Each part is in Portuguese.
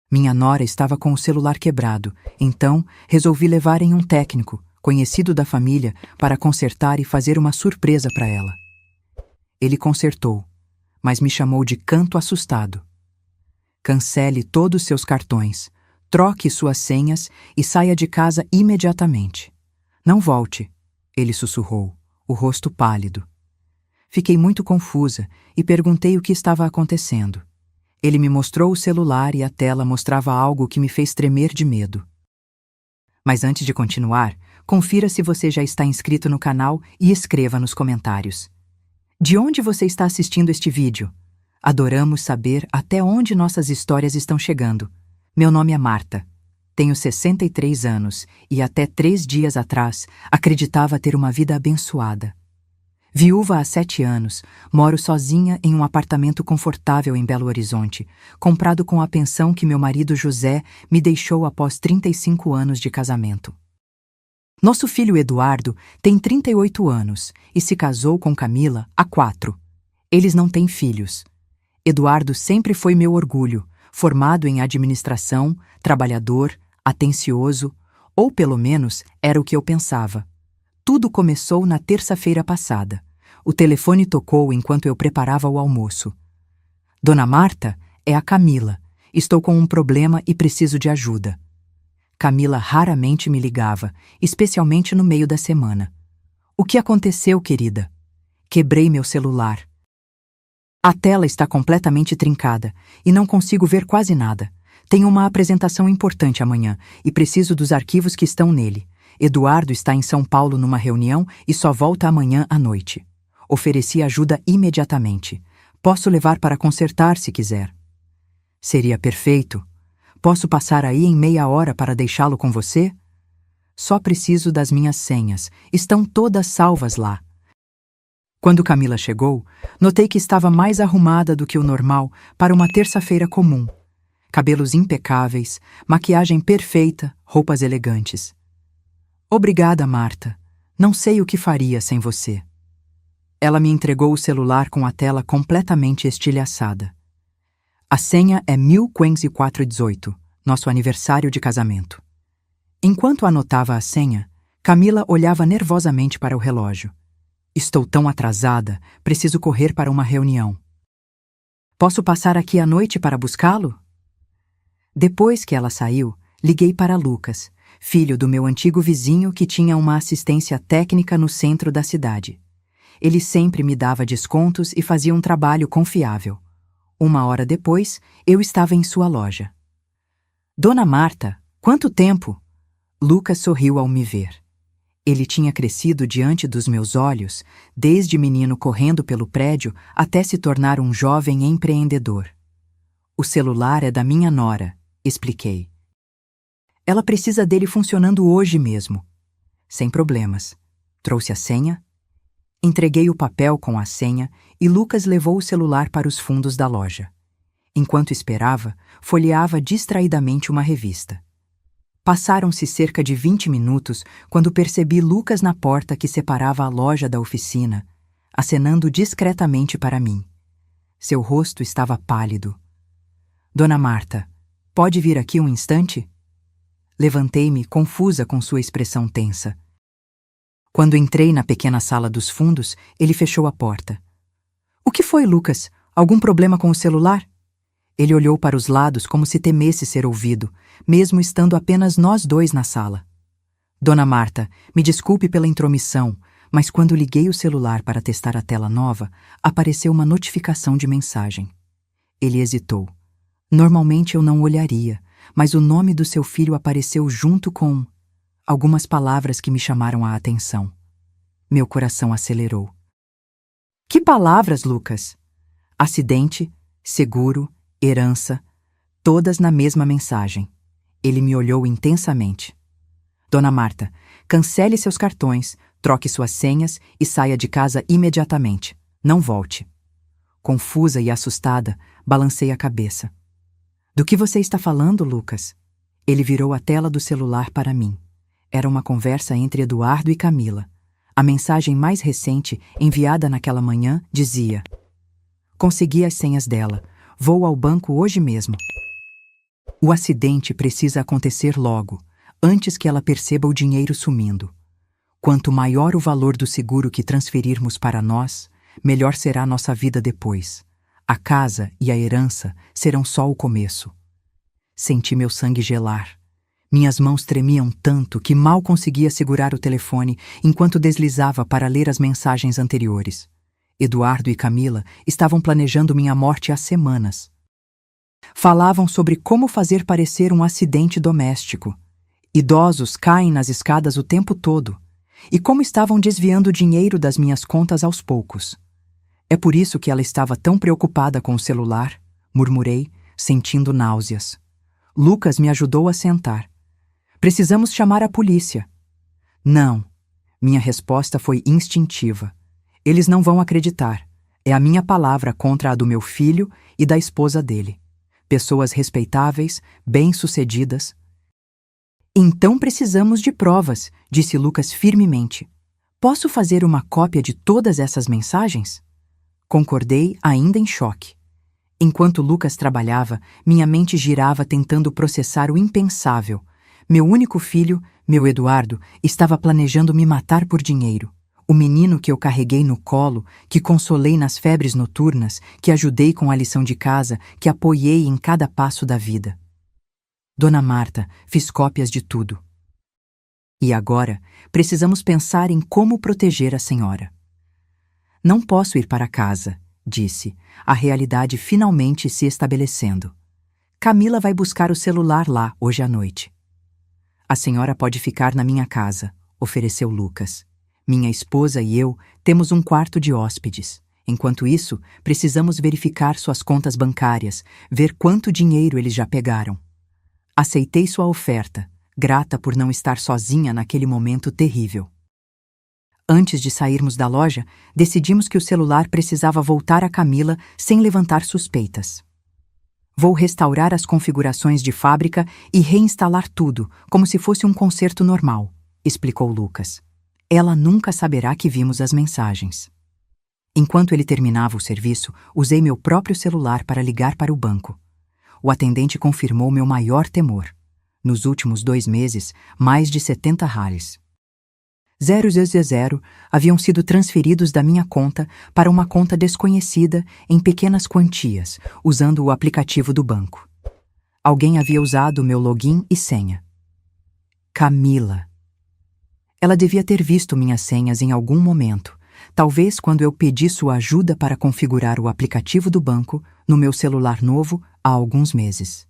Minha nora estava com o celular quebrado, então resolvi levar em um técnico, conhecido da família, para consertar e fazer uma surpresa para ela. Ele consertou, mas me chamou de canto assustado. Cancele todos seus cartões, troque suas senhas e saia de casa imediatamente. Não volte, ele sussurrou, o rosto pálido. Fiquei muito confusa e perguntei o que estava acontecendo. Ele me mostrou o celular e a tela mostrava algo que me fez tremer de medo. Mas antes de continuar, confira se você já está inscrito no canal e escreva nos comentários. De onde você está assistindo este vídeo? Adoramos saber até onde nossas histórias estão chegando. Meu nome é Marta. Tenho 63 anos e até 3 dias atrás acreditava ter uma vida abençoada. Viúva há 7 anos, moro sozinha em um apartamento confortável em Belo Horizonte, comprado com a pensão que meu marido José me deixou após 35 anos de casamento. Nosso filho Eduardo tem 38 anos e se casou com Camila há 4. Eles não têm filhos. Eduardo sempre foi meu orgulho, formado em administração, trabalhador, atencioso, ou pelo menos era o que eu pensava. Tudo começou na terça-feira passada. O telefone tocou enquanto eu preparava o almoço. Dona Marta, é a Camila. Estou com um problema e preciso de ajuda. Camila raramente me ligava, especialmente no meio da semana. O que aconteceu, querida? Quebrei meu celular. A tela está completamente trincada e não consigo ver quase nada. Tenho uma apresentação importante amanhã e preciso dos arquivos que estão nele. Eduardo está em São Paulo numa reunião e só volta amanhã à noite. Ofereci ajuda imediatamente. Posso levar para consertar se quiser. Seria perfeito. Posso passar aí em meia hora para deixá-lo com você? Só preciso das minhas senhas. Estão todas salvas lá. Quando Camila chegou, notei que estava mais arrumada do que o normal para uma terça-feira comum. Cabelos impecáveis, maquiagem perfeita, roupas elegantes. Obrigada, Marta. Não sei o que faria sem você. Ela me entregou o celular com a tela completamente estilhaçada. A senha é 1518, nosso aniversário de casamento. Enquanto anotava a senha, Camila olhava nervosamente para o relógio. Estou tão atrasada, preciso correr para uma reunião. Posso passar aqui à noite para buscá-lo? Depois que ela saiu, liguei para Lucas, filho do meu antigo vizinho que tinha uma assistência técnica no centro da cidade. Ele sempre me dava descontos e fazia um trabalho confiável. 1 hora depois, eu estava em sua loja. Dona Marta, quanto tempo? Lucas sorriu ao me ver. Ele tinha crescido diante dos meus olhos, desde menino correndo pelo prédio até se tornar um jovem empreendedor. O celular é da minha nora, expliquei. Ela precisa dele funcionando hoje mesmo. Sem problemas. Trouxe a senha? Entreguei o papel com a senha e Lucas levou o celular para os fundos da loja. Enquanto esperava, folheava distraidamente uma revista. Passaram-se cerca de 20 minutos quando percebi Lucas na porta que separava a loja da oficina, acenando discretamente para mim. Seu rosto estava pálido. Dona Marta, pode vir aqui um instante? Levantei-me, confusa com sua expressão tensa. Quando entrei na pequena sala dos fundos, ele fechou a porta. O que foi, Lucas? Algum problema com o celular? Ele olhou para os lados como se temesse ser ouvido, mesmo estando apenas nós dois na sala. Dona Marta, me desculpe pela intromissão, mas quando liguei o celular para testar a tela nova, apareceu uma notificação de mensagem. Ele hesitou. Normalmente eu não olharia, mas o nome do seu filho apareceu junto com algumas palavras que me chamaram a atenção. Meu coração acelerou. Que palavras, Lucas? Acidente, seguro, herança, todas na mesma mensagem. Ele me olhou intensamente. Dona Marta, cancele seus cartões, troque suas senhas e saia de casa imediatamente. Não volte. Confusa e assustada, balancei a cabeça. Do que você está falando, Lucas? Ele virou a tela do celular para mim. Era uma conversa entre Eduardo e Camila. A mensagem mais recente, enviada naquela manhã, dizia: consegui as senhas dela. Vou ao banco hoje mesmo. O acidente precisa acontecer logo, antes que ela perceba o dinheiro sumindo. Quanto maior o valor do seguro que transferirmos para nós, melhor será nossa vida depois. A casa e a herança serão só o começo. Senti meu sangue gelar. Minhas mãos tremiam tanto que mal conseguia segurar o telefone enquanto deslizava para ler as mensagens anteriores. Eduardo e Camila estavam planejando minha morte há semanas. Falavam sobre como fazer parecer um acidente doméstico. Idosos caem nas escadas o tempo todo. E como estavam desviando dinheiro das minhas contas aos poucos. É por isso que ela estava tão preocupada com o celular, murmurei, sentindo náuseas. Lucas me ajudou a sentar. Precisamos chamar a polícia. Não. Minha resposta foi instintiva. Eles não vão acreditar. É a minha palavra contra a do meu filho e da esposa dele. Pessoas respeitáveis, bem-sucedidas. Então precisamos de provas, disse Lucas firmemente. Posso fazer uma cópia de todas essas mensagens? Concordei, ainda em choque. Enquanto Lucas trabalhava, minha mente girava tentando processar o impensável. Meu único filho, meu Eduardo, estava planejando me matar por dinheiro. O menino que eu carreguei no colo, que consolei nas febres noturnas, que ajudei com a lição de casa, que apoiei em cada passo da vida. Dona Marta, fiz cópias de tudo. E agora, precisamos pensar em como proteger a senhora. Não posso ir para casa, disse, a realidade finalmente se estabelecendo. Camila vai buscar o celular lá hoje à noite. A senhora pode ficar na minha casa, ofereceu Lucas. Minha esposa e eu temos um quarto de hóspedes. Enquanto isso, precisamos verificar suas contas bancárias, ver quanto dinheiro eles já pegaram. Aceitei sua oferta, grata por não estar sozinha naquele momento terrível. Antes de sairmos da loja, decidimos que o celular precisava voltar a Camila sem levantar suspeitas. Vou restaurar as configurações de fábrica e reinstalar tudo, como se fosse um conserto normal, explicou Lucas. Ela nunca saberá que vimos as mensagens. Enquanto ele terminava o serviço, usei meu próprio celular para ligar para o banco. O atendente confirmou meu maior temor. Nos últimos 2 meses, mais de 70 rallies. 000 haviam sido transferidos da minha conta para uma conta desconhecida em pequenas quantias, usando o aplicativo do banco. Alguém havia usado meu login e senha. Camila. Ela devia ter visto minhas senhas em algum momento, talvez quando eu pedi sua ajuda para configurar o aplicativo do banco no meu celular novo há alguns meses.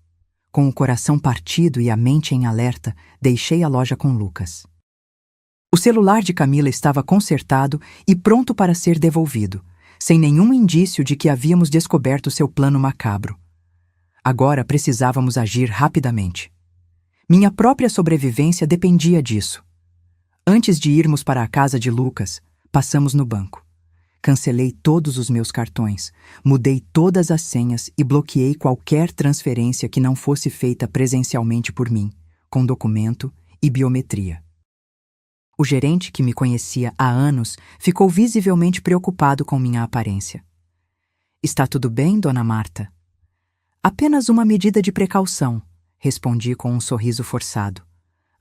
Com o coração partido e a mente em alerta, deixei a loja com Lucas. O celular de Camila estava consertado e pronto para ser devolvido, sem nenhum indício de que havíamos descoberto seu plano macabro. Agora precisávamos agir rapidamente. Minha própria sobrevivência dependia disso. Antes de irmos para a casa de Lucas, passamos no banco. Cancelei todos os meus cartões, mudei todas as senhas e bloqueei qualquer transferência que não fosse feita presencialmente por mim, com documento e biometria. O gerente, que me conhecia há anos, ficou visivelmente preocupado com minha aparência. Está tudo bem, Dona Marta? Apenas uma medida de precaução, respondi com um sorriso forçado.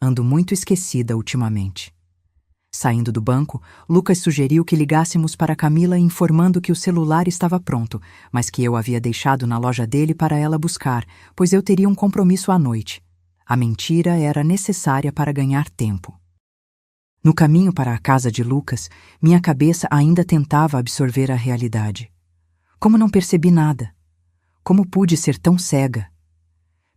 Ando muito esquecida ultimamente. Saindo do banco, Lucas sugeriu que ligássemos para Camila informando que o celular estava pronto, mas que eu havia deixado na loja dele para ela buscar, pois eu teria um compromisso à noite. A mentira era necessária para ganhar tempo. No caminho para a casa de Lucas, minha cabeça ainda tentava absorver a realidade. Como não percebi nada? Como pude ser tão cega?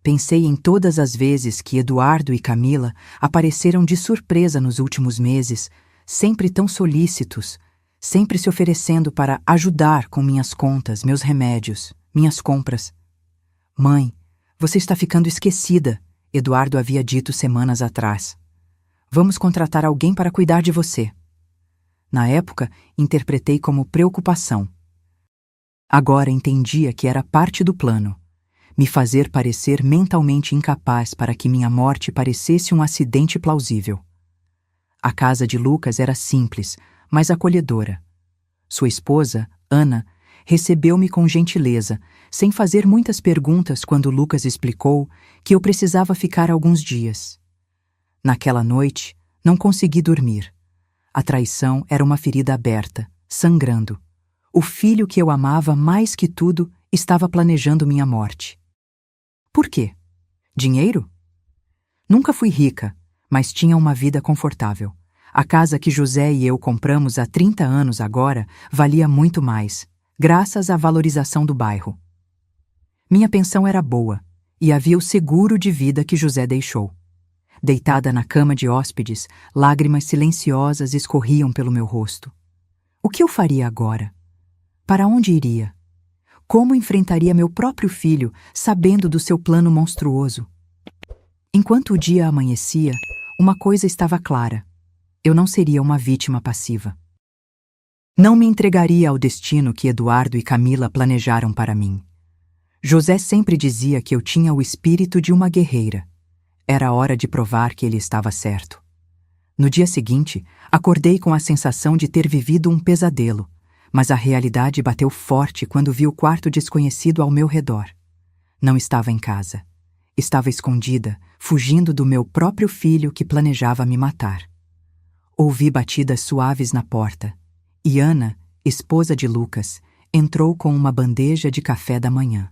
Pensei em todas as vezes que Eduardo e Camila apareceram de surpresa nos últimos meses, sempre tão solícitos, sempre se oferecendo para ajudar com minhas contas, meus remédios, minhas compras. Mãe, você está ficando esquecida, Eduardo havia dito semanas atrás. Vamos contratar alguém para cuidar de você. Na época, interpretei como preocupação. Agora entendia que era parte do plano. Me fazer parecer mentalmente incapaz para que minha morte parecesse um acidente plausível. A casa de Lucas era simples, mas acolhedora. Sua esposa, Ana, recebeu-me com gentileza, sem fazer muitas perguntas quando Lucas explicou que eu precisava ficar alguns dias. Naquela noite, não consegui dormir. A traição era uma ferida aberta, sangrando. O filho que eu amava mais que tudo estava planejando minha morte. Por quê? Dinheiro? Nunca fui rica, mas tinha uma vida confortável. A casa que José e eu compramos há 30 anos agora valia muito mais, graças à valorização do bairro. Minha pensão era boa, e havia o seguro de vida que José deixou. Deitada na cama de hóspedes, lágrimas silenciosas escorriam pelo meu rosto. O que eu faria agora? Para onde iria? Como enfrentaria meu próprio filho, sabendo do seu plano monstruoso? Enquanto o dia amanhecia, uma coisa estava clara. Eu não seria uma vítima passiva. Não me entregaria ao destino que Eduardo e Camila planejaram para mim. José sempre dizia que eu tinha o espírito de uma guerreira. Era hora de provar que ele estava certo. No dia seguinte, acordei com a sensação de ter vivido um pesadelo, mas a realidade bateu forte quando vi o quarto desconhecido ao meu redor. Não estava em casa. Estava escondida, fugindo do meu próprio filho que planejava me matar. Ouvi batidas suaves na porta, e Ana, esposa de Lucas, entrou com uma bandeja de café da manhã.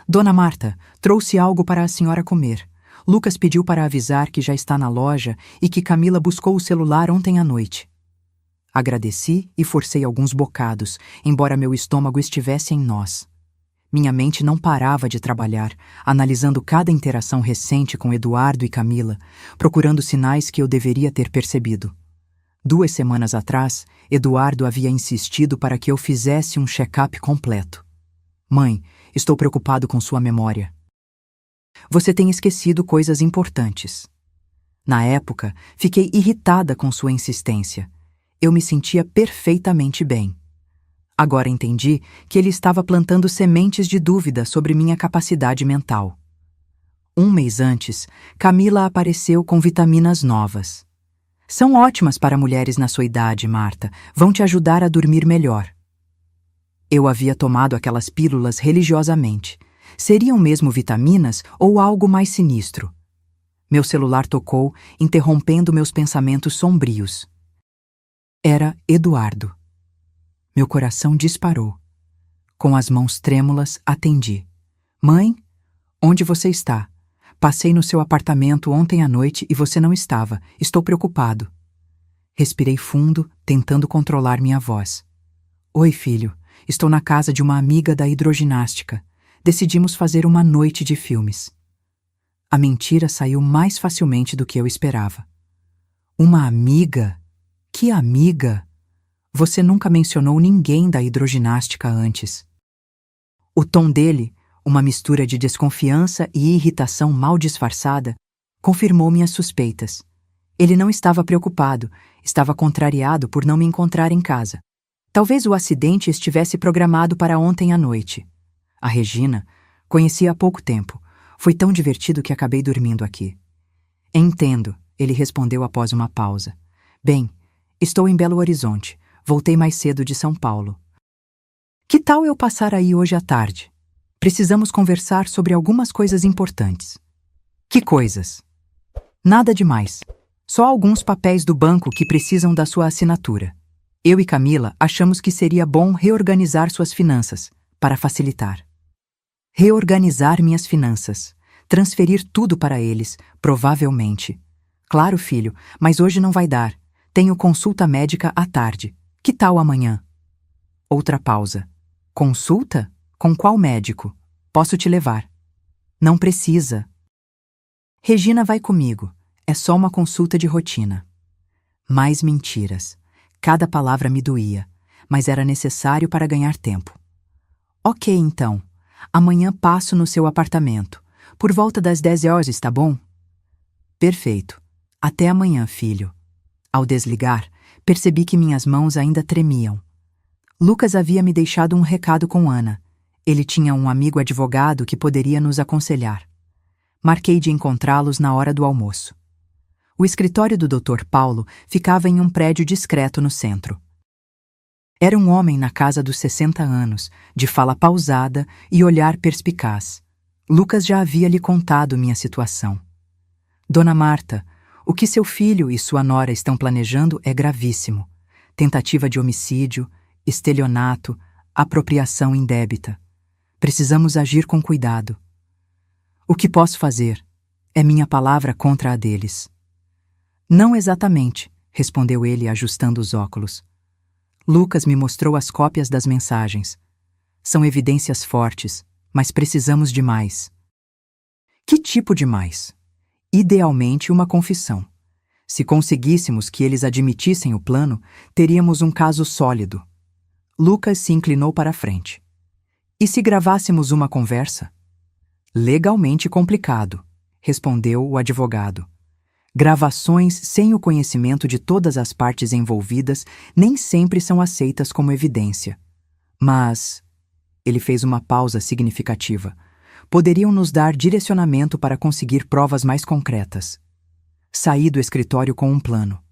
Dona Marta, trouxe algo para a senhora comer. Lucas pediu para avisar que já está na loja e que Camila buscou o celular ontem à noite. Agradeci e forcei alguns bocados, embora meu estômago estivesse em nós. Minha mente não parava de trabalhar, analisando cada interação recente com Eduardo e Camila, procurando sinais que eu deveria ter percebido. 2 semanas atrás, Eduardo havia insistido para que eu fizesse um check-up completo. Mãe, estou preocupado com sua memória. Você tem esquecido coisas importantes. Na época, fiquei irritada com sua insistência. Eu me sentia perfeitamente bem. Agora entendi que ele estava plantando sementes de dúvida sobre minha capacidade mental. 1 mês antes, Camila apareceu com vitaminas novas. São ótimas para mulheres na sua idade, Marta. Vão te ajudar a dormir melhor. Eu havia tomado aquelas pílulas religiosamente. Seriam mesmo vitaminas ou algo mais sinistro? Meu celular tocou, interrompendo meus pensamentos sombrios. Era Eduardo. Meu coração disparou. Com as mãos trêmulas, atendi. Mãe, onde você está? Passei no seu apartamento ontem à noite e você não estava. Estou preocupado. Respirei fundo, tentando controlar minha voz. Oi, filho. Estou na casa de uma amiga da hidroginástica. Decidimos fazer uma noite de filmes. A mentira saiu mais facilmente do que eu esperava. Uma amiga? Que amiga? Você nunca mencionou ninguém da hidroginástica antes. O tom dele, uma mistura de desconfiança e irritação mal disfarçada, confirmou minhas suspeitas. Ele não estava preocupado, estava contrariado por não me encontrar em casa. Talvez o acidente estivesse programado para ontem à noite. A Regina conheci há pouco tempo. Foi tão divertido que acabei dormindo aqui. Entendo, ele respondeu após uma pausa. Bem, estou em Belo Horizonte. Voltei mais cedo de São Paulo. Que tal eu passar aí hoje à tarde? Precisamos conversar sobre algumas coisas importantes. Que coisas? Nada demais. Só alguns papéis do banco que precisam da sua assinatura. Eu e Camila achamos que seria bom reorganizar suas finanças, para facilitar. Reorganizar minhas finanças. Transferir tudo para eles, provavelmente. Claro, filho, mas hoje não vai dar. Tenho consulta médica à tarde. Que tal amanhã? Outra pausa. Consulta? Com qual médico? Posso te levar. Não precisa. Regina vai comigo. É só uma consulta de rotina. Mais mentiras. Cada palavra me doía, mas era necessário para ganhar tempo. Ok, então. Amanhã passo no seu apartamento. Por volta das 10 horas, está bom? Perfeito. Até amanhã, filho. Ao desligar, percebi que minhas mãos ainda tremiam. Lucas havia me deixado um recado com Ana. Ele tinha um amigo advogado que poderia nos aconselhar. Marquei de encontrá-los na hora do almoço. O escritório do Dr. Paulo ficava em um prédio discreto no centro. Era um homem na casa dos 60 anos, de fala pausada e olhar perspicaz. Lucas já havia lhe contado minha situação. Dona Marta, o que seu filho e sua nora estão planejando é gravíssimo. Tentativa de homicídio, estelionato, apropriação indébita. Precisamos agir com cuidado. O que posso fazer? É minha palavra contra a deles. Não exatamente, respondeu ele ajustando os óculos. Lucas me mostrou as cópias das mensagens. São evidências fortes, mas precisamos de mais. Que tipo de mais? Idealmente uma confissão. Se conseguíssemos que eles admitissem o plano, teríamos um caso sólido. Lucas se inclinou para a frente. E se gravássemos uma conversa? Legalmente complicado, respondeu o advogado. Gravações sem o conhecimento de todas as partes envolvidas nem sempre são aceitas como evidência. Mas, ele fez uma pausa significativa, poderiam nos dar direcionamento para conseguir provas mais concretas. Saí do escritório com um plano.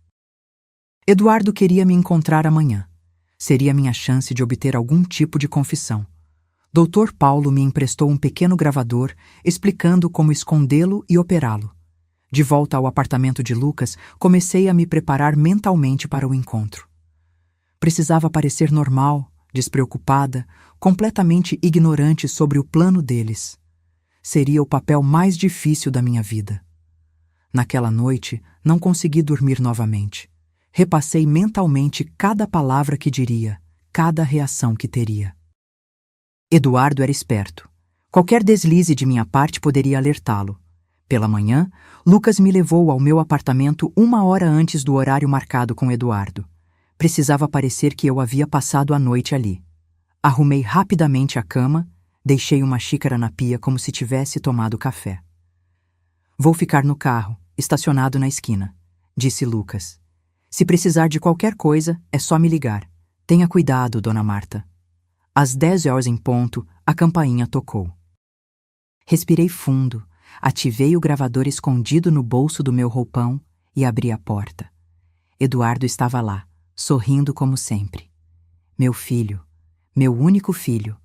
Eduardo queria me encontrar amanhã. Seria minha chance de obter algum tipo de confissão. Dr. Paulo me emprestou um pequeno gravador explicando como escondê-lo e operá-lo. De volta ao apartamento de Lucas, comecei a me preparar mentalmente para o encontro. Precisava parecer normal, despreocupada, completamente ignorante sobre o plano deles. Seria o papel mais difícil da minha vida. Naquela noite, não consegui dormir novamente. Repassei mentalmente cada palavra que diria, cada reação que teria. Eduardo era esperto. Qualquer deslize de minha parte poderia alertá-lo. Pela manhã, Lucas me levou ao meu apartamento 1 hora antes do horário marcado com Eduardo. Precisava parecer que eu havia passado a noite ali. Arrumei rapidamente a cama, deixei uma xícara na pia como se tivesse tomado café. Vou ficar no carro, estacionado na esquina, disse Lucas. Se precisar de qualquer coisa, é só me ligar. Tenha cuidado, Dona Marta. Às 10 horas em ponto, a campainha tocou. Respirei fundo, ativei o gravador escondido no bolso do meu roupão e abri a porta. Eduardo estava lá, sorrindo como sempre. Meu filho, meu único filho.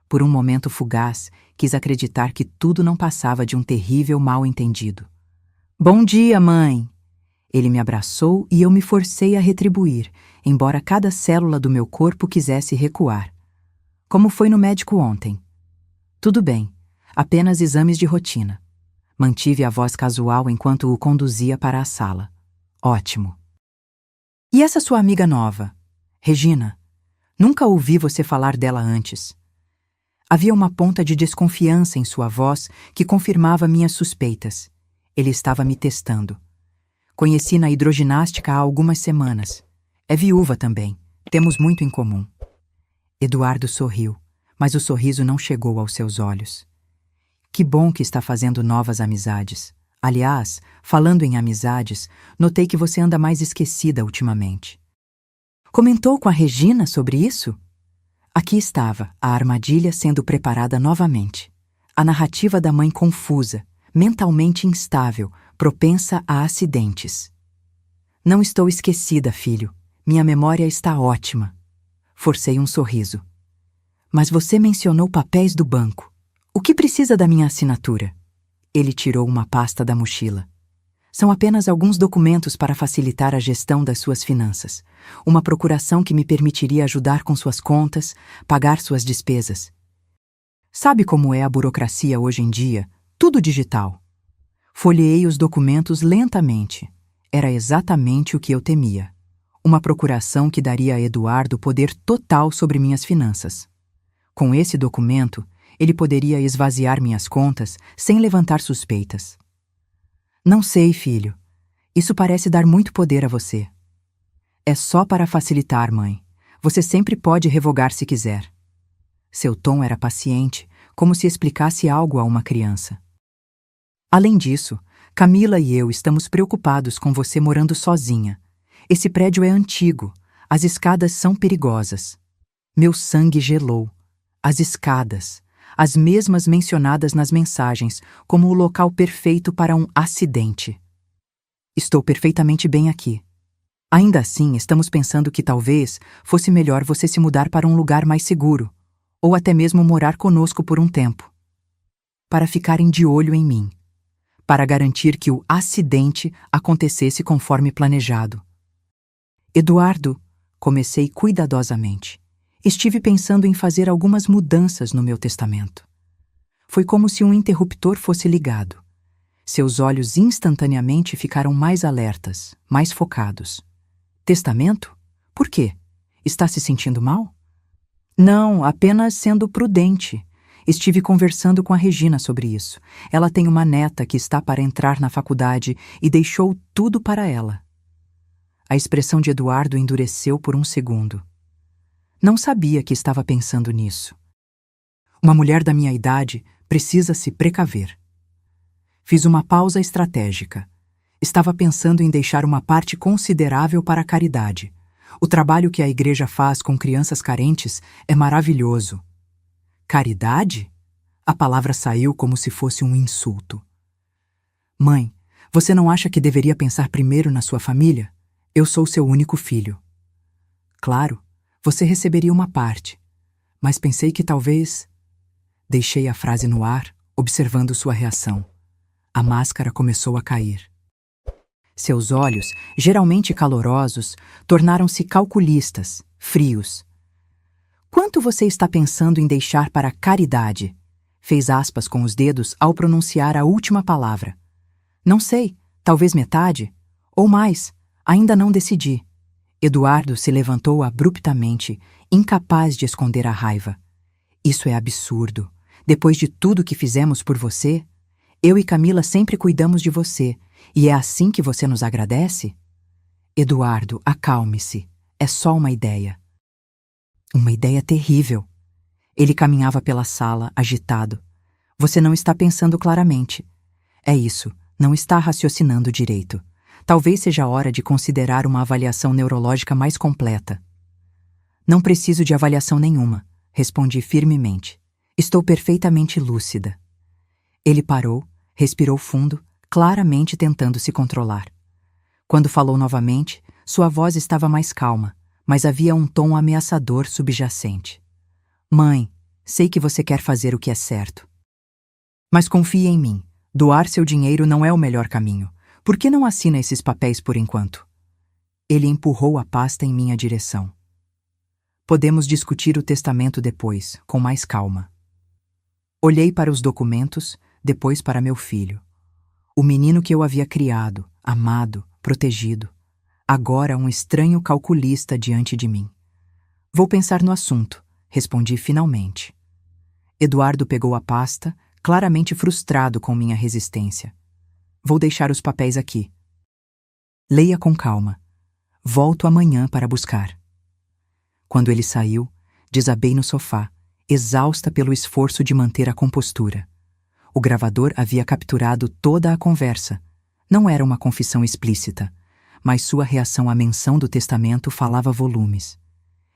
Por um momento fugaz, quis acreditar que tudo não passava de um terrível mal-entendido. Bom dia, mãe! Ele me abraçou e eu me forcei a retribuir, embora cada célula do meu corpo quisesse recuar. Como foi no médico ontem? Tudo bem, apenas exames de rotina. Mantive a voz casual enquanto o conduzia para a sala. Ótimo. E essa sua amiga nova, Regina? Nunca ouvi você falar dela antes. Havia uma ponta de desconfiança em sua voz que confirmava minhas suspeitas. Ele estava me testando. Conheci na hidroginástica há algumas semanas. É viúva também. Temos muito em comum. Eduardo sorriu, mas o sorriso não chegou aos seus olhos. Que bom que está fazendo novas amizades. Aliás, falando em amizades, notei que você anda mais esquecida ultimamente. Comentou com a Regina sobre isso? Aqui estava, a armadilha sendo preparada novamente. A narrativa da mãe confusa, mentalmente instável, propensa a acidentes. Não estou esquecida, filho. Minha memória está ótima. Forcei um sorriso. Mas você mencionou papéis do banco. O que precisa da minha assinatura? Ele tirou uma pasta da mochila. São apenas alguns documentos para facilitar a gestão das suas finanças. Uma procuração que me permitiria ajudar com suas contas, pagar suas despesas. Sabe como é a burocracia hoje em dia? Tudo digital. Folheei os documentos lentamente. Era exatamente o que eu temia. Uma procuração que daria a Eduardo poder total sobre minhas finanças. Com esse documento, ele poderia esvaziar minhas contas sem levantar suspeitas. Não sei, filho. Isso parece dar muito poder a você. É só para facilitar, mãe. Você sempre pode revogar se quiser. Seu tom era paciente, como se explicasse algo a uma criança. Além disso, Camila e eu estamos preocupados com você morando sozinha. Esse prédio é antigo. As escadas são perigosas. Meu sangue gelou. As escadas, as mesmas mencionadas nas mensagens, como o local perfeito para um acidente. Estou perfeitamente bem aqui. Ainda assim, estamos pensando que talvez fosse melhor você se mudar para um lugar mais seguro, ou até mesmo morar conosco por um tempo, para ficarem de olho em mim, para garantir que o acidente acontecesse conforme planejado. Eduardo, comecei cuidadosamente. Estive pensando em fazer algumas mudanças no meu testamento. Foi como se um interruptor fosse ligado. Seus olhos instantaneamente ficaram mais alertas, mais focados. Testamento? Por quê? Está se sentindo mal? Não, apenas sendo prudente. Estive conversando com a Regina sobre isso. Ela tem uma neta que está para entrar na faculdade e deixou tudo para ela. A expressão de Eduardo endureceu por um segundo. Não sabia que estava pensando nisso. Uma mulher da minha idade precisa se precaver. Fiz uma pausa estratégica. Estava pensando em deixar uma parte considerável para a caridade. O trabalho que a igreja faz com crianças carentes é maravilhoso. Caridade? A palavra saiu como se fosse um insulto. Mãe, você não acha que deveria pensar primeiro na sua família? Eu sou seu único filho. Claro, você receberia uma parte, mas pensei que talvez... Deixei a frase no ar, observando sua reação. A máscara começou a cair. Seus olhos, geralmente calorosos, tornaram-se calculistas, frios. Quanto você está pensando em deixar para a caridade? Fez aspas com os dedos ao pronunciar a última palavra. Não sei, talvez metade? Ou mais, ainda não decidi. Eduardo se levantou abruptamente, incapaz de esconder a raiva. Isso é absurdo. Depois de tudo que fizemos por você, eu e Camila sempre cuidamos de você, e é assim que você nos agradece? Eduardo, acalme-se. É só uma ideia. Uma ideia terrível. Ele caminhava pela sala, agitado. Você não está pensando claramente. É isso, não está raciocinando direito. Talvez seja a hora de considerar uma avaliação neurológica mais completa. Não preciso de avaliação nenhuma, respondi firmemente. Estou perfeitamente lúcida. Ele parou, respirou fundo, claramente tentando se controlar. Quando falou novamente, sua voz estava mais calma, mas havia um tom ameaçador subjacente. Mãe, sei que você quer fazer o que é certo. Mas confie em mim. Doar seu dinheiro não é o melhor caminho. Por que não assina esses papéis por enquanto? Ele empurrou a pasta em minha direção. Podemos discutir o testamento depois, com mais calma. Olhei para os documentos, depois para meu filho. O menino que eu havia criado, amado, protegido. Agora um estranho calculista diante de mim. Vou pensar no assunto, respondi finalmente. Eduardo pegou a pasta, claramente frustrado com minha resistência. Vou deixar os papéis aqui. Leia com calma. Volto amanhã para buscar. Quando ele saiu, desabei no sofá, exausta pelo esforço de manter a compostura. O gravador havia capturado toda a conversa. Não era uma confissão explícita, mas sua reação à menção do testamento falava volumes.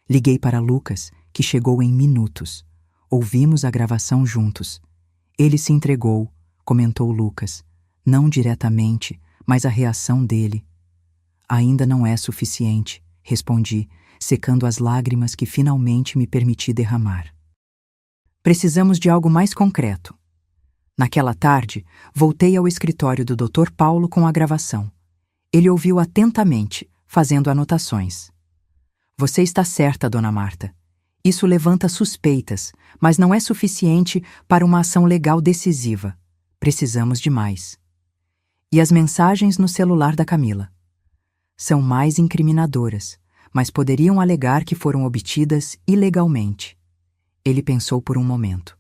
Liguei para Lucas, que chegou em minutos. Ouvimos a gravação juntos. Ele se entregou, comentou Lucas. Não diretamente, mas a reação dele. Ainda não é suficiente, respondi, secando as lágrimas que finalmente me permiti derramar. Precisamos de algo mais concreto. Naquela tarde, voltei ao escritório do Dr. Paulo com a gravação. Ele ouviu atentamente, fazendo anotações. Você está certa, Dona Marta. Isso levanta suspeitas, mas não é suficiente para uma ação legal decisiva. Precisamos de mais. E as mensagens no celular da Camila? São mais incriminadoras, mas poderiam alegar que foram obtidas ilegalmente. Ele pensou por um momento.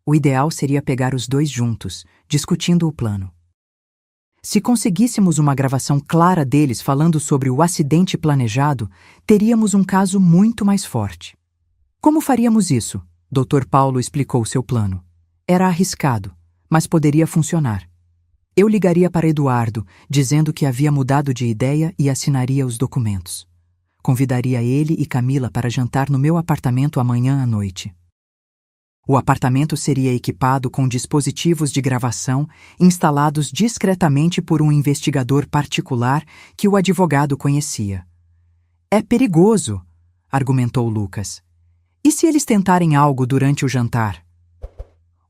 O ideal seria pegar os dois juntos, discutindo o plano. Se conseguíssemos uma gravação clara deles falando sobre o acidente planejado, teríamos um caso muito mais forte. Como faríamos isso? Dr. Paulo explicou seu plano. Era arriscado, mas poderia funcionar. Eu ligaria para Eduardo, dizendo que havia mudado de ideia e assinaria os documentos. Convidaria ele e Camila para jantar no meu apartamento amanhã à noite. O apartamento seria equipado com dispositivos de gravação instalados discretamente por um investigador particular que o advogado conhecia. É perigoso, argumentou Lucas. E se eles tentarem algo durante o jantar?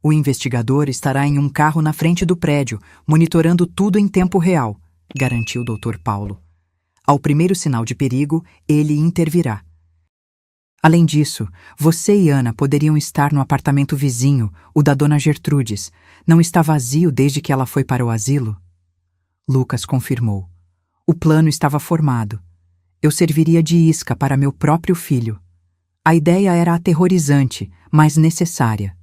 O investigador estará em um carro na frente do prédio, monitorando tudo em tempo real, garantiu o Dr. Paulo. Ao primeiro sinal de perigo, ele intervirá. Além disso, você e Ana poderiam estar no apartamento vizinho, o da dona Gertrudes. Não está vazio desde que ela foi para o asilo? Lucas confirmou. O plano estava formado. Eu serviria de isca para meu próprio filho. A ideia era aterrorizante, mas necessária.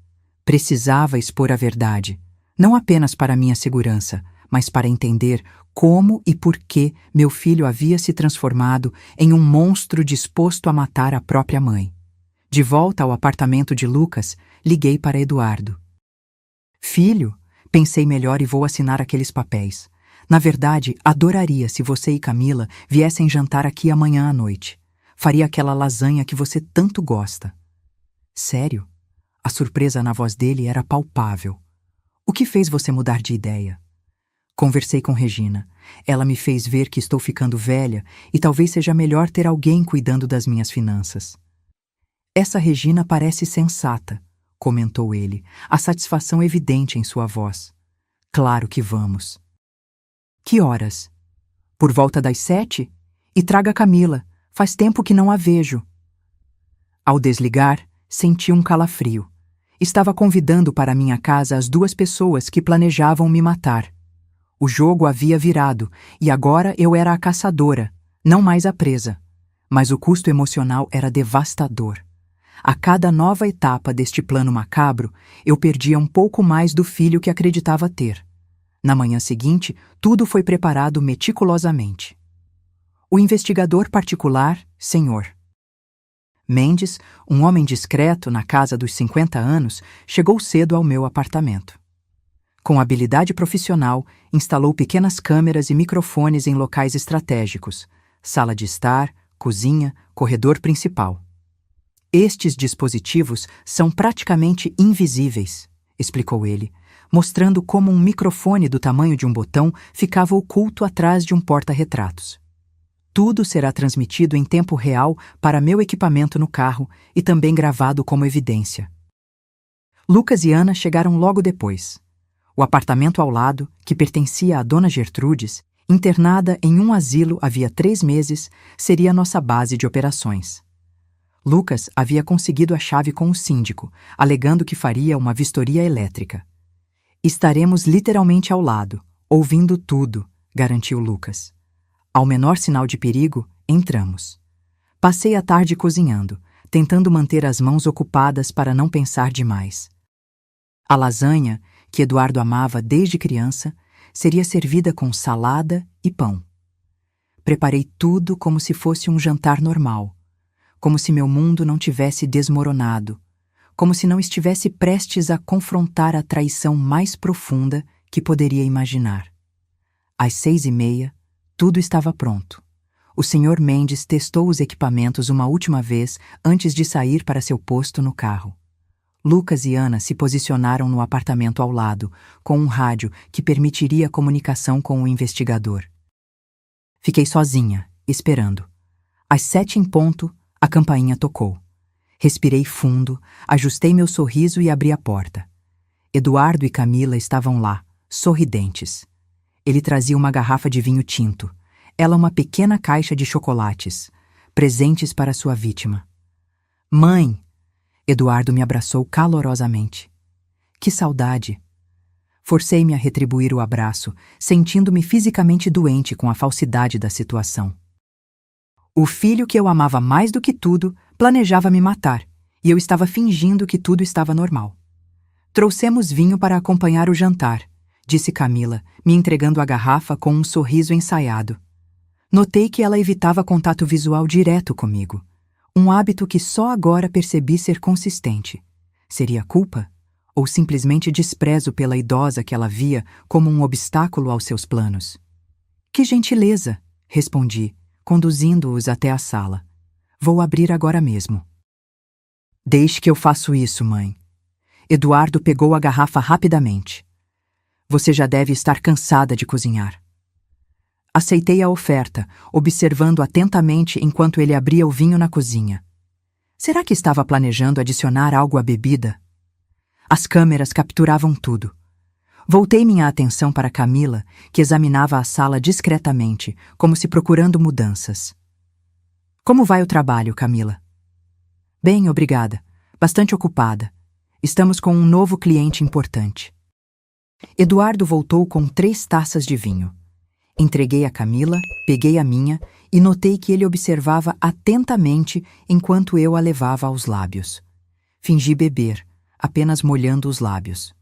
Precisava expor a verdade, não apenas para minha segurança, mas para entender como e por que meu filho havia se transformado em um monstro disposto a matar a própria mãe. De volta ao apartamento de Lucas, liguei para Eduardo. Filho, pensei melhor e vou assinar aqueles papéis. Na verdade, adoraria se você e Camila viessem jantar aqui amanhã à noite. Faria aquela lasanha que você tanto gosta. Sério? A surpresa na voz dele era palpável. O que fez você mudar de ideia? Conversei com Regina. Ela me fez ver que estou ficando velha e talvez seja melhor ter alguém cuidando das minhas finanças. Essa Regina parece sensata, comentou ele, a satisfação evidente em sua voz. Claro que vamos. Que horas? Por volta das 7? E traga Camila. Faz tempo que não a vejo. Ao desligar, senti um calafrio. Estava convidando para minha casa as 2 pessoas que planejavam me matar. O jogo havia virado, e agora eu era a caçadora, não mais a presa. Mas o custo emocional era devastador. A cada nova etapa deste plano macabro, eu perdia um pouco mais do filho que acreditava ter. Na manhã seguinte, tudo foi preparado meticulosamente. O investigador particular, Sr. Mendes, um homem discreto na casa dos 50 anos, chegou cedo ao meu apartamento. Com habilidade profissional, instalou pequenas câmeras e microfones em locais estratégicos, sala de estar, cozinha, corredor principal. Estes dispositivos são praticamente invisíveis, explicou ele, mostrando como um microfone do tamanho de um botão ficava oculto atrás de um porta-retratos. Tudo será transmitido em tempo real para meu equipamento no carro e também gravado como evidência. Lucas e Ana chegaram logo depois. O apartamento ao lado, que pertencia à dona Gertrudes, internada em um asilo havia 3 meses, seria nossa base de operações. Lucas havia conseguido a chave com o síndico, alegando que faria uma vistoria elétrica. Estaremos literalmente ao lado, ouvindo tudo, garantiu Lucas. Ao menor sinal de perigo, entramos. Passei a tarde cozinhando, tentando manter as mãos ocupadas para não pensar demais. A lasanha, que Eduardo amava desde criança, seria servida com salada e pão. Preparei tudo como se fosse um jantar normal, como se meu mundo não tivesse desmoronado, como se não estivesse prestes a confrontar a traição mais profunda que poderia imaginar. Às 6h30, tudo estava pronto. O Sr. Mendes testou os equipamentos uma última vez antes de sair para seu posto no carro. Lucas e Ana se posicionaram no apartamento ao lado, com um rádio que permitiria comunicação com o investigador. Fiquei sozinha, esperando. Às 7 em ponto, a campainha tocou. Respirei fundo, ajustei meu sorriso e abri a porta. Eduardo e Camila estavam lá, sorridentes. Ele trazia uma garrafa de vinho tinto, ela uma pequena caixa de chocolates, presentes para sua vítima. Mãe! Eduardo me abraçou calorosamente. Que saudade! Forcei-me a retribuir o abraço, sentindo-me fisicamente doente com a falsidade da situação. O filho que eu amava mais do que tudo planejava me matar, e eu estava fingindo que tudo estava normal. Trouxemos vinho para acompanhar o jantar, disse Camila, me entregando a garrafa com um sorriso ensaiado. Notei que ela evitava contato visual direto comigo, um hábito que só agora percebi ser consistente. Seria culpa? Ou simplesmente desprezo pela idosa que ela via como um obstáculo aos seus planos? Que gentileza, respondi, conduzindo-os até a sala. Vou abrir agora mesmo. Deixe que eu faço isso, mãe. Eduardo pegou a garrafa rapidamente. Você já deve estar cansada de cozinhar. Aceitei a oferta, observando atentamente enquanto ele abria o vinho na cozinha. Será que estava planejando adicionar algo à bebida? As câmeras capturavam tudo. Voltei minha atenção para Camila, que examinava a sala discretamente, como se procurando mudanças. Como vai o trabalho, Camila? Bem, obrigada. Bastante ocupada. Estamos com um novo cliente importante. Eduardo voltou com 3 taças de vinho. Entreguei a Camila, peguei a minha e notei que ele observava atentamente enquanto eu a levava aos lábios. Fingi beber, apenas molhando os lábios.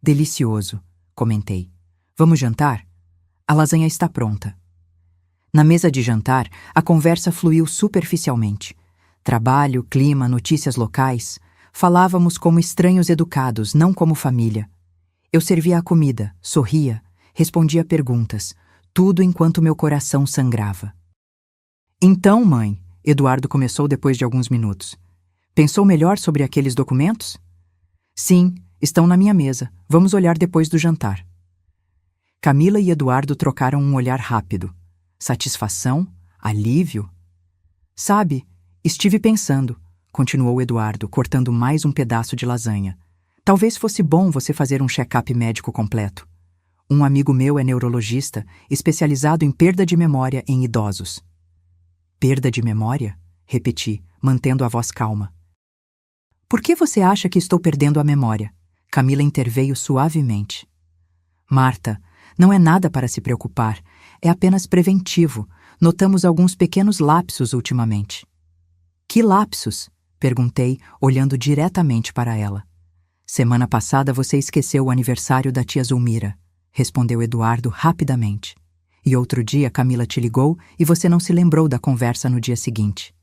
Delicioso, comentei. Vamos jantar? A lasanha está pronta. Na mesa de jantar, a conversa fluiu superficialmente. Trabalho, clima, notícias locais. Falávamos como estranhos educados, não como família. Eu servia a comida, sorria, respondia perguntas, tudo enquanto meu coração sangrava. Então, mãe, Eduardo começou depois de alguns minutos. Pensou melhor sobre aqueles documentos? Sim, estão na minha mesa. Vamos olhar depois do jantar. Camila e Eduardo trocaram um olhar rápido. Satisfação? Alívio? Sabe, estive pensando, continuou Eduardo, cortando mais um pedaço de lasanha. Talvez fosse bom você fazer um check-up médico completo. Um amigo meu é neurologista, especializado em perda de memória em idosos. Perda de memória? Repeti, mantendo a voz calma. Por que você acha que estou perdendo a memória? Camila interveio suavemente. Marta, não é nada para se preocupar. É apenas preventivo. Notamos alguns pequenos lapsos ultimamente. Que lapsos? Perguntei, olhando diretamente para ela. Semana passada você esqueceu o aniversário da tia Zulmira, respondeu Eduardo rapidamente. E outro dia Camila te ligou e você não se lembrou da conversa no dia seguinte.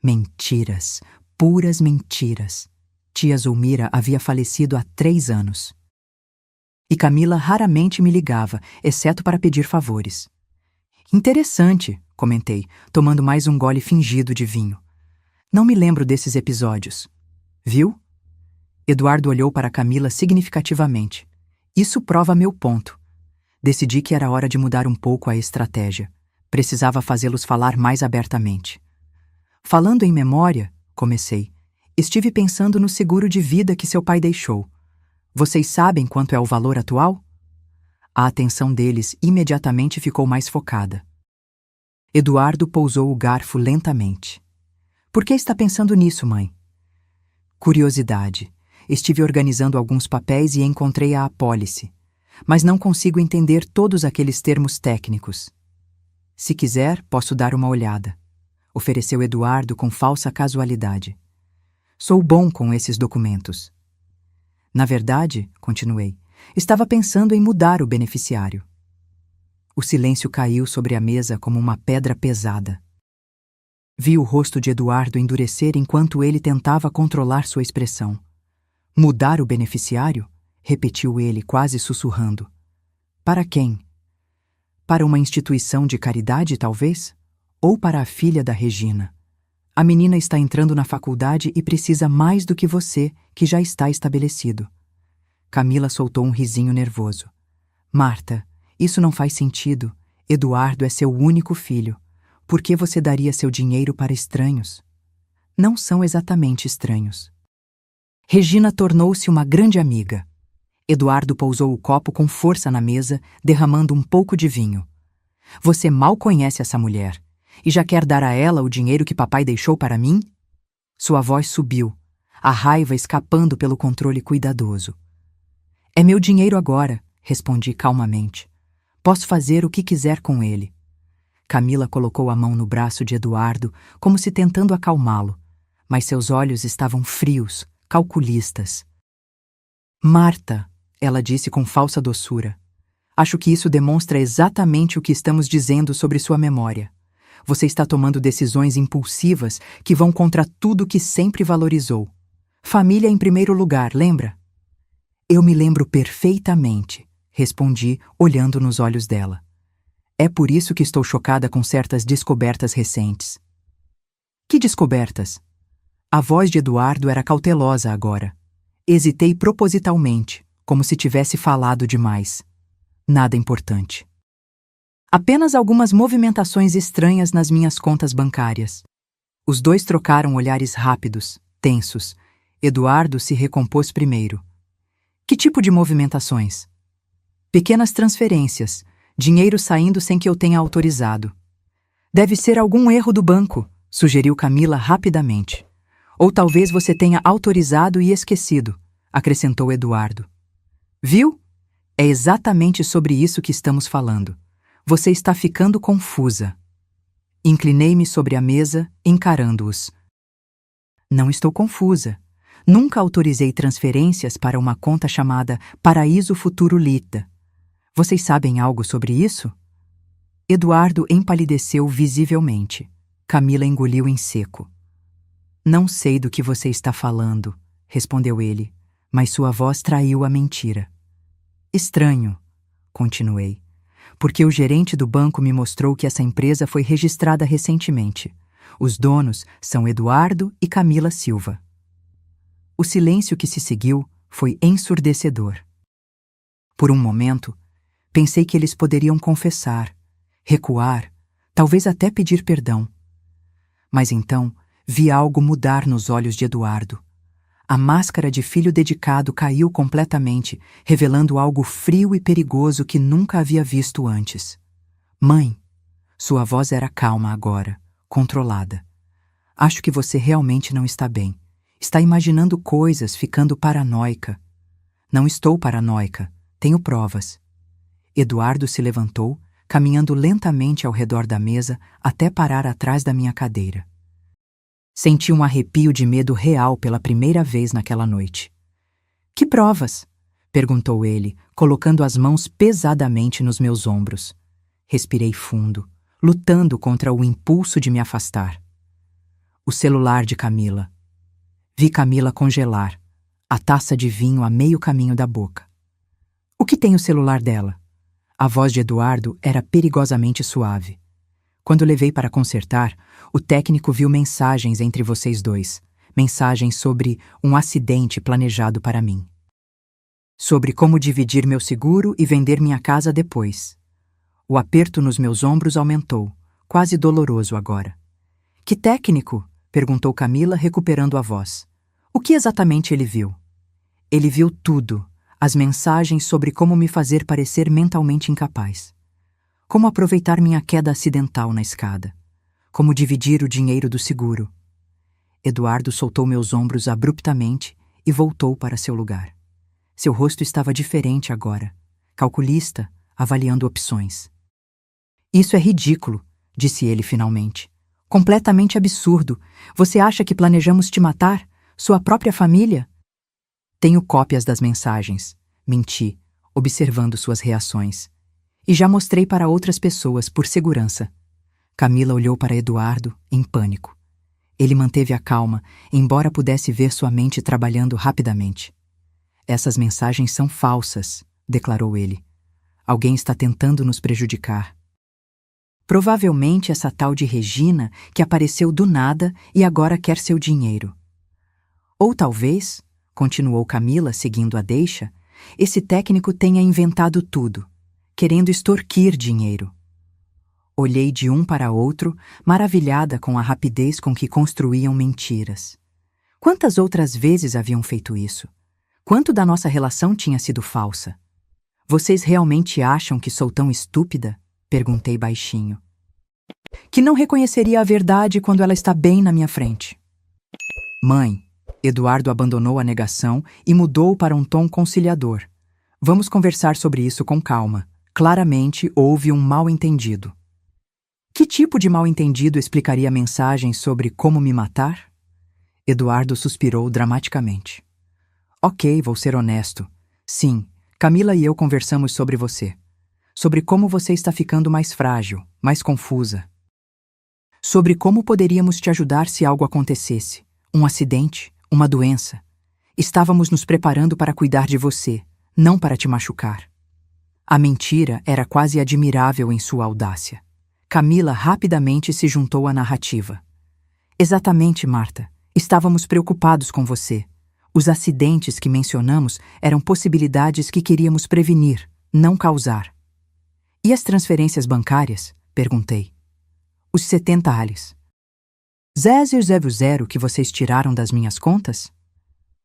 Mentiras, puras mentiras. Tia Zulmira havia falecido há 3 anos. E Camila raramente me ligava, exceto para pedir favores. Interessante, comentei, tomando mais um gole fingido de vinho. Não me lembro desses episódios. Viu? Eduardo olhou para Camila significativamente. Isso prova meu ponto. Decidi que era hora de mudar um pouco a estratégia. Precisava fazê-los falar mais abertamente. Falando em memória, comecei, estive pensando no seguro de vida que seu pai deixou. Vocês sabem quanto é o valor atual? A atenção deles imediatamente ficou mais focada. Eduardo pousou o garfo lentamente. Por que está pensando nisso, mãe? Curiosidade. Estive organizando alguns papéis e encontrei a apólice, mas não consigo entender todos aqueles termos técnicos. Se quiser, posso dar uma olhada, ofereceu Eduardo com falsa casualidade. Sou bom com esses documentos. Na verdade, continuei, estava pensando em mudar o beneficiário. O silêncio caiu sobre a mesa como uma pedra pesada. Vi o rosto de Eduardo endurecer enquanto ele tentava controlar sua expressão. Mudar o beneficiário? Repetiu ele, quase sussurrando. Para quem? Para uma instituição de caridade, talvez? Ou para a filha da Regina? A menina está entrando na faculdade e precisa mais do que você, que já está estabelecido. Camila soltou um risinho nervoso. Marta, isso não faz sentido. Eduardo é seu único filho. Por que você daria seu dinheiro para estranhos? Não são exatamente estranhos. Regina tornou-se uma grande amiga. Eduardo pousou o copo com força na mesa, derramando um pouco de vinho. Você mal conhece essa mulher, e já quer dar a ela o dinheiro que papai deixou para mim? Sua voz subiu, a raiva escapando pelo controle cuidadoso. É meu dinheiro agora, respondi calmamente. Posso fazer o que quiser com ele. Camila colocou a mão no braço de Eduardo, como se tentando acalmá-lo, mas seus olhos estavam frios, calculistas. Marta, ela disse com falsa doçura. Acho que isso demonstra exatamente o que estamos dizendo sobre sua memória. Você está tomando decisões impulsivas que vão contra tudo que sempre valorizou. Família em primeiro lugar, lembra? Eu me lembro perfeitamente, respondi, olhando nos olhos dela. É por isso que estou chocada com certas descobertas recentes. Que descobertas? A voz de Eduardo era cautelosa agora. Hesitei propositalmente, como se tivesse falado demais. Nada importante. Apenas algumas movimentações estranhas nas minhas contas bancárias. Os dois trocaram olhares rápidos, tensos. Eduardo se recompôs primeiro. Que tipo de movimentações? Pequenas transferências, dinheiro saindo sem que eu tenha autorizado. Deve ser algum erro do banco, sugeriu Camila rapidamente. Ou talvez você tenha autorizado e esquecido, acrescentou Eduardo. Viu? É exatamente sobre isso que estamos falando. Você está ficando confusa. Inclinei-me sobre a mesa, encarando-os. Não estou confusa. Nunca autorizei transferências para uma conta chamada Paraíso Futuro Lita. Vocês sabem algo sobre isso? Eduardo empalideceu visivelmente. Camila engoliu em seco. Não sei do que você está falando, respondeu ele, mas sua voz traiu a mentira. Estranho, continuei, porque o gerente do banco me mostrou que essa empresa foi registrada recentemente. Os donos são Eduardo e Camila Silva. O silêncio que se seguiu foi ensurdecedor. Por um momento, pensei que eles poderiam confessar, recuar, talvez até pedir perdão. Mas então, vi algo mudar nos olhos de Eduardo. A máscara de filho dedicado caiu completamente, revelando algo frio e perigoso que nunca havia visto antes. Mãe, sua voz era calma agora, controlada. Acho que você realmente não está bem. Está imaginando coisas, ficando paranoica. Não estou paranoica, tenho provas. Eduardo se levantou, caminhando lentamente ao redor da mesa até parar atrás da minha cadeira. Senti um arrepio de medo real pela primeira vez naquela noite. Que provas? Perguntou ele, colocando as mãos pesadamente nos meus ombros. Respirei fundo, lutando contra o impulso de me afastar. O celular de Camila. Vi Camila congelar, a taça de vinho a meio caminho da boca. O que tem o celular dela? A voz de Eduardo era perigosamente suave. Quando levei para consertar, o técnico viu mensagens entre vocês dois. Mensagens sobre um acidente planejado para mim. Sobre como dividir meu seguro e vender minha casa depois. O aperto nos meus ombros aumentou, quase doloroso agora. Que técnico? Perguntou Camila, recuperando a voz. O que exatamente ele viu? Ele viu tudo, as mensagens sobre como me fazer parecer mentalmente incapaz. Como aproveitar minha queda acidental na escada. Como dividir o dinheiro do seguro. Eduardo soltou meus ombros abruptamente e voltou para seu lugar. Seu rosto estava diferente agora, calculista, avaliando opções. Isso é ridículo, disse ele finalmente. Completamente absurdo. Você acha que planejamos te matar? Sua própria família? Tenho cópias das mensagens. Menti, observando suas reações. E já mostrei para outras pessoas, por segurança. Camila olhou para Eduardo, em pânico. Ele manteve a calma, embora pudesse ver sua mente trabalhando rapidamente. Essas mensagens são falsas, declarou ele. Alguém está tentando nos prejudicar. Provavelmente essa tal de Regina, que apareceu do nada e agora quer seu dinheiro. Ou talvez, continuou Camila seguindo a deixa, esse técnico tenha inventado tudo, querendo extorquir dinheiro. Olhei de um para outro, maravilhada com a rapidez com que construíam mentiras. Quantas outras vezes haviam feito isso? Quanto da nossa relação tinha sido falsa? Vocês realmente acham que sou tão estúpida? Perguntei baixinho. Que não reconheceria a verdade quando ela está bem na minha frente. Mãe, Eduardo abandonou a negação e mudou para um tom conciliador. Vamos conversar sobre isso com calma. Claramente houve um mal-entendido. Que tipo de mal-entendido explicaria a mensagem sobre como me matar? Eduardo suspirou dramaticamente. Ok, vou ser honesto. Sim, Camila e eu conversamos sobre você. Sobre como você está ficando mais frágil, mais confusa. Sobre como poderíamos te ajudar se algo acontecesse. Um acidente, uma doença. Estávamos nos preparando para cuidar de você, não para te machucar. A mentira era quase admirável em sua audácia. Camila rapidamente se juntou à narrativa. Exatamente, Marta. Estávamos preocupados com você. Os acidentes que mencionamos eram possibilidades que queríamos prevenir, não causar. E as transferências bancárias? Perguntei. Os 70 ales. 000 que vocês tiraram das minhas contas?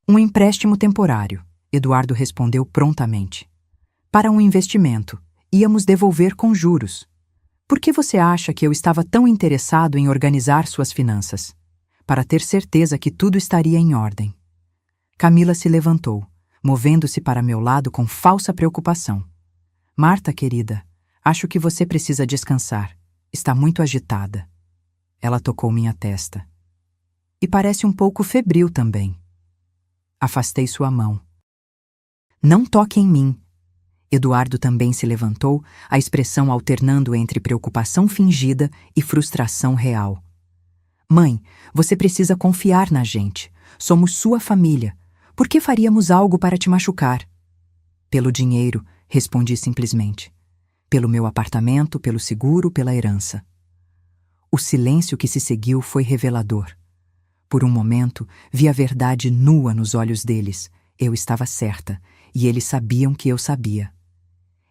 Um empréstimo temporário, Eduardo respondeu prontamente. Para um investimento, íamos devolver com juros. Por que você acha que eu estava tão interessado em organizar suas finanças? Para ter certeza que tudo estaria em ordem. Camila se levantou, movendo-se para meu lado com falsa preocupação. Marta, querida, acho que você precisa descansar. Está muito agitada. Ela tocou minha testa. E parece um pouco febril também. Afastei sua mão. Não toque em mim. Eduardo também se levantou, a expressão alternando entre preocupação fingida e frustração real. Mãe, você precisa confiar na gente. Somos sua família. Por que faríamos algo para te machucar? Pelo dinheiro, respondi simplesmente. Pelo meu apartamento, pelo seguro, pela herança. O silêncio que se seguiu foi revelador. Por um momento, vi a verdade nua nos olhos deles. Eu estava certa, e eles sabiam que eu sabia.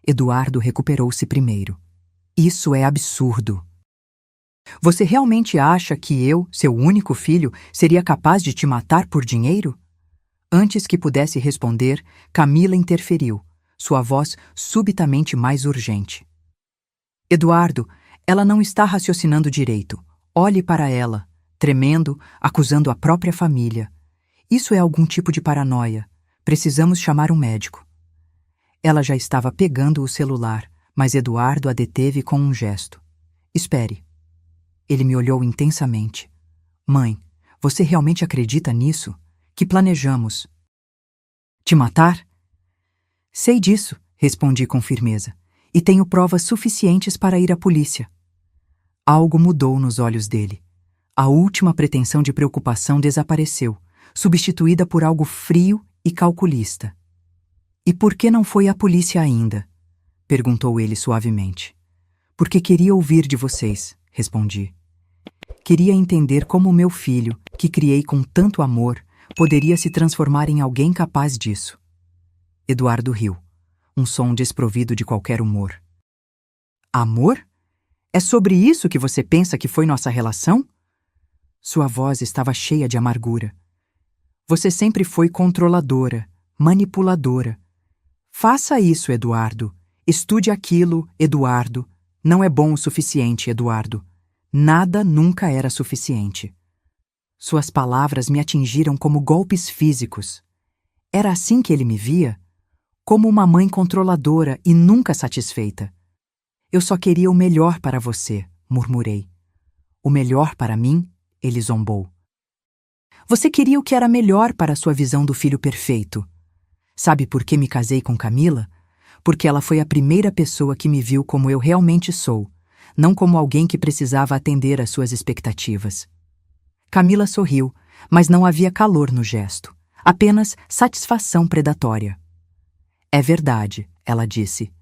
Eduardo recuperou-se primeiro. Isso é absurdo. Você realmente acha que eu, seu único filho, seria capaz de te matar por dinheiro? Antes que pudesse responder, Camila interferiu, sua voz subitamente mais urgente. Eduardo, ela não está raciocinando direito. Olhe para ela, tremendo, acusando a própria família. Isso é algum tipo de paranoia. Precisamos chamar um médico. Ela já estava pegando o celular, mas Eduardo a deteve com um gesto. Espere. Ele me olhou intensamente. Mãe, você realmente acredita nisso? Que planejamos? Te matar? Sei disso, respondi com firmeza, e tenho provas suficientes para ir à polícia. Algo mudou nos olhos dele. A última pretensão de preocupação desapareceu, substituída por algo frio e calculista. E por que não foi à polícia ainda? Perguntou ele suavemente. Porque queria ouvir de vocês, respondi. Queria entender como meu filho, que criei com tanto amor, poderia se transformar em alguém capaz disso. Eduardo riu, um som desprovido de qualquer humor. Amor? É sobre isso que você pensa que foi nossa relação? Sua voz estava cheia de amargura. Você sempre foi controladora, manipuladora. Faça isso, Eduardo. Estude aquilo, Eduardo. Não é bom o suficiente, Eduardo. Nada nunca era suficiente. Suas palavras me atingiram como golpes físicos. Era assim que ele me via? Como uma mãe controladora e nunca satisfeita. Eu só queria o melhor para você, murmurei. O melhor para mim? Ele zombou. Você queria o que era melhor para sua visão do filho perfeito. Sabe por que me casei com Camila? Porque ela foi a primeira pessoa que me viu como eu realmente sou, não como alguém que precisava atender às suas expectativas. Camila sorriu, mas não havia calor no gesto, apenas satisfação predatória. É verdade, ela disse.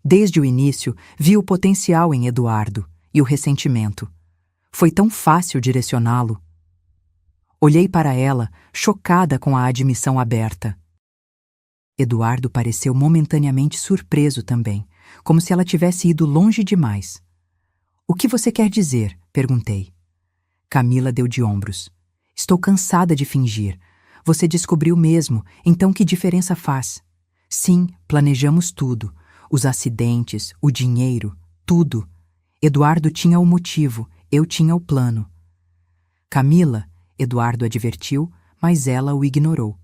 Desde o início, vi o potencial em Eduardo e o ressentimento. Foi tão fácil direcioná-lo. Olhei para ela, chocada com a admissão aberta. Eduardo pareceu momentaneamente surpreso também, como se ela tivesse ido longe demais. O que você quer dizer? Perguntei. Camila deu de ombros. Estou cansada de fingir. Você descobriu mesmo, então que diferença faz? Sim, planejamos tudo. Os acidentes, o dinheiro, tudo. Eduardo tinha o motivo, eu tinha o plano. Camila, Eduardo advertiu, mas ela o ignorou.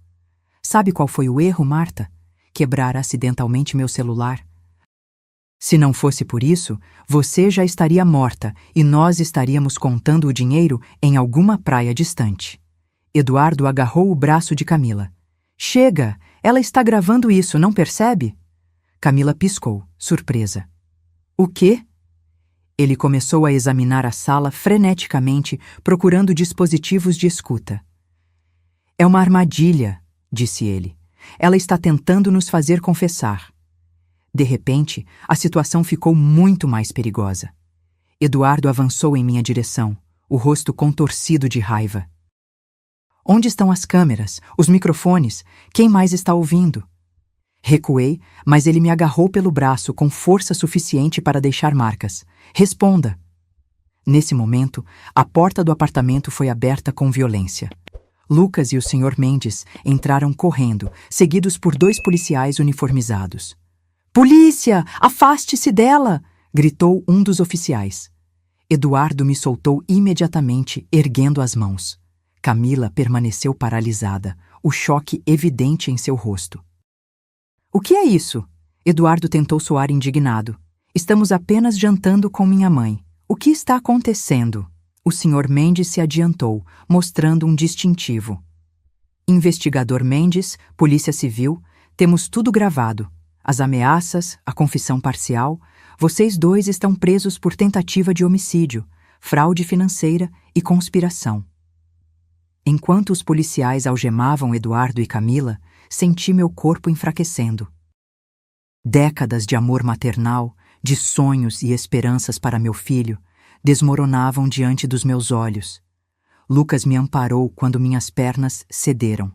Sabe qual foi o erro, Marta? Quebrar acidentalmente meu celular. Se não fosse por isso, você já estaria morta e nós estaríamos contando o dinheiro em alguma praia distante. Eduardo agarrou o braço de Camila. Chega! Ela está gravando isso, não percebe? Camila piscou, surpresa. O quê? Ele começou a examinar a sala freneticamente, procurando dispositivos de escuta. É uma armadilha, disse ele. Ela está tentando nos fazer confessar. De repente, a situação ficou muito mais perigosa. Eduardo avançou em minha direção, o rosto contorcido de raiva. Onde estão as câmeras, os microfones? Quem mais está ouvindo? Recuei, mas ele me agarrou pelo braço com força suficiente para deixar marcas. Responda! Nesse momento, a porta do apartamento foi aberta com violência. Lucas e o Sr. Mendes entraram correndo, seguidos por 2 policiais uniformizados. Polícia! Afaste-se dela! Gritou um dos oficiais. Eduardo me soltou imediatamente, erguendo as mãos. Camila permaneceu paralisada, o choque evidente em seu rosto. O que é isso? Eduardo tentou soar indignado. Estamos apenas jantando com minha mãe. O que está acontecendo? O Sr. Mendes se adiantou, mostrando um distintivo. Investigador Mendes, Polícia Civil, temos tudo gravado. As ameaças, a confissão parcial. Vocês 2 estão presos por tentativa de homicídio, fraude financeira e conspiração. Enquanto os policiais algemavam Eduardo e Camila, senti meu corpo enfraquecendo. Décadas de amor maternal, de sonhos e esperanças para meu filho, desmoronavam diante dos meus olhos. Lucas me amparou quando minhas pernas cederam.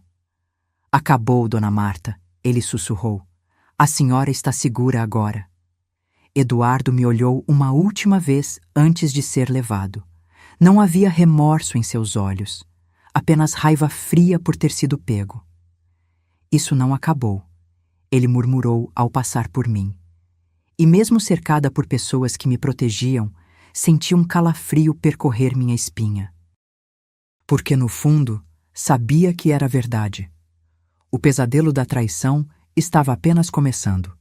Acabou, Dona Marta, ele sussurrou. A senhora está segura agora. Eduardo me olhou uma última vez antes de ser levado. Não havia remorso em seus olhos, apenas raiva fria por ter sido pego. Isso não acabou, ele murmurou ao passar por mim. E mesmo cercada por pessoas que me protegiam, senti um calafrio percorrer minha espinha. Porque, no fundo, sabia que era verdade. O pesadelo da traição estava apenas começando.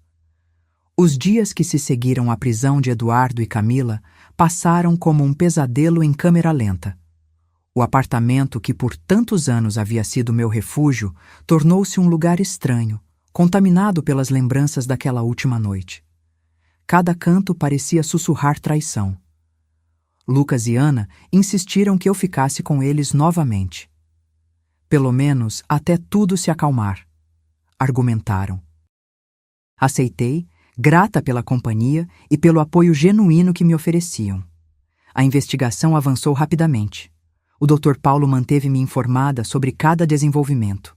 Os dias que se seguiram à prisão de Eduardo e Camila passaram como um pesadelo em câmera lenta. O apartamento que por tantos anos havia sido meu refúgio tornou-se um lugar estranho, contaminado pelas lembranças daquela última noite. Cada canto parecia sussurrar traição. Lucas e Ana insistiram que eu ficasse com eles novamente. Pelo menos até tudo se acalmar, argumentaram. Aceitei, grata pela companhia e pelo apoio genuíno que me ofereciam. A investigação avançou rapidamente. O Dr. Paulo manteve-me informada sobre cada desenvolvimento.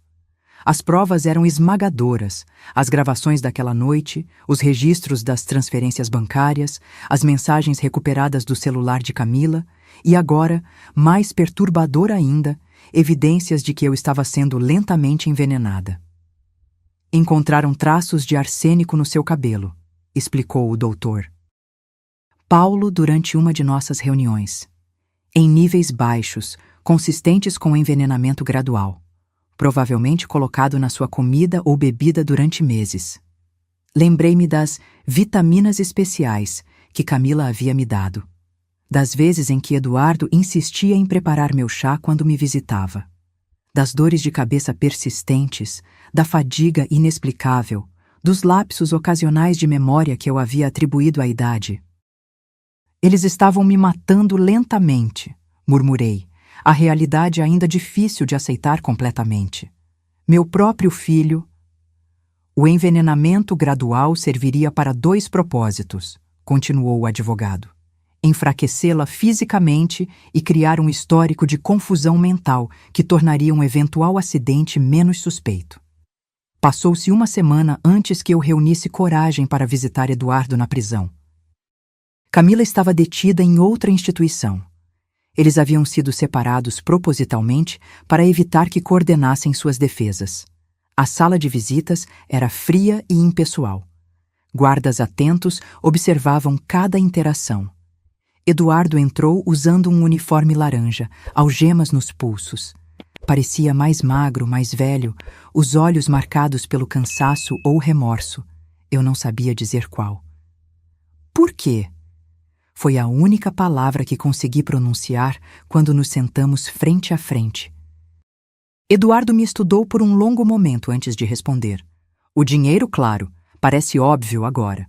As provas eram esmagadoras, as gravações daquela noite, os registros das transferências bancárias, as mensagens recuperadas do celular de Camila e agora, mais perturbador ainda, evidências de que eu estava sendo lentamente envenenada. Encontraram traços de arsênico no seu cabelo, explicou o doutor. Paulo durante uma de nossas reuniões. Em níveis baixos, consistentes com envenenamento gradual. Provavelmente colocado na sua comida ou bebida durante meses. Lembrei-me das vitaminas especiais que Camila havia me dado. Das vezes em que Eduardo insistia em preparar meu chá quando me visitava. Das dores de cabeça persistentes, da fadiga inexplicável, dos lapsos ocasionais de memória que eu havia atribuído à idade. Eles estavam me matando lentamente, murmurei, a realidade ainda difícil de aceitar completamente. Meu próprio filho. O envenenamento gradual serviria para 2 propósitos, continuou o advogado. Enfraquecê-la fisicamente e criar um histórico de confusão mental que tornaria um eventual acidente menos suspeito. Passou-se uma semana antes que eu reunisse coragem para visitar Eduardo na prisão. Camila estava detida em outra instituição. Eles haviam sido separados propositalmente para evitar que coordenassem suas defesas. A sala de visitas era fria e impessoal. Guardas atentos observavam cada interação. Eduardo entrou usando um uniforme laranja, algemas nos pulsos. Parecia mais magro, mais velho, os olhos marcados pelo cansaço ou remorso. Eu não sabia dizer qual. Por quê? Foi a única palavra que consegui pronunciar quando nos sentamos frente a frente. Eduardo me estudou por um longo momento antes de responder. O dinheiro, claro, parece óbvio agora.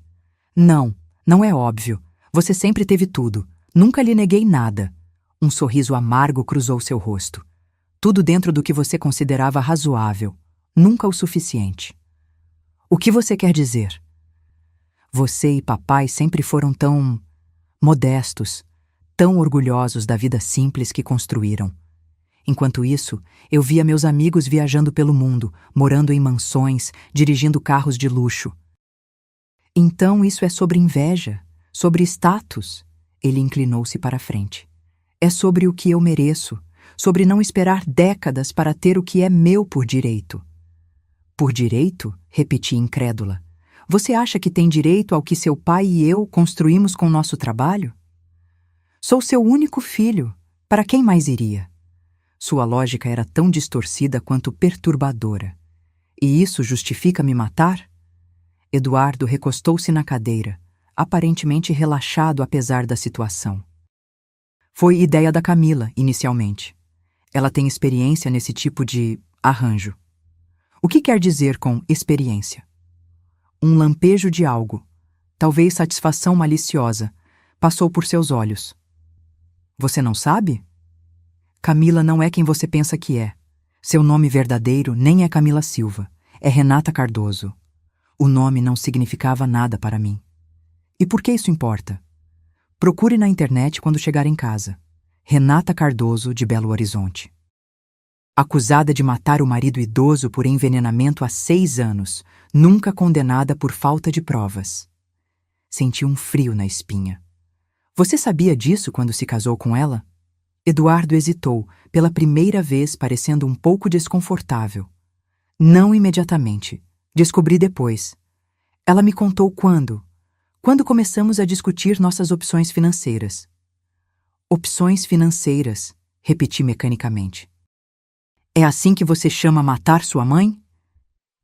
Não, não é óbvio. Você sempre teve tudo. Nunca lhe neguei nada. Um sorriso amargo cruzou seu rosto. Tudo dentro do que você considerava razoável. Nunca o suficiente. O que você quer dizer? Você e papai sempre foram tão modestos, tão orgulhosos da vida simples que construíram. Enquanto isso, eu via meus amigos viajando pelo mundo, morando em mansões, dirigindo carros de luxo. Então isso é sobre inveja, sobre status. Ele inclinou-se para a frente. É sobre o que eu mereço, sobre não esperar décadas para ter o que é meu por direito. Por direito? Repeti incrédula. Você acha que tem direito ao que seu pai e eu construímos com nosso trabalho? Sou seu único filho. Para quem mais iria? Sua lógica era tão distorcida quanto perturbadora. E isso justifica me matar? Eduardo recostou-se na cadeira, aparentemente relaxado apesar da situação. Foi ideia da Camila, inicialmente. Ela tem experiência nesse tipo de arranjo. O que quer dizer com experiência? Um lampejo de algo, talvez satisfação maliciosa, passou por seus olhos. Você não sabe? Camila não é quem você pensa que é. Seu nome verdadeiro nem é Camila Silva, é Renata Cardoso. O nome não significava nada para mim. E por que isso importa? Procure na internet quando chegar em casa. Renata Cardoso, de Belo Horizonte. Acusada de matar o marido idoso por envenenamento há 6 anos, nunca condenada por falta de provas. Senti um frio na espinha. Você sabia disso quando se casou com ela? Eduardo hesitou, pela primeira vez parecendo um pouco desconfortável. Não imediatamente. Descobri depois. Ela me contou quando. Quando começamos a discutir nossas opções financeiras. Opções financeiras, repeti mecanicamente. É assim que você chama matar sua mãe?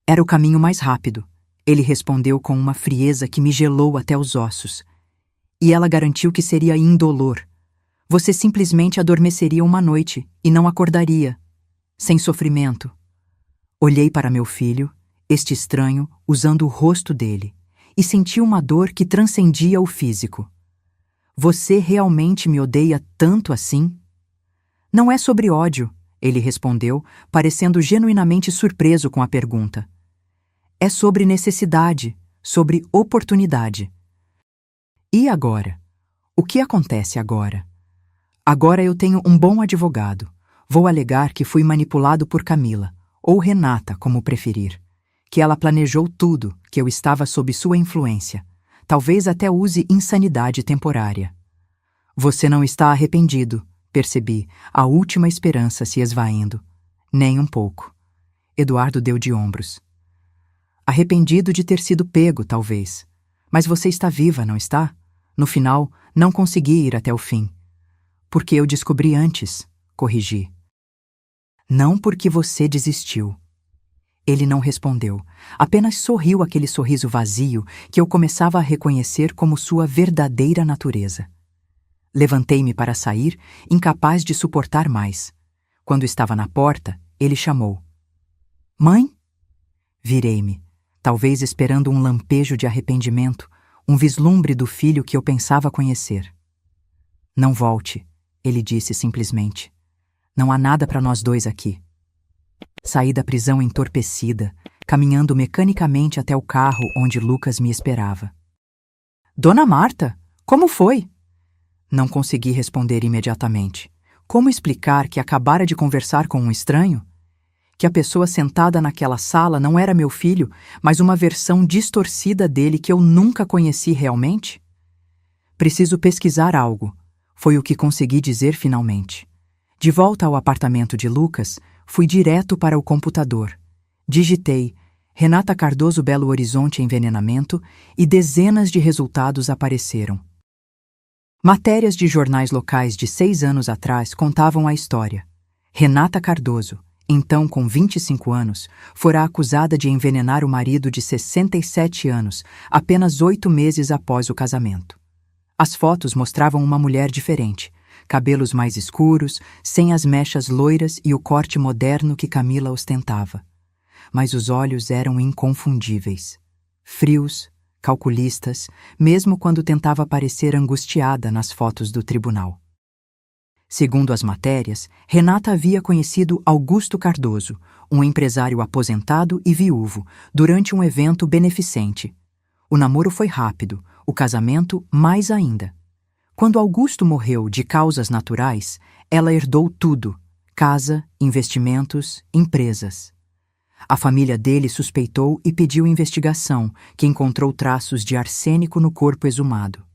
Era o caminho mais rápido. Ele respondeu com uma frieza que me gelou até os ossos. E ela garantiu que seria indolor. Você simplesmente adormeceria uma noite e não acordaria, sem sofrimento. Olhei para meu filho, este estranho, usando o rosto dele, e senti uma dor que transcendia o físico. Você realmente me odeia tanto assim? Não é sobre ódio, ele respondeu, parecendo genuinamente surpreso com a pergunta. É sobre necessidade, sobre oportunidade. E agora? O que acontece agora? Agora eu tenho um bom advogado. Vou alegar que fui manipulado por Camila, ou Renata, como preferir. Que ela planejou tudo, que eu estava sob sua influência. Talvez até use insanidade temporária. Você não está arrependido, percebi, a última esperança se esvaindo. Nem um pouco. Eduardo deu de ombros. Arrependido de ter sido pego, talvez. Mas você está viva, não está? No final, não consegui ir até o fim. Porque eu descobri antes, corrigi. Não porque você desistiu. Ele não respondeu, apenas sorriu aquele sorriso vazio que eu começava a reconhecer como sua verdadeira natureza. Levantei-me para sair, incapaz de suportar mais. Quando estava na porta, ele chamou. Mãe? Virei-me, talvez esperando um lampejo de arrependimento, um vislumbre do filho que eu pensava conhecer. Não volte, ele disse simplesmente. Não há nada para nós dois aqui. Saí da prisão entorpecida, caminhando mecanicamente até o carro onde Lucas me esperava. Dona Marta, como foi? Não consegui responder imediatamente. Como explicar que acabara de conversar com um estranho? Que a pessoa sentada naquela sala não era meu filho, mas uma versão distorcida dele que eu nunca conheci realmente? Preciso pesquisar algo, foi o que consegui dizer finalmente. De volta ao apartamento de Lucas, fui direto para o computador. Digitei Renata Cardoso Belo Horizonte envenenamento e dezenas de resultados apareceram. Matérias de jornais locais de 6 anos atrás contavam a história. Renata Cardoso, então com 25 anos, fora acusada de envenenar o marido de 67 anos, apenas 8 meses após o casamento. As fotos mostravam uma mulher diferente, cabelos mais escuros, sem as mechas loiras e o corte moderno que Camila ostentava. Mas os olhos eram inconfundíveis. Frios, calculistas, mesmo quando tentava parecer angustiada nas fotos do tribunal. Segundo as matérias, Renata havia conhecido Augusto Cardoso, um empresário aposentado e viúvo, durante um evento beneficente. O namoro foi rápido, o casamento mais ainda. Quando Augusto morreu de causas naturais, ela herdou tudo, casa, investimentos, empresas. A família dele suspeitou e pediu investigação, que encontrou traços de arsênico no corpo exumado.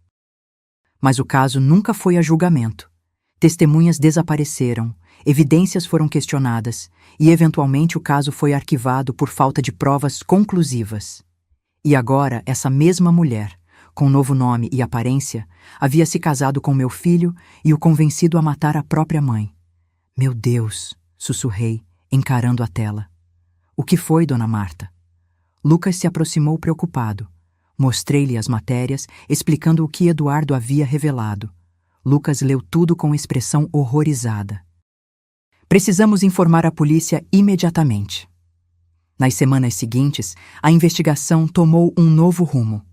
Mas o caso nunca foi a julgamento. Testemunhas desapareceram, evidências foram questionadas e, eventualmente, o caso foi arquivado por falta de provas conclusivas. E agora, essa mesma mulher, com novo nome e aparência, havia se casado com meu filho e o convencido a matar a própria mãe. Meu Deus, sussurrei, encarando a tela. O que foi, Dona Marta? Lucas se aproximou preocupado. Mostrei-lhe as matérias, explicando o que Eduardo havia revelado. Lucas leu tudo com expressão horrorizada. Precisamos informar a polícia imediatamente. Nas semanas seguintes, a investigação tomou um novo rumo.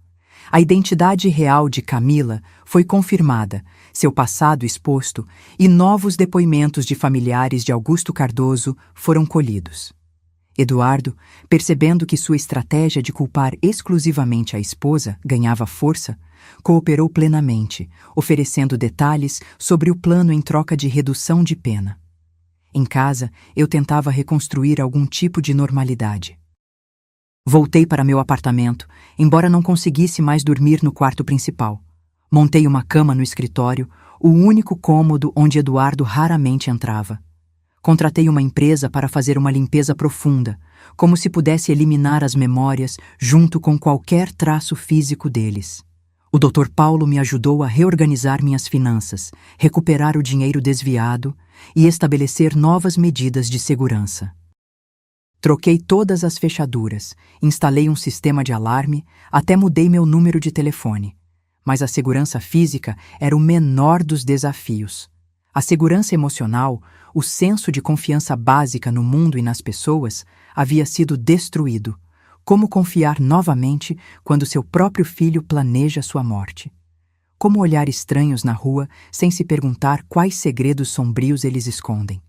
A identidade real de Camila foi confirmada, seu passado exposto e novos depoimentos de familiares de Augusto Cardoso foram colhidos. Eduardo, percebendo que sua estratégia de culpar exclusivamente a esposa ganhava força, cooperou plenamente, oferecendo detalhes sobre o plano em troca de redução de pena. Em casa, eu tentava reconstruir algum tipo de normalidade. Voltei para meu apartamento, embora não conseguisse mais dormir no quarto principal. Montei uma cama no escritório, o único cômodo onde Eduardo raramente entrava. Contratei uma empresa para fazer uma limpeza profunda, como se pudesse eliminar as memórias junto com qualquer traço físico deles. O Dr. Paulo me ajudou a reorganizar minhas finanças, recuperar o dinheiro desviado e estabelecer novas medidas de segurança. Troquei todas as fechaduras, instalei um sistema de alarme, até mudei meu número de telefone. Mas a segurança física era o menor dos desafios. A segurança emocional, o senso de confiança básica no mundo e nas pessoas, havia sido destruído. Como confiar novamente quando seu próprio filho planeja sua morte? Como olhar estranhos na rua sem se perguntar quais segredos sombrios eles escondem?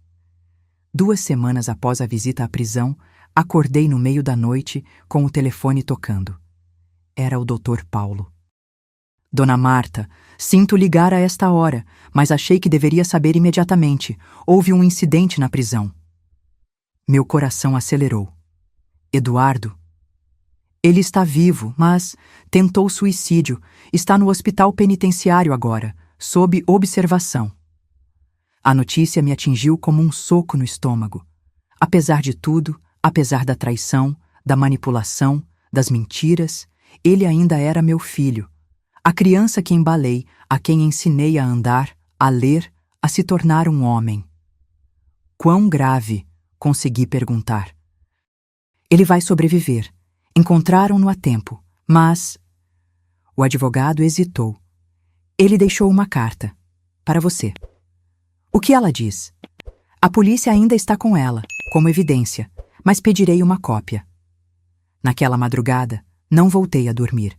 2 semanas após a visita à prisão, acordei no meio da noite com o telefone tocando. Era o Dr. Paulo. Dona Marta, sinto ligar a esta hora, mas achei que deveria saber imediatamente. Houve um incidente na prisão. Meu coração acelerou. Eduardo? Ele está vivo, mas tentou suicídio. Está no hospital penitenciário agora, sob observação. A notícia me atingiu como um soco no estômago. Apesar de tudo, apesar da traição, da manipulação, das mentiras, ele ainda era meu filho. A criança que embalei, a quem ensinei a andar, a ler, a se tornar um homem. Quão grave? Consegui perguntar. Ele vai sobreviver. Encontraram-no a tempo, mas... O advogado hesitou. Ele deixou uma carta. Para você. O que ela diz? A polícia ainda está com ela, como evidência, mas pedirei uma cópia. Naquela madrugada, não voltei a dormir.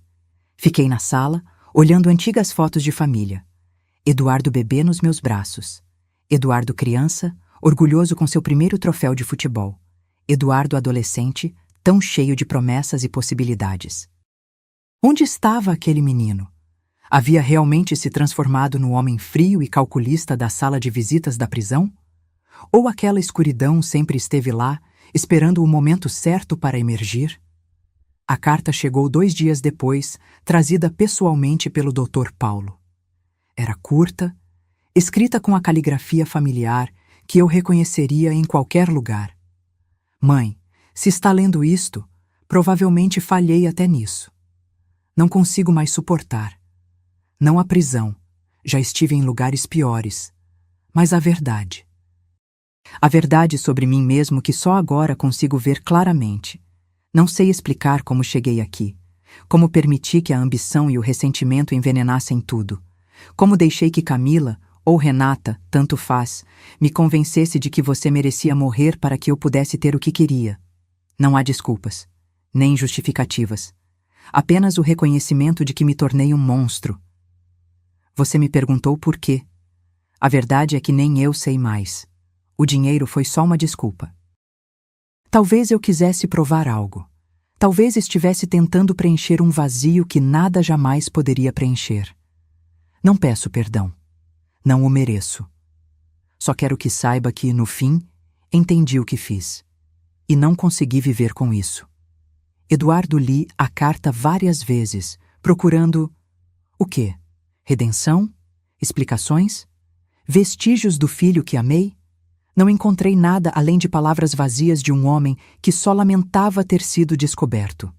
Fiquei na sala, olhando antigas fotos de família. Eduardo bebê nos meus braços. Eduardo criança, orgulhoso com seu primeiro troféu de futebol. Eduardo adolescente, tão cheio de promessas e possibilidades. Onde estava aquele menino? Havia realmente se transformado no homem frio e calculista da sala de visitas da prisão? Ou aquela escuridão sempre esteve lá, esperando o momento certo para emergir? A carta chegou 2 dias depois, trazida pessoalmente pelo Dr. Paulo. Era curta, escrita com a caligrafia familiar que eu reconheceria em qualquer lugar. Mãe, se está lendo isto, provavelmente falhei até nisso. Não consigo mais suportar. Não a prisão, já estive em lugares piores, mas a verdade. A verdade sobre mim mesmo que só agora consigo ver claramente. Não sei explicar como cheguei aqui, como permiti que a ambição e o ressentimento envenenassem tudo, como deixei que Camila, ou Renata, tanto faz, me convencesse de que você merecia morrer para que eu pudesse ter o que queria. Não há desculpas, nem justificativas. Apenas o reconhecimento de que me tornei um monstro. Você me perguntou por quê. A verdade é que nem eu sei mais. O dinheiro foi só uma desculpa. Talvez eu quisesse provar algo. Talvez estivesse tentando preencher um vazio que nada jamais poderia preencher. Não peço perdão. Não o mereço. Só quero que saiba que, no fim, entendi o que fiz. E não consegui viver com isso. Eduardo li a carta várias vezes, procurando... o quê? Redenção? Explicações? Vestígios do filho que amei? Não encontrei nada além de palavras vazias de um homem que só lamentava ter sido descoberto.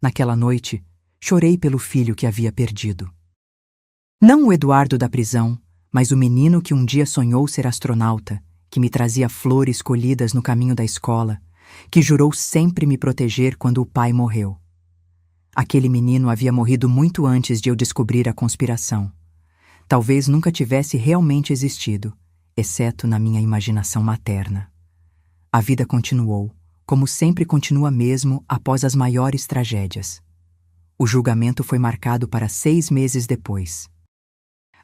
Naquela noite, chorei pelo filho que havia perdido. Não o Eduardo da prisão, mas o menino que um dia sonhou ser astronauta, que me trazia flores colhidas no caminho da escola, que jurou sempre me proteger quando o pai morreu. Aquele menino havia morrido muito antes de eu descobrir a conspiração. Talvez nunca tivesse realmente existido, exceto na minha imaginação materna. A vida continuou, como sempre continua mesmo após as maiores tragédias. O julgamento foi marcado para 6 meses depois.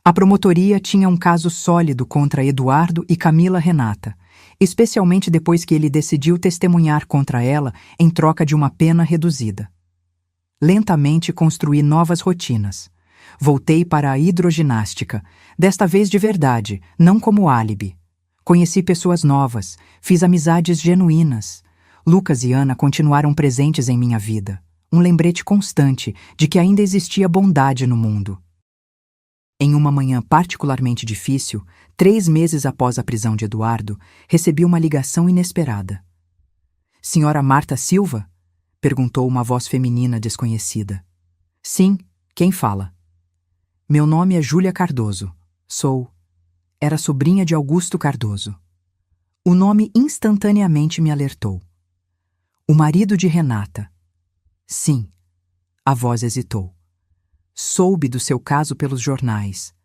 A promotoria tinha um caso sólido contra Eduardo e Camila Renata, especialmente depois que ele decidiu testemunhar contra ela em troca de uma pena reduzida. Lentamente construí novas rotinas. Voltei para a hidroginástica, desta vez de verdade, não como álibi. Conheci pessoas novas, fiz amizades genuínas. Lucas e Ana continuaram presentes em minha vida, um lembrete constante de que ainda existia bondade no mundo. Em uma manhã particularmente difícil, 3 meses após a prisão de Eduardo, recebi uma ligação inesperada. "Senhora Marta Silva?" perguntou uma voz feminina desconhecida. "Sim, quem fala?" "Meu nome é Júlia Cardoso. Era sobrinha de Augusto Cardoso." O nome instantaneamente me alertou. "O marido de Renata." "Sim." A voz hesitou. "Soube do seu caso pelos jornais,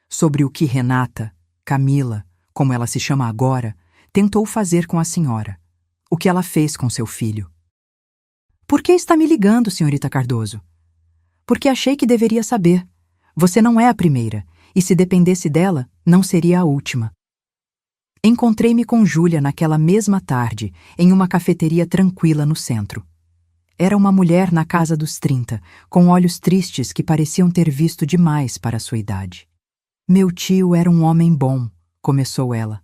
sobre o que Renata, Camila, como ela se chama agora, tentou fazer com a senhora, o que ela fez com seu filho." "Por que está me ligando, senhorita Cardoso?" "Porque achei que deveria saber. Você não é a primeira, e se dependesse dela, não seria a última." Encontrei-me com Júlia naquela mesma tarde, em uma cafeteria tranquila no centro. Era uma mulher na casa dos 30, com olhos tristes que pareciam ter visto demais para sua idade. "Meu tio era um homem bom", começou ela.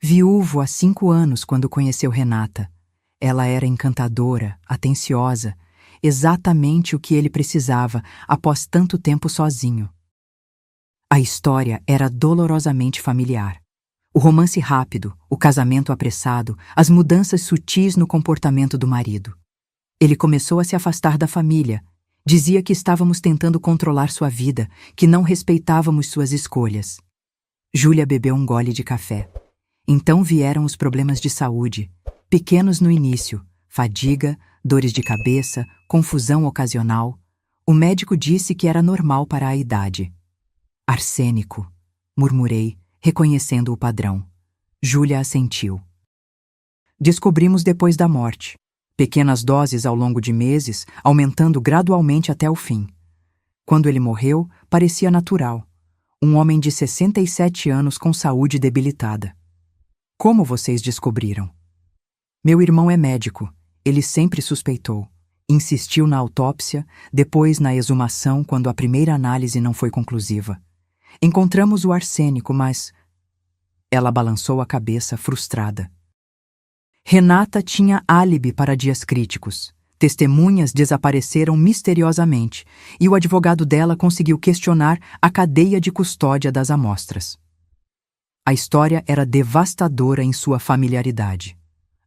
"Viúvo há 5 anos quando conheceu Renata. Ela era encantadora, atenciosa, exatamente o que ele precisava após tanto tempo sozinho." A história era dolorosamente familiar. O romance rápido, o casamento apressado, as mudanças sutis no comportamento do marido. Ele começou a se afastar da família. Dizia que estávamos tentando controlar sua vida, que não respeitávamos suas escolhas. Júlia bebeu um gole de café. Então vieram os problemas de saúde, pequenos no início, fadiga, dores de cabeça, confusão ocasional. O médico disse que era normal para a idade. "Arsênico", murmurei, reconhecendo o padrão. Júlia assentiu. "Descobrimos depois da morte. Pequenas doses ao longo de meses, aumentando gradualmente até o fim. Quando ele morreu, parecia natural. Um homem de 67 anos com saúde debilitada." "Como vocês descobriram?" "Meu irmão é médico. Ele sempre suspeitou. Insistiu na autópsia, depois na exumação quando a primeira análise não foi conclusiva. Encontramos o arsênico, mas..." Ela balançou a cabeça, frustrada. Renata tinha álibi para dias críticos. Testemunhas desapareceram misteriosamente e o advogado dela conseguiu questionar a cadeia de custódia das amostras. A história era devastadora em sua familiaridade.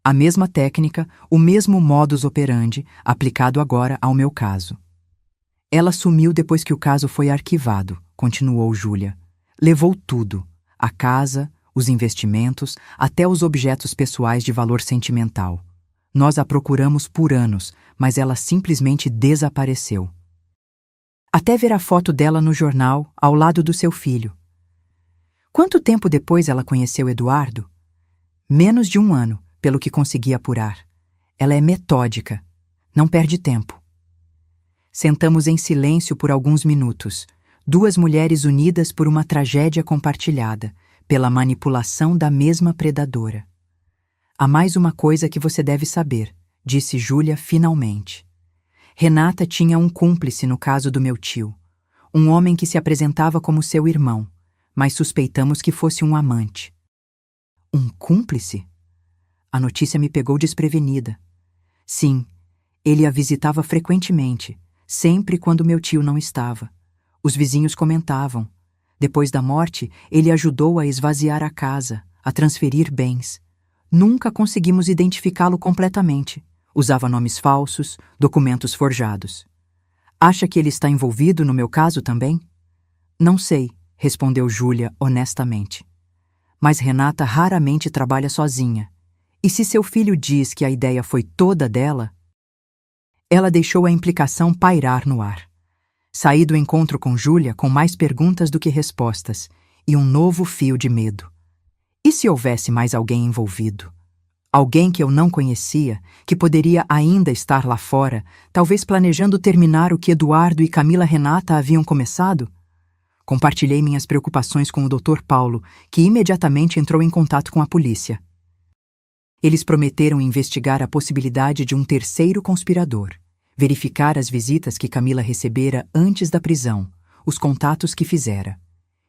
A mesma técnica, o mesmo modus operandi, aplicado agora ao meu caso. "Ela sumiu depois que o caso foi arquivado", continuou Júlia. "Levou tudo, a casa, os investimentos, até os objetos pessoais de valor sentimental. Nós a procuramos por anos, mas ela simplesmente desapareceu. Até ver a foto dela no jornal, ao lado do seu filho." "Quanto tempo depois ela conheceu Eduardo?" "Menos de 1 ano, pelo que consegui apurar. Ela é metódica, não perde tempo." Sentamos em silêncio por alguns minutos, 2 mulheres unidas por uma tragédia compartilhada, pela manipulação da mesma predadora. "Há mais uma coisa que você deve saber", disse Júlia finalmente. "Renata tinha um cúmplice no caso do meu tio, um homem que se apresentava como seu irmão, mas suspeitamos que fosse um amante. Um cúmplice? A notícia me pegou desprevenida. Sim, ele a visitava frequentemente, sempre quando meu tio não estava. Os vizinhos comentavam. Depois da morte, ele ajudou a esvaziar a casa, a transferir bens. Nunca conseguimos identificá-lo completamente. Usava nomes falsos, documentos forjados. Acha que ele está envolvido no meu caso também? Não sei, respondeu Júlia honestamente. Mas Renata raramente trabalha sozinha. E se seu filho diz que a ideia foi toda dela? Ela deixou a implicação pairar no ar. Saí do encontro com Júlia com mais perguntas do que respostas e um novo fio de medo. E se houvesse mais alguém envolvido? Alguém que eu não conhecia, que poderia ainda estar lá fora, talvez planejando terminar o que Eduardo e Camila Renata haviam começado? Compartilhei minhas preocupações com o Dr. Paulo, que imediatamente entrou em contato com a polícia. Eles prometeram investigar a possibilidade de um terceiro conspirador, verificar as visitas que Camila recebera antes da prisão, os contatos que fizera.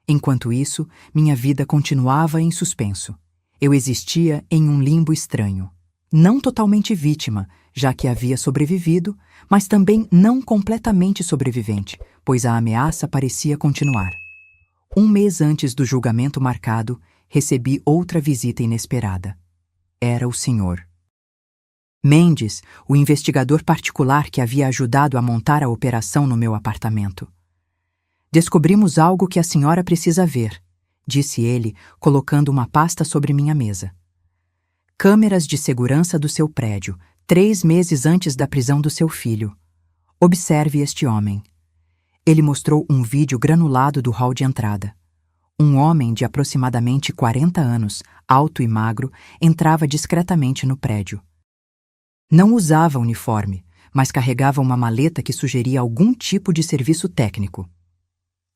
Enquanto isso, minha vida continuava em suspenso. Eu existia em um limbo estranho. Não totalmente vítima, já que havia sobrevivido, mas também não completamente sobrevivente, pois a ameaça parecia continuar. Um mês antes do julgamento marcado, recebi outra visita inesperada. Era o Sr. Mendes, o investigador particular que havia ajudado a montar a operação no meu apartamento. Descobrimos algo que a senhora precisa ver, disse ele, colocando uma pasta sobre minha mesa. Câmeras de segurança do seu prédio, 3 meses antes da prisão do seu filho. Observe este homem. Ele mostrou um vídeo granulado do hall de entrada. Um homem de aproximadamente 40 anos, alto e magro, entrava discretamente no prédio. Não usava uniforme, mas carregava uma maleta que sugeria algum tipo de serviço técnico.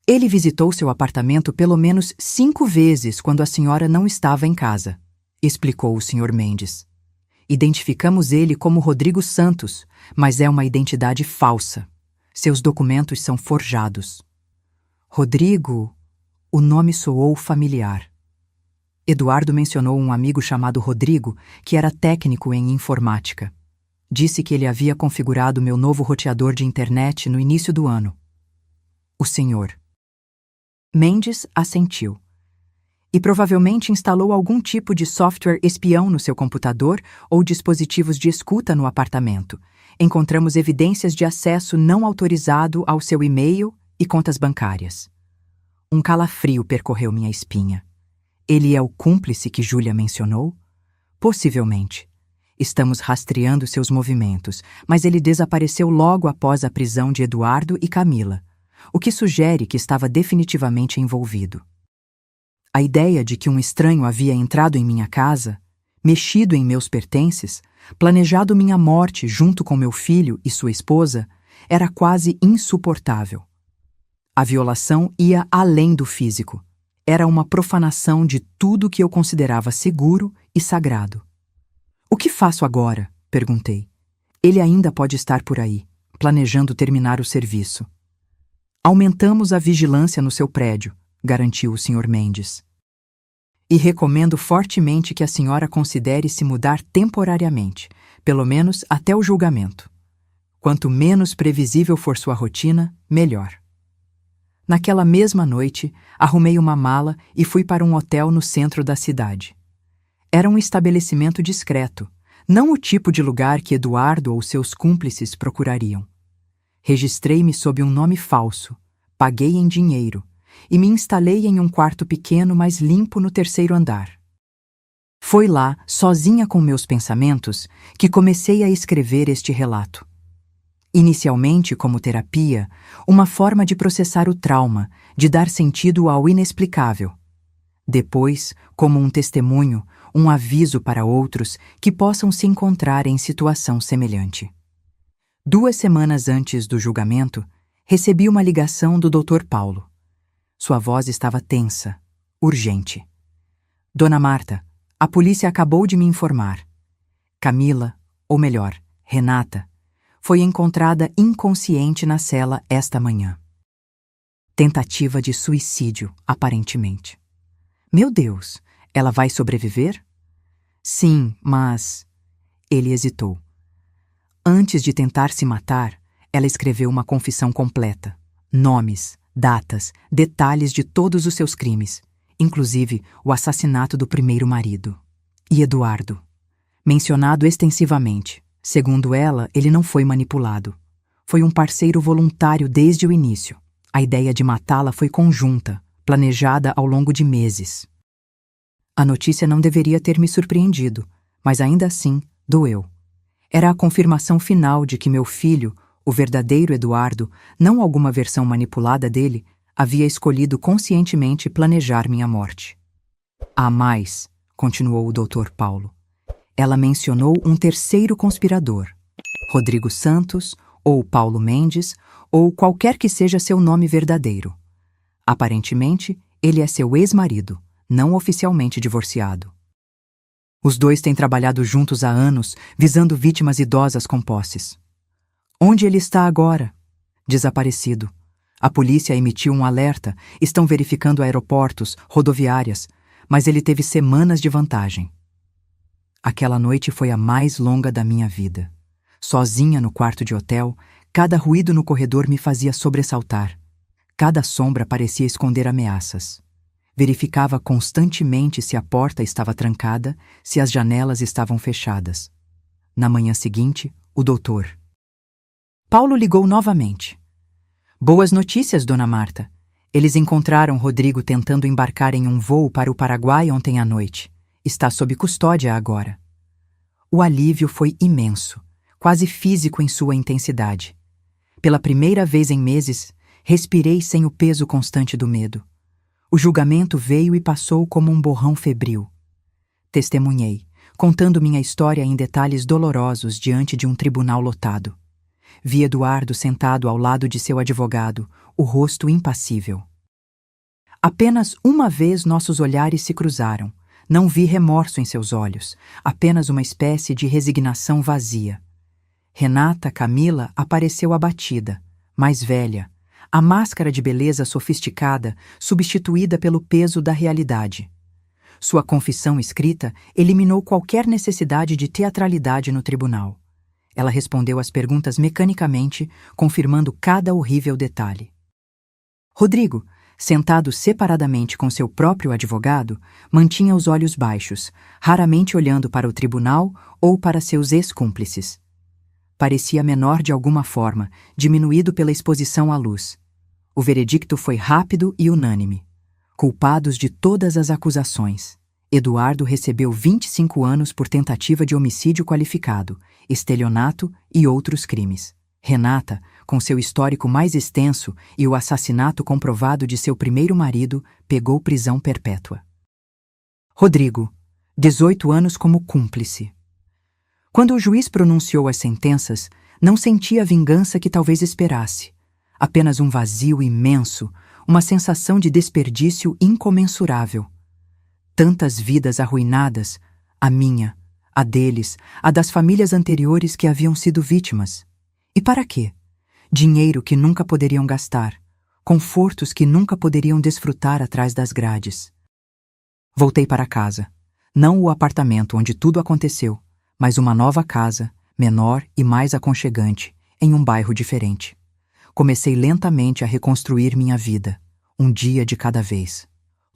Ele visitou seu apartamento pelo menos 5 vezes quando a senhora não estava em casa, explicou o Sr. Mendes. Identificamos ele como Rodrigo Santos, mas é uma identidade falsa. Seus documentos são forjados. Rodrigo... O nome soou familiar. Eduardo mencionou um amigo chamado Rodrigo, que era técnico em informática. Disse que ele havia configurado meu novo roteador de internet no início do ano. O senhor Mendes assentiu. E provavelmente instalou algum tipo de software espião no seu computador ou dispositivos de escuta no apartamento. Encontramos evidências de acesso não autorizado ao seu e-mail e contas bancárias. Um calafrio percorreu minha espinha. Ele é o cúmplice que Júlia mencionou? Possivelmente. Estamos rastreando seus movimentos, mas ele desapareceu logo após a prisão de Eduardo e Camila, o que sugere que estava definitivamente envolvido. A ideia de que um estranho havia entrado em minha casa, mexido em meus pertences, planejado minha morte junto com meu filho e sua esposa, era quase insuportável. A violação ia além do físico. Era uma profanação de tudo que eu considerava seguro e sagrado. O que faço agora? Perguntei. Ele ainda pode estar por aí, planejando terminar o serviço. Aumentamos a vigilância no seu prédio, garantiu o Sr. Mendes. E recomendo fortemente que a senhora considere se mudar temporariamente, pelo menos até o julgamento. Quanto menos previsível for sua rotina, melhor. Naquela mesma noite, arrumei uma mala e fui para um hotel no centro da cidade. Era um estabelecimento discreto, não o tipo de lugar que Eduardo ou seus cúmplices procurariam. Registrei-me sob um nome falso, paguei em dinheiro e me instalei em um quarto pequeno, mas limpo no 3º andar. Foi lá, sozinha com meus pensamentos, que comecei a escrever este relato. Inicialmente como terapia, uma forma de processar o trauma, de dar sentido ao inexplicável. Depois, como um testemunho, um aviso para outros que possam se encontrar em situação semelhante. 2 semanas antes do julgamento, recebi uma ligação do Dr. Paulo. Sua voz estava tensa, urgente. Dona Marta, a polícia acabou de me informar. Camila, ou melhor, Renata, foi encontrada inconsciente na cela esta manhã. Tentativa de suicídio, aparentemente. Meu Deus, Ela vai sobreviver? Sim, mas... Ele hesitou. Antes de tentar se matar, ela escreveu uma confissão completa. Nomes, datas, detalhes de todos os seus crimes, inclusive o assassinato do primeiro marido. E Eduardo. Mencionado extensivamente. Segundo ela, ele não foi manipulado. Foi um parceiro voluntário desde o início. A ideia de matá-la foi conjunta, planejada ao longo de meses. A notícia não deveria ter me surpreendido, mas ainda assim doeu. Era a confirmação final de que meu filho, o verdadeiro Eduardo, não alguma versão manipulada dele, havia escolhido conscientemente planejar minha morte. Há mais, continuou o Dr. Paulo. Ela mencionou um terceiro conspirador, Rodrigo Santos, ou Paulo Mendes, ou qualquer que seja seu nome verdadeiro. Aparentemente, ele é seu ex-marido, não oficialmente divorciado. Os dois têm trabalhado juntos há anos, visando vítimas idosas com posses. Onde ele está agora? Desaparecido. A polícia emitiu um alerta, estão verificando aeroportos, rodoviárias, mas ele teve semanas de vantagem. Aquela noite foi a mais longa da minha vida. Sozinha no quarto de hotel, cada ruído no corredor me fazia sobressaltar. Cada sombra parecia esconder ameaças. Verificava constantemente se a porta estava trancada, se as janelas estavam fechadas. Na manhã seguinte, o doutor Paulo ligou novamente. Boas notícias, dona Marta. Eles encontraram Rodrigo tentando embarcar em um voo para o Paraguai ontem à noite. Está sob custódia agora. O alívio foi imenso, quase físico em sua intensidade. Pela primeira vez em meses, respirei sem o peso constante do medo. O julgamento veio e passou como um borrão febril. Testemunhei, contando minha história em detalhes dolorosos diante de um tribunal lotado. Vi Eduardo sentado ao lado de seu advogado, o rosto impassível. Apenas uma vez nossos olhares se cruzaram. Não vi remorso em seus olhos, apenas uma espécie de resignação vazia. Renata Camila apareceu abatida, mais velha, a máscara de beleza sofisticada substituída pelo peso da realidade. Sua confissão escrita eliminou qualquer necessidade de teatralidade no tribunal. Ela respondeu às perguntas mecanicamente, confirmando cada horrível detalhe. Rodrigo, sentado separadamente com seu próprio advogado, mantinha os olhos baixos, raramente olhando para o tribunal ou para seus ex-cúmplices. Parecia menor de alguma forma, diminuído pela exposição à luz. O veredicto foi rápido e unânime. Culpados de todas as acusações. Eduardo recebeu 25 anos por tentativa de homicídio qualificado, estelionato e outros crimes. Renata, com seu histórico mais extenso e o assassinato comprovado de seu primeiro marido, pegou prisão perpétua. Rodrigo, 18 anos como cúmplice. Quando o juiz pronunciou as sentenças, não senti a vingança que talvez esperasse. Apenas um vazio imenso, uma sensação de desperdício incomensurável. Tantas vidas arruinadas, a minha, a deles, a das famílias anteriores que haviam sido vítimas. E para quê? Dinheiro que nunca poderiam gastar, confortos que nunca poderiam desfrutar atrás das grades. Voltei para casa. Não o apartamento onde tudo aconteceu, mas uma nova casa, menor e mais aconchegante, em um bairro diferente. Comecei lentamente a reconstruir minha vida, um dia de cada vez.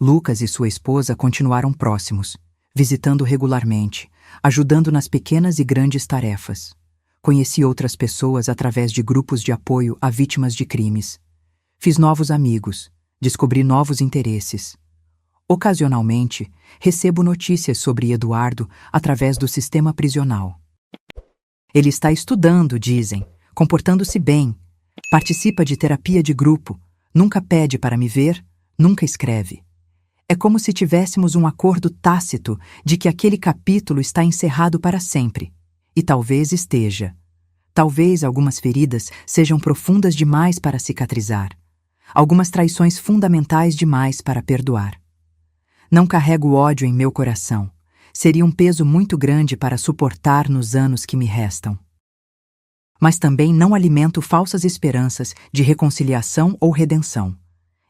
Lucas e sua esposa continuaram próximos, visitando regularmente, ajudando nas pequenas e grandes tarefas. Conheci outras pessoas através de grupos de apoio a vítimas de crimes. Fiz novos amigos, descobri novos interesses. Ocasionalmente, recebo notícias sobre Eduardo através do sistema prisional. Ele está estudando, dizem, comportando-se bem, participa de terapia de grupo, nunca pede para me ver, nunca escreve. É como se tivéssemos um acordo tácito de que aquele capítulo está encerrado para sempre. E talvez esteja. Talvez algumas feridas sejam profundas demais para cicatrizar. Algumas traições fundamentais demais para perdoar. Não carrego ódio em meu coração. Seria um peso muito grande para suportar nos anos que me restam. Mas também não alimento falsas esperanças de reconciliação ou redenção.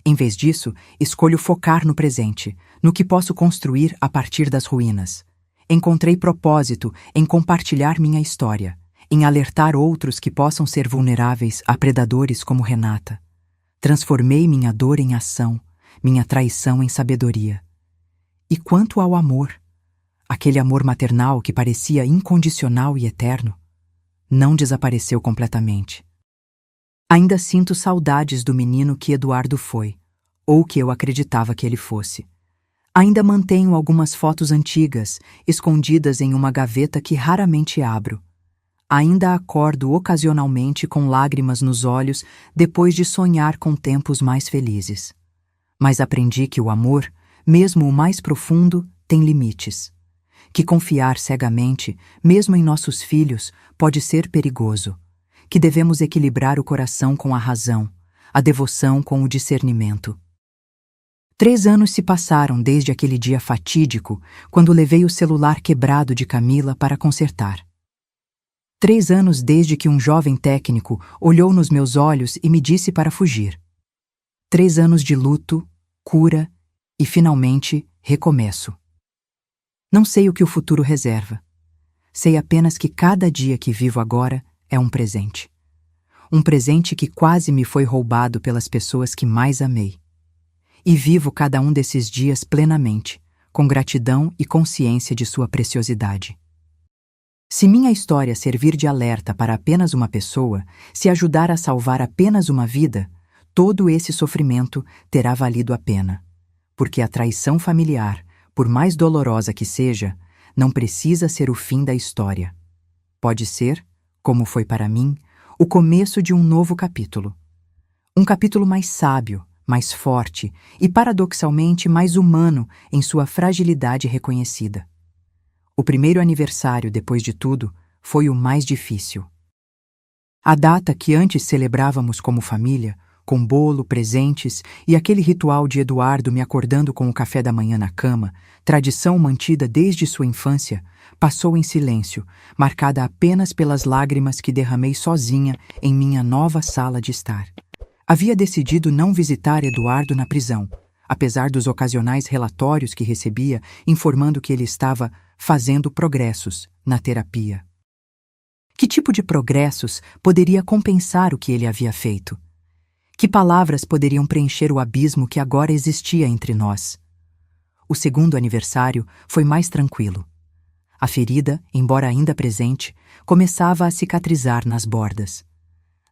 Em vez disso, escolho focar no presente, no que posso construir a partir das ruínas. Encontrei propósito em compartilhar minha história, em alertar outros que possam ser vulneráveis a predadores como Renata. Transformei minha dor em ação, minha traição em sabedoria. E quanto ao amor, aquele amor maternal que parecia incondicional e eterno, não desapareceu completamente. Ainda sinto saudades do menino que Eduardo foi, ou que eu acreditava que ele fosse. Ainda mantenho algumas fotos antigas, escondidas em uma gaveta que raramente abro. Ainda acordo ocasionalmente com lágrimas nos olhos depois de sonhar com tempos mais felizes. Mas aprendi que o amor, mesmo o mais profundo, tem limites. Que confiar cegamente, mesmo em nossos filhos, pode ser perigoso. Que devemos equilibrar o coração com a razão, a devoção com o discernimento. 3 anos se passaram desde aquele dia fatídico, quando levei o celular quebrado de Camila para consertar. 3 anos desde que um jovem técnico olhou nos meus olhos e me disse para fugir. 3 anos de luto, cura e, finalmente, recomeço. Não sei o que o futuro reserva. Sei apenas que cada dia que vivo agora é um presente. Um presente que quase me foi roubado pelas pessoas que mais amei. E vivo cada um desses dias plenamente, com gratidão e consciência de sua preciosidade. Se minha história servir de alerta para apenas uma pessoa, se ajudar a salvar apenas uma vida, todo esse sofrimento terá valido a pena. Porque a traição familiar, por mais dolorosa que seja, não precisa ser o fim da história. Pode ser, como foi para mim, o começo de um novo capítulo. Um capítulo mais sábio, mais forte e, paradoxalmente, mais humano em sua fragilidade reconhecida. O primeiro aniversário, depois de tudo, foi o mais difícil. A data que antes celebrávamos como família, com bolo, presentes e aquele ritual de Eduardo me acordando com o café da manhã na cama, tradição mantida desde sua infância, passou em silêncio, marcada apenas pelas lágrimas que derramei sozinha em minha nova sala de estar. Havia decidido não visitar Eduardo na prisão, apesar dos ocasionais relatórios que recebia informando que ele estava fazendo progressos na terapia. Que tipo de progressos poderia compensar o que ele havia feito? Que palavras poderiam preencher o abismo que agora existia entre nós? O segundo aniversário foi mais tranquilo. A ferida, embora ainda presente, começava a cicatrizar nas bordas.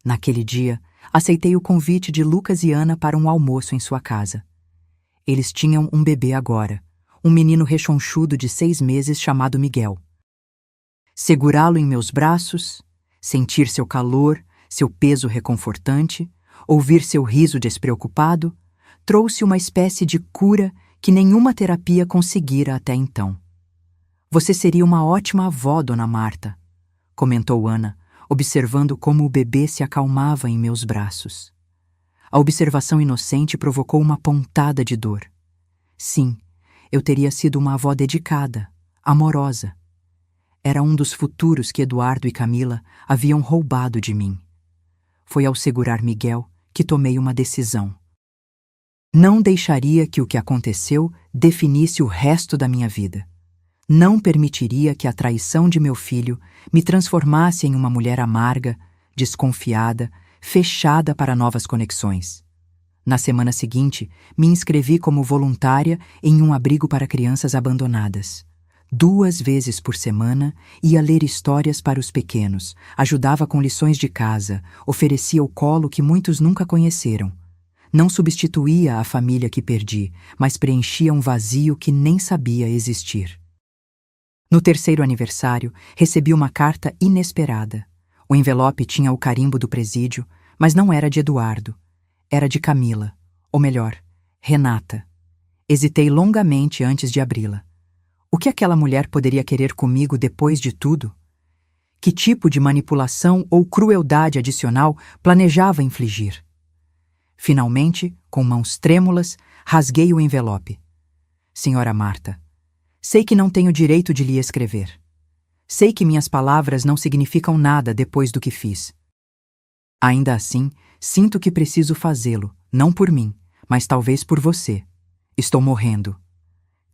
Naquele dia, aceitei o convite de Lucas e Ana para um almoço em sua casa. Eles tinham um bebê agora, um menino rechonchudo de 6 meses chamado Miguel. Segurá-lo em meus braços, sentir seu calor, seu peso reconfortante, ouvir seu riso despreocupado, trouxe uma espécie de cura que nenhuma terapia conseguira até então. Você seria uma ótima avó, Dona Marta, comentou Ana, observando como o bebê se acalmava em meus braços. A observação inocente provocou uma pontada de dor. Sim, eu teria sido uma avó dedicada, amorosa. Era um dos futuros que Eduardo e Camila haviam roubado de mim. Foi ao segurar Miguel que tomei uma decisão. Não deixaria que o que aconteceu definisse o resto da minha vida. Não permitiria que a traição de meu filho me transformasse em uma mulher amarga, desconfiada, fechada para novas conexões. Na semana seguinte, me inscrevi como voluntária em um abrigo para crianças abandonadas. 2 vezes por semana, ia ler histórias para os pequenos, ajudava com lições de casa, oferecia o colo que muitos nunca conheceram. Não substituía a família que perdi, mas preenchia um vazio que nem sabia existir. No 3º aniversário, recebi uma carta inesperada. O envelope tinha o carimbo do presídio, mas não era de Eduardo. Era de Camila, ou melhor, Renata. Hesitei longamente antes de abri-la. O que aquela mulher poderia querer comigo depois de tudo? Que tipo de manipulação ou crueldade adicional planejava infligir? Finalmente, com mãos trêmulas, rasguei o envelope. Senhora Marta, sei que não tenho direito de lhe escrever. Sei que minhas palavras não significam nada depois do que fiz. Ainda assim, sinto que preciso fazê-lo, não por mim, mas talvez por você. Estou morrendo.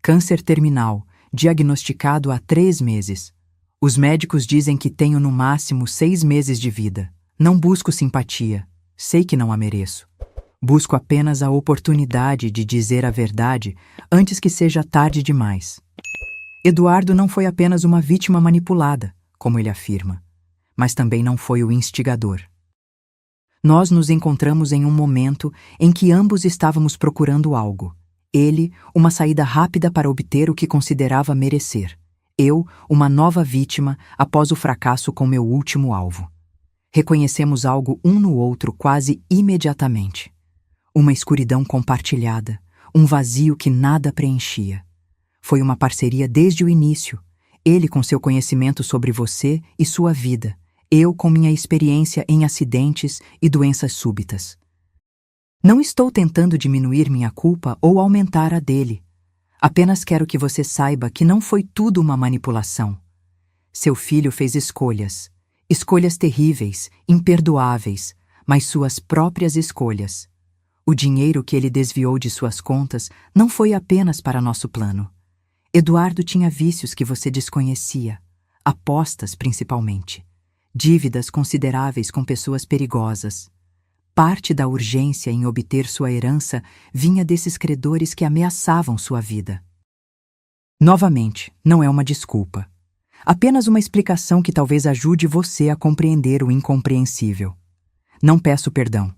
Câncer terminal, diagnosticado há 3 meses. Os médicos dizem que tenho no máximo 6 meses de vida. Não busco simpatia. Sei que não a mereço. Busco apenas a oportunidade de dizer a verdade antes que seja tarde demais. Eduardo não foi apenas uma vítima manipulada, como ele afirma, mas também não foi o instigador. Nós nos encontramos em um momento em que ambos estávamos procurando algo. Ele, uma saída rápida para obter o que considerava merecer. Eu, uma nova vítima após o fracasso com meu último alvo. Reconhecemos algo um no outro quase imediatamente. Uma escuridão compartilhada, um vazio que nada preenchia. Foi uma parceria desde o início. Ele com seu conhecimento sobre você e sua vida. Eu com minha experiência em acidentes e doenças súbitas. Não estou tentando diminuir minha culpa ou aumentar a dele. Apenas quero que você saiba que não foi tudo uma manipulação. Seu filho fez escolhas. Escolhas terríveis, imperdoáveis, mas suas próprias escolhas. O dinheiro que ele desviou de suas contas não foi apenas para nosso plano. Eduardo tinha vícios que você desconhecia, apostas principalmente, dívidas consideráveis com pessoas perigosas. Parte da urgência em obter sua herança vinha desses credores que ameaçavam sua vida. Novamente, não é uma desculpa. Apenas uma explicação que talvez ajude você a compreender o incompreensível. Não peço perdão.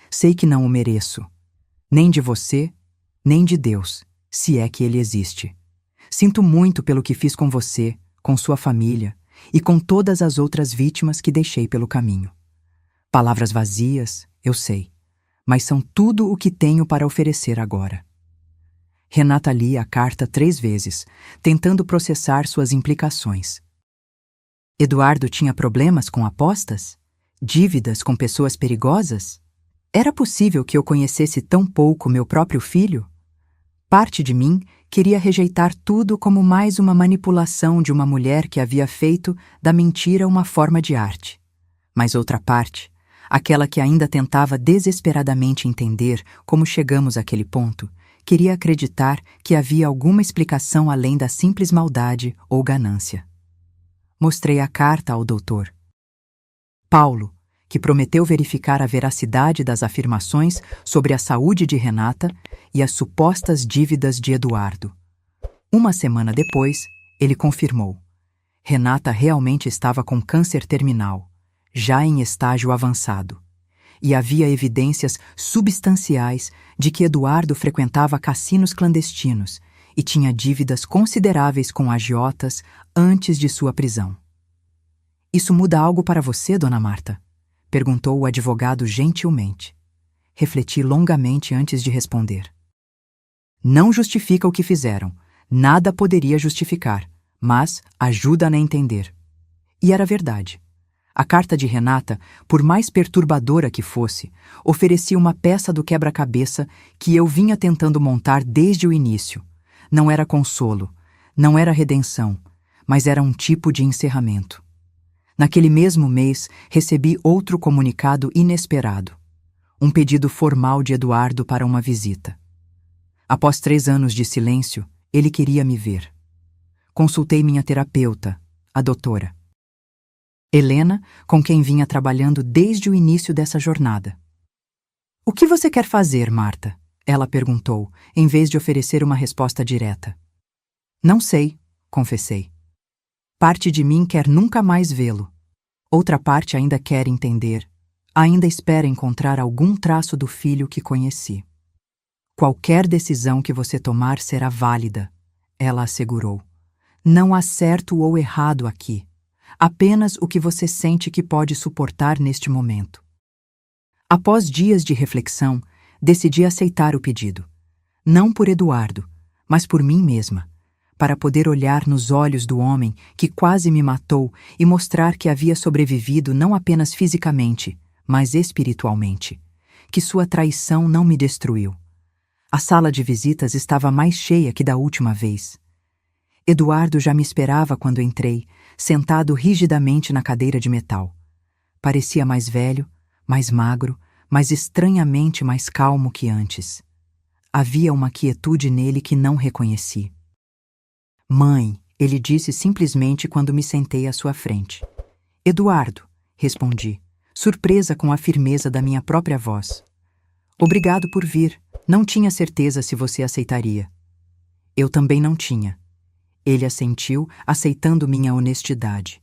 Sei que não o mereço. Nem de você, nem de Deus, se é que ele existe. Sinto muito pelo que fiz com você, com sua família e com todas as outras vítimas que deixei pelo caminho. Palavras vazias, eu sei, mas são tudo o que tenho para oferecer agora. Renata lia a carta 3 vezes, tentando processar suas implicações. Eduardo tinha problemas com apostas? Dívidas com pessoas perigosas? Era possível que eu conhecesse tão pouco meu próprio filho? Parte de mim queria rejeitar tudo como mais uma manipulação de uma mulher que havia feito da mentira uma forma de arte. Mas outra parte, aquela que ainda tentava desesperadamente entender como chegamos àquele ponto, queria acreditar que havia alguma explicação além da simples maldade ou ganância. Mostrei a carta ao doutor Paulo, que prometeu verificar a veracidade das afirmações sobre a saúde de Renata e as supostas dívidas de Eduardo. Uma semana depois, ele confirmou. Renata realmente estava com câncer terminal, já em estágio avançado. E havia evidências substanciais de que Eduardo frequentava cassinos clandestinos e tinha dívidas consideráveis com agiotas antes de sua prisão. Isso muda algo para você, Dona Marta? Perguntou o advogado gentilmente. Refleti longamente antes de responder. Não justifica o que fizeram. Nada poderia justificar, mas ajuda a entender. E era verdade. A carta de Renata, por mais perturbadora que fosse, oferecia uma peça do quebra-cabeça que eu vinha tentando montar desde o início. Não era consolo, não era redenção, mas era um tipo de encerramento. Naquele mesmo mês, recebi outro comunicado inesperado. Um pedido formal de Eduardo para uma visita. Após 3 anos de silêncio, ele queria me ver. Consultei minha terapeuta, a doutora Helena, com quem vinha trabalhando desde o início dessa jornada. O que você quer fazer, Marta? Ela perguntou, em vez de oferecer uma resposta direta. Não sei, confessei. Parte de mim quer nunca mais vê-lo. Outra parte ainda quer entender. Ainda espera encontrar algum traço do filho que conheci. Qualquer decisão que você tomar será válida, ela assegurou. Não há certo ou errado aqui. Apenas o que você sente que pode suportar neste momento. Após dias de reflexão, decidi aceitar o pedido. Não por Eduardo, mas por mim mesma, para poder olhar nos olhos do homem que quase me matou e mostrar que havia sobrevivido não apenas fisicamente, mas espiritualmente, que sua traição não me destruiu. A sala de visitas estava mais cheia que da última vez. Eduardo já me esperava quando entrei, sentado rigidamente na cadeira de metal. Parecia mais velho, mais magro, mas estranhamente mais calmo que antes. havia uma quietude nele que não reconheci. Mãe, ele disse simplesmente quando me sentei à sua frente. Eduardo, respondi, surpresa com a firmeza da minha própria voz. Obrigado por vir. Não tinha certeza se você aceitaria. Eu também não tinha. Ele assentiu, aceitando minha honestidade.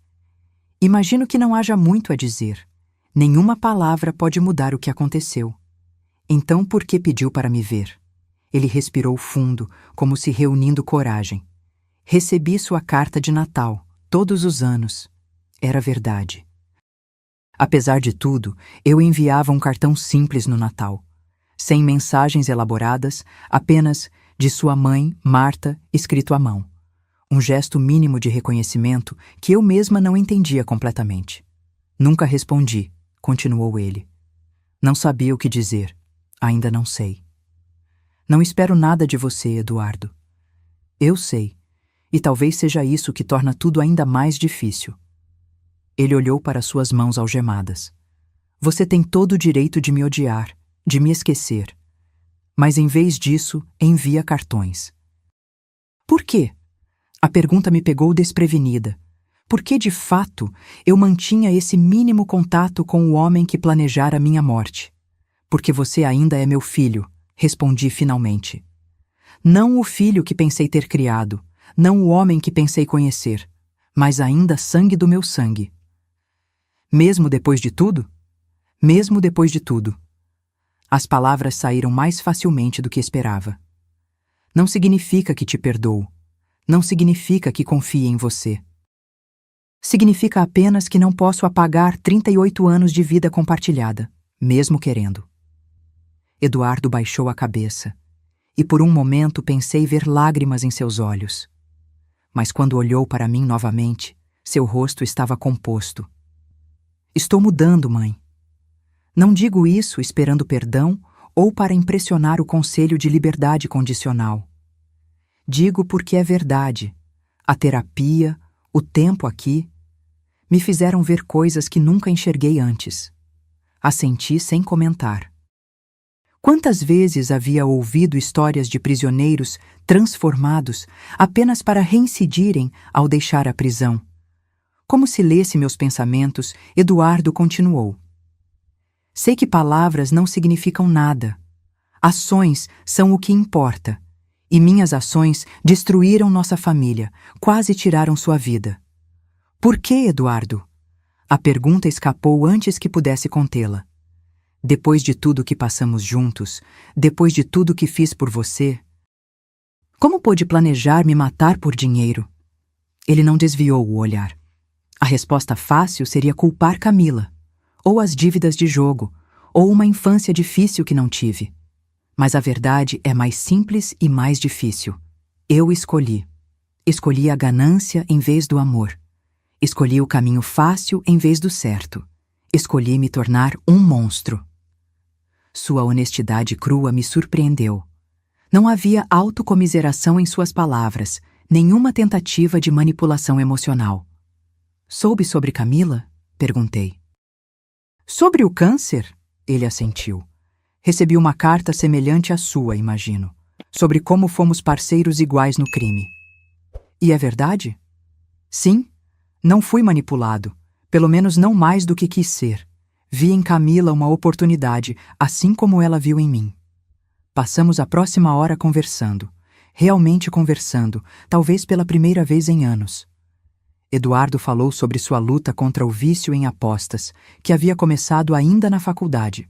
Imagino que não haja muito a dizer. Nenhuma palavra pode mudar o que aconteceu. Então por que pediu para me ver? Ele respirou fundo, como se reunindo coragem. Recebi sua carta de Natal, todos os anos. Era verdade. Apesar de tudo, eu enviava um cartão simples no Natal. Sem mensagens elaboradas, apenas de sua mãe, Marta, escrito à mão. Um gesto mínimo de reconhecimento que eu mesma não entendia completamente. Nunca respondi, continuou ele. Não sabia o que dizer. Ainda não sei. Não espero nada de você, Eduardo. Eu sei, e talvez seja isso que torna tudo ainda mais difícil. Ele olhou para suas mãos algemadas. Você tem todo o direito de me odiar, de me esquecer. Mas em vez disso, envia cartões. Por quê? A pergunta me pegou desprevenida. Por que, de fato, eu mantinha esse mínimo contato com o homem que planejara minha morte? Porque você ainda é meu filho, respondi finalmente. Não o filho que pensei ter criado, não o homem que pensei conhecer, mas ainda sangue do meu sangue. Mesmo depois de tudo? Mesmo depois de tudo. As palavras saíram mais facilmente do que esperava. Não significa que te perdoo. Não significa que confie em você. Significa apenas que não posso apagar 38 anos de vida compartilhada, mesmo querendo. Eduardo baixou a cabeça, e por um momento pensei ver lágrimas em seus olhos. Mas quando olhou para mim novamente, seu rosto estava composto. Estou mudando, mãe. Não digo isso esperando perdão ou para impressionar o Conselho de Liberdade Condicional. Digo porque é verdade. A terapia, o tempo aqui, me fizeram ver coisas que nunca enxerguei antes. Assenti sem comentar. Quantas vezes havia ouvido histórias de prisioneiros transformados apenas para reincidirem ao deixar a prisão? Como se lesse meus pensamentos, Eduardo continuou. Sei que palavras não significam nada. Ações são o que importa. E minhas ações destruíram nossa família, quase tiraram sua vida. Por que, Eduardo? A pergunta escapou antes que pudesse contê-la. Depois de tudo que passamos juntos, depois de tudo que fiz por você, como pôde planejar me matar por dinheiro? Ele não desviou o olhar. A resposta fácil seria culpar Camila, ou as dívidas de jogo, ou uma infância difícil que não tive. Mas a verdade é mais simples e mais difícil. Eu escolhi. Escolhi a ganância em vez do amor. Escolhi o caminho fácil em vez do certo. Escolhi me tornar um monstro. Sua honestidade crua me surpreendeu. Não havia autocomiseração em suas palavras, nenhuma tentativa de manipulação emocional. Soube sobre Camila? Perguntei. Sobre o câncer? Ele assentiu. Recebi uma carta semelhante à sua, imagino, sobre como fomos parceiros iguais no crime. E é verdade? Sim, não fui manipulado, pelo menos não mais do que quis ser. Vi em Camila uma oportunidade, assim como ela viu em mim. Passamos a próxima hora conversando, realmente conversando, talvez pela primeira vez em anos. Eduardo falou sobre sua luta contra o vício em apostas, que havia começado ainda na faculdade.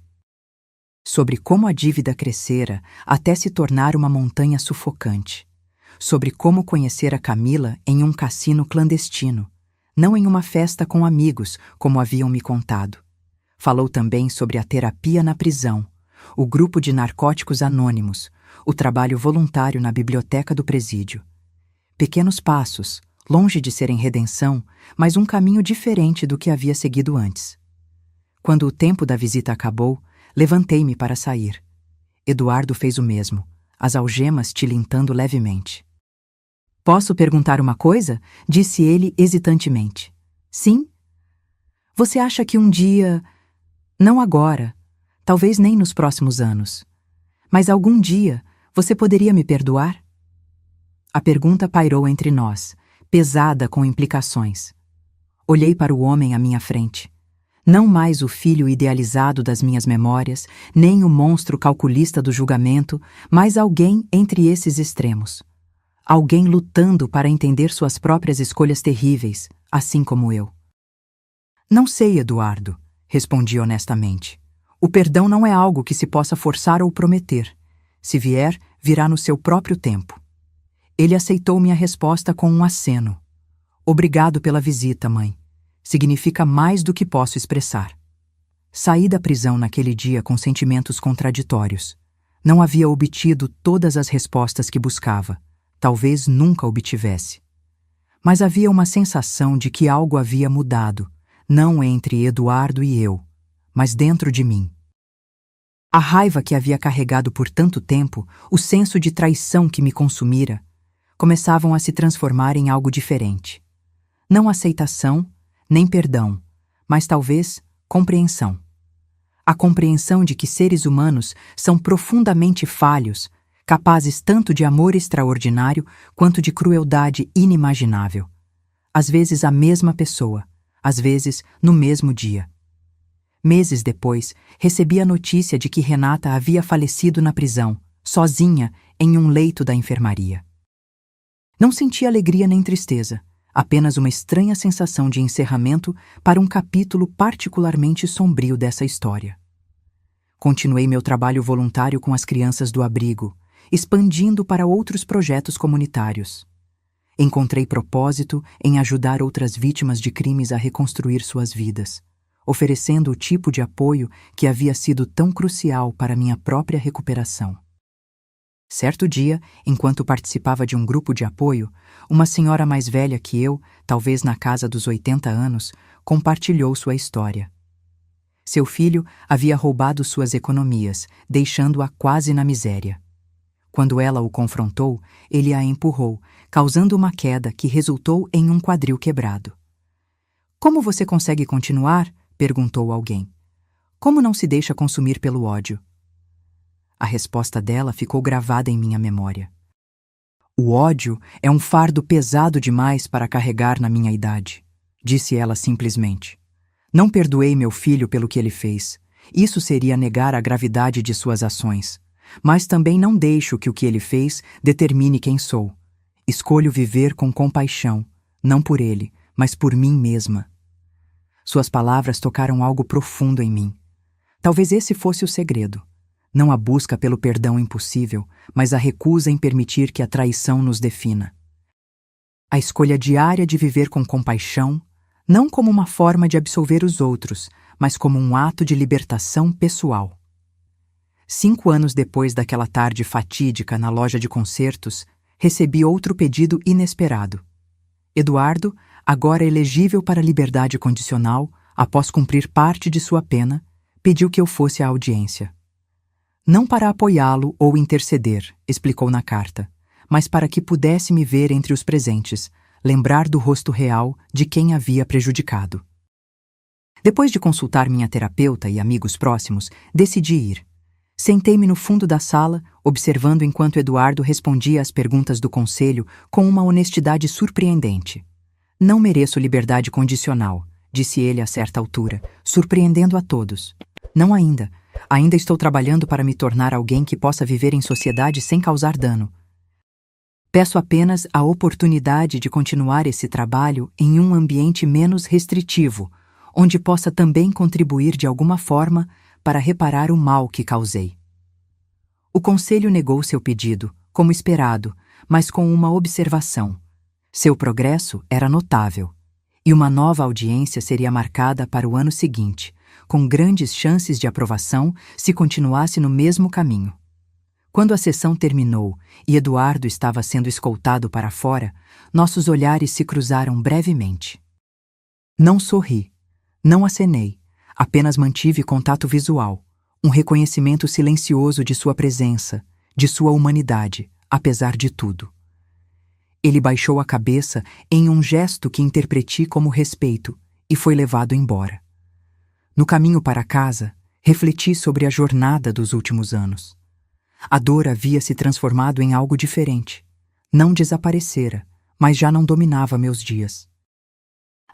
Sobre como a dívida crescera até se tornar uma montanha sufocante. Sobre como conhecer a Camila em um cassino clandestino, não em uma festa com amigos, como haviam me contado. Falou também sobre a terapia na prisão, o grupo de narcóticos anônimos, o trabalho voluntário na biblioteca do presídio. Pequenos passos, longe de serem redenção, mas um caminho diferente do que havia seguido antes. Quando o tempo da visita acabou, levantei-me para sair. Eduardo fez o mesmo, as algemas tilintando levemente. Posso perguntar uma coisa? Disse ele hesitantemente. Sim? Você acha que um dia... Não agora, talvez nem nos próximos anos, mas algum dia Você poderia me perdoar? A pergunta pairou entre nós, pesada com implicações. Olhei para o homem à minha frente. Não mais o filho idealizado das minhas memórias, nem o monstro calculista do julgamento, mas alguém entre esses extremos. Alguém lutando para entender suas próprias escolhas terríveis, assim como eu. Não sei, Eduardo, respondi honestamente. O perdão não é algo que se possa forçar ou prometer. Se vier, virá no seu próprio tempo. Ele aceitou minha resposta com um aceno. Obrigado pela visita, mãe. Significa mais do que posso expressar. Saí da prisão naquele dia com sentimentos contraditórios. Não havia obtido todas as respostas que buscava. Talvez nunca obtivesse. Mas havia uma sensação de que algo havia mudado, não entre Eduardo e eu, mas dentro de mim. A raiva que havia carregado por tanto tempo, o senso de traição que me consumira, começavam a se transformar em algo diferente. Não aceitação, nem perdão, mas talvez compreensão. A compreensão de que seres humanos são profundamente falhos, capazes tanto de amor extraordinário quanto de crueldade inimaginável. Às vezes a mesma pessoa, às vezes no mesmo dia. Meses depois, recebi a notícia de que Renata havia falecido na prisão, sozinha, em um leito da enfermaria. Não senti alegria nem tristeza, apenas uma estranha sensação de encerramento para um capítulo particularmente sombrio dessa história. Continuei meu trabalho voluntário com as crianças do abrigo, expandindo para outros projetos comunitários. Encontrei propósito em ajudar outras vítimas de crimes a reconstruir suas vidas, oferecendo o tipo de apoio que havia sido tão crucial para minha própria recuperação. Certo dia, enquanto participava de um grupo de apoio, uma senhora mais velha que eu, talvez na casa dos 80 anos, compartilhou sua história. Seu filho havia roubado suas economias, deixando-a quase na miséria. Quando ela o confrontou, ele a empurrou, causando uma queda que resultou em um quadril quebrado. "Como você consegue continuar?" perguntou alguém. "Como não se deixa consumir pelo ódio?" A resposta dela ficou gravada em minha memória. "O ódio é um fardo pesado demais para carregar na minha idade", disse ela simplesmente. "Não perdoei meu filho pelo que ele fez. Isso seria negar a gravidade de suas ações. Mas também não deixo que o que ele fez determine quem sou. Escolho viver com compaixão, não por ele, mas por mim mesma." Suas palavras tocaram algo profundo em mim. Talvez esse fosse o segredo. Não a busca pelo perdão impossível, mas a recusa em permitir que a traição nos defina. A escolha diária de viver com compaixão, não como uma forma de absolver os outros, mas como um ato de libertação pessoal. 5 anos depois daquela tarde fatídica na loja de concertos, recebi outro pedido inesperado. Eduardo, agora elegível para liberdade condicional, após cumprir parte de sua pena, pediu que eu fosse à audiência. Não para apoiá-lo ou interceder, explicou na carta, mas para que pudesse me ver entre os presentes, lembrar do rosto real de quem havia prejudicado. Depois de consultar minha terapeuta e amigos próximos, decidi ir. Sentei-me no fundo da sala, observando enquanto Eduardo respondia às perguntas do conselho com uma honestidade surpreendente. "Não mereço liberdade condicional", disse ele a certa altura, surpreendendo a todos. "Não ainda. Ainda estou trabalhando para me tornar alguém que possa viver em sociedade sem causar dano. Peço apenas a oportunidade de continuar esse trabalho em um ambiente menos restritivo, onde possa também contribuir de alguma forma para reparar o mal que causei." O conselho negou seu pedido, como esperado, mas com uma observação. Seu progresso era notável, e uma nova audiência seria marcada para o ano seguinte, com grandes chances de aprovação se continuasse no mesmo caminho. Quando a sessão terminou e Eduardo estava sendo escoltado para fora, nossos olhares se cruzaram brevemente. Não sorri, não acenei, apenas mantive contato visual, um reconhecimento silencioso de sua presença, de sua humanidade, apesar de tudo. Ele baixou a cabeça em um gesto que interpreti como respeito e foi levado embora. No caminho para casa, refleti sobre a jornada dos últimos anos. A dor havia se transformado em algo diferente. Não desaparecera, mas já não dominava meus dias.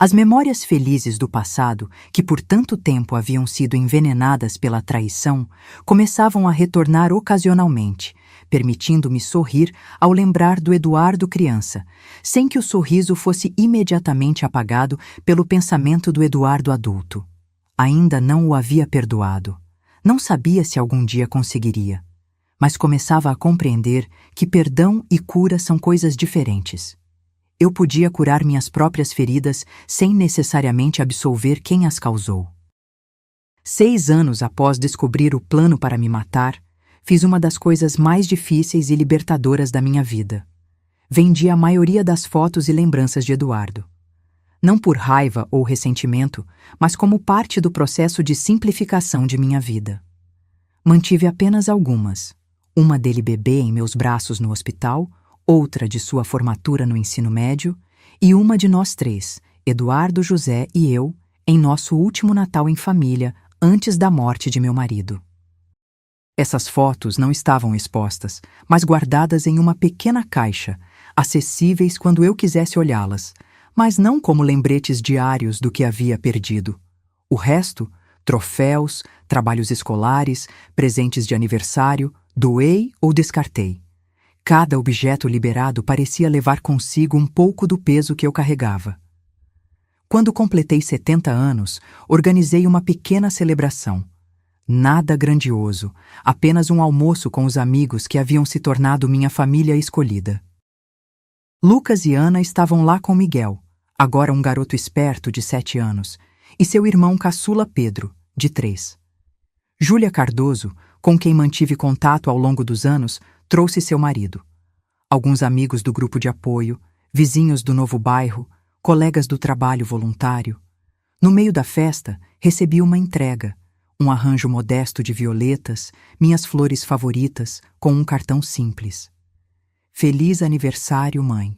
As memórias felizes do passado, que por tanto tempo haviam sido envenenadas pela traição, começavam a retornar ocasionalmente, permitindo-me sorrir ao lembrar do Eduardo criança, sem que o sorriso fosse imediatamente apagado pelo pensamento do Eduardo adulto. Ainda não o havia perdoado. Não sabia se algum dia conseguiria, mas começava a compreender que perdão e cura são coisas diferentes. Eu podia curar minhas próprias feridas sem necessariamente absolver quem as causou. 6 anos após descobrir o plano para me matar, fiz uma das coisas mais difíceis e libertadoras da minha vida. Vendi a maioria das fotos e lembranças de Eduardo. Não por raiva ou ressentimento, mas como parte do processo de simplificação de minha vida. Mantive apenas algumas. Uma dele bebê em meus braços no hospital, outra de sua formatura no ensino médio, e uma de nós 3, Eduardo, José e eu, em nosso último Natal em família, antes da morte de meu marido. Essas fotos não estavam expostas, mas guardadas em uma pequena caixa, acessíveis quando eu quisesse olhá-las, mas não como lembretes diários do que havia perdido. O resto, troféus, trabalhos escolares, presentes de aniversário, doei ou descartei. Cada objeto liberado parecia levar consigo um pouco do peso que eu carregava. Quando completei 70 anos, organizei uma pequena celebração. Nada grandioso, apenas um almoço com os amigos que haviam se tornado minha família escolhida. Lucas e Ana estavam lá com Miguel, agora um garoto esperto de 7 anos, e seu irmão caçula Pedro, de 3. Júlia Cardoso, com quem mantive contato ao longo dos anos, trouxe seu marido. Alguns amigos do grupo de apoio, vizinhos do novo bairro, colegas do trabalho voluntário. No meio da festa, recebi uma entrega, um arranjo modesto de violetas, minhas flores favoritas, com um cartão simples. Feliz aniversário, mãe.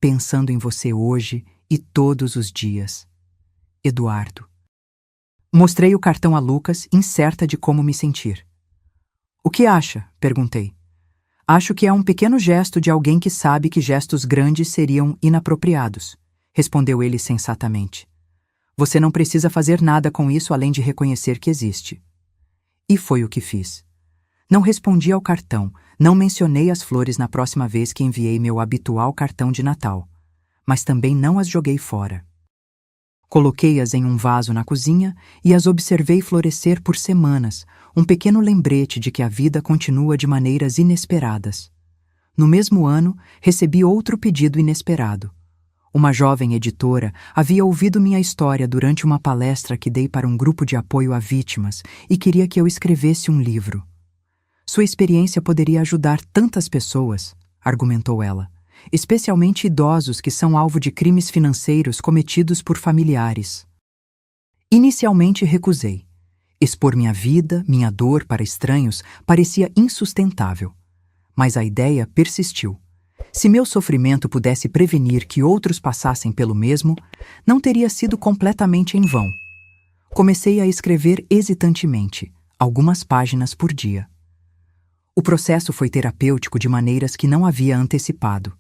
Pensando em você hoje e todos os dias. Eduardo. Mostrei o cartão a Lucas, incerta de como me sentir. O que acha? Perguntei. Acho que é um pequeno gesto de alguém que sabe que gestos grandes seriam inapropriados, respondeu ele sensatamente. Você não precisa fazer nada com isso além de reconhecer que existe. E foi o que fiz. Não respondi ao cartão, não mencionei as flores na próxima vez que enviei meu habitual cartão de Natal, mas também não as joguei fora. Coloquei-as em um vaso na cozinha e as observei florescer por semanas, um pequeno lembrete de que a vida continua de maneiras inesperadas. No mesmo ano, recebi outro pedido inesperado. Uma jovem editora havia ouvido minha história durante uma palestra que dei para um grupo de apoio a vítimas e queria que eu escrevesse um livro. Sua experiência poderia ajudar tantas pessoas, argumentou ela, especialmente idosos que são alvo de crimes financeiros cometidos por familiares. Inicialmente recusei. Expor minha vida, minha dor para estranhos parecia insustentável. Mas a ideia persistiu. Se meu sofrimento pudesse prevenir que outros passassem pelo mesmo, não teria sido completamente em vão. Comecei a escrever hesitantemente, algumas páginas por dia. O processo foi terapêutico de maneiras que não havia antecipado.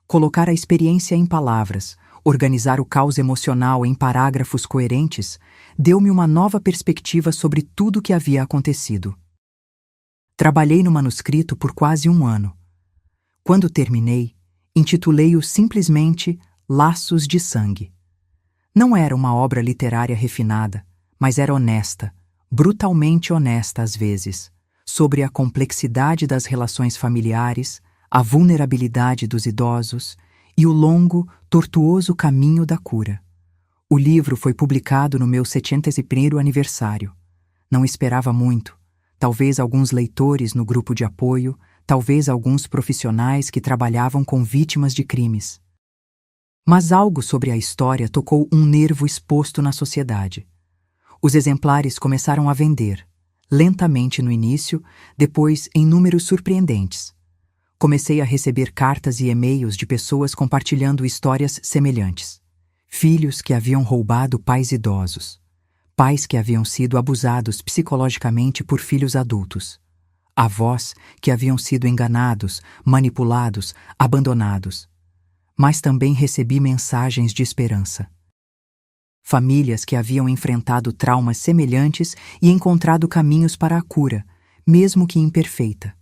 Colocar a experiência em palavras, organizar o caos emocional em parágrafos coerentes, deu-me uma nova perspectiva sobre tudo o que havia acontecido. Trabalhei no manuscrito por quase 1 ano. Quando terminei, intitulei-o simplesmente Laços de Sangue. Não era uma obra literária refinada, mas era honesta, brutalmente honesta às vezes, sobre a complexidade das relações familiares, a vulnerabilidade dos idosos e o longo, tortuoso caminho da cura. O livro foi publicado no meu 71º aniversário. Não esperava muito. Talvez alguns leitores no grupo de apoio, talvez alguns profissionais que trabalhavam com vítimas de crimes. Mas algo sobre a história tocou um nervo exposto na sociedade. Os exemplares começaram a vender, lentamente no início, depois em números surpreendentes. Comecei a receber cartas e e-mails de pessoas compartilhando histórias semelhantes. Filhos que haviam roubado pais idosos. Pais que haviam sido abusados psicologicamente por filhos adultos. avós que haviam sido enganados, manipulados, abandonados. Mas também recebi mensagens de esperança. Famílias que haviam enfrentado traumas semelhantes e encontrado caminhos para a cura, mesmo que imperfeita.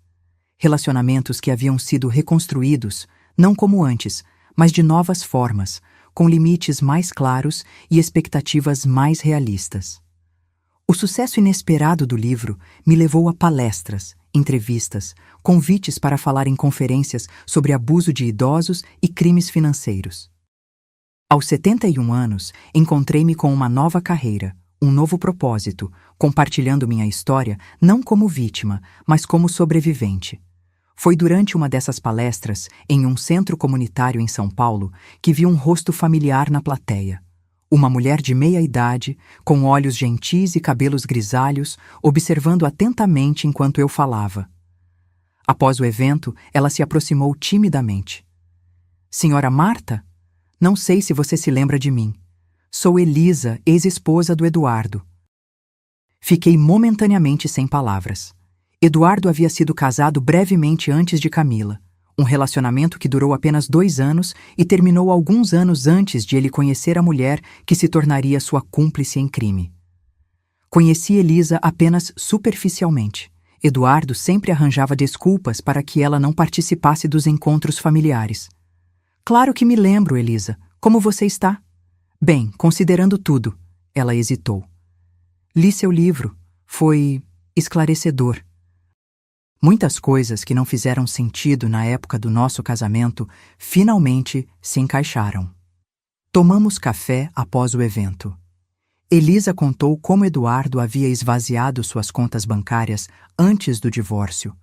Relacionamentos que haviam sido reconstruídos, não como antes, mas de novas formas, com limites mais claros e expectativas mais realistas. O sucesso inesperado do livro me levou a palestras, entrevistas, convites para falar em conferências sobre abuso de idosos e crimes financeiros. Aos 71 anos, encontrei-me com uma nova carreira, um novo propósito, compartilhando minha história não como vítima, mas como sobrevivente. Foi durante uma dessas palestras, em um centro comunitário em São Paulo, que vi um rosto familiar na plateia. Uma mulher de meia idade, com olhos gentis e cabelos grisalhos, observando atentamente enquanto eu falava. Após o evento, ela se aproximou timidamente. Senhora Marta? Não sei se você se lembra de mim. Sou Elisa, ex-esposa do Eduardo. Fiquei momentaneamente sem palavras. Eduardo havia sido casado brevemente antes de Camila. Um relacionamento que durou apenas 2 anos e terminou alguns anos antes de ele conhecer a mulher que se tornaria sua cúmplice em crime. Conheci Elisa apenas superficialmente. Eduardo sempre arranjava desculpas para que ela não participasse dos encontros familiares. Claro que me lembro, Elisa. Como você está? Bem, considerando tudo. Ela hesitou. Li seu livro. Foi esclarecedor. Muitas coisas que não fizeram sentido na época do nosso casamento finalmente se encaixaram. Tomamos café após o evento. Elisa contou como Eduardo havia esvaziado suas contas bancárias antes do divórcio,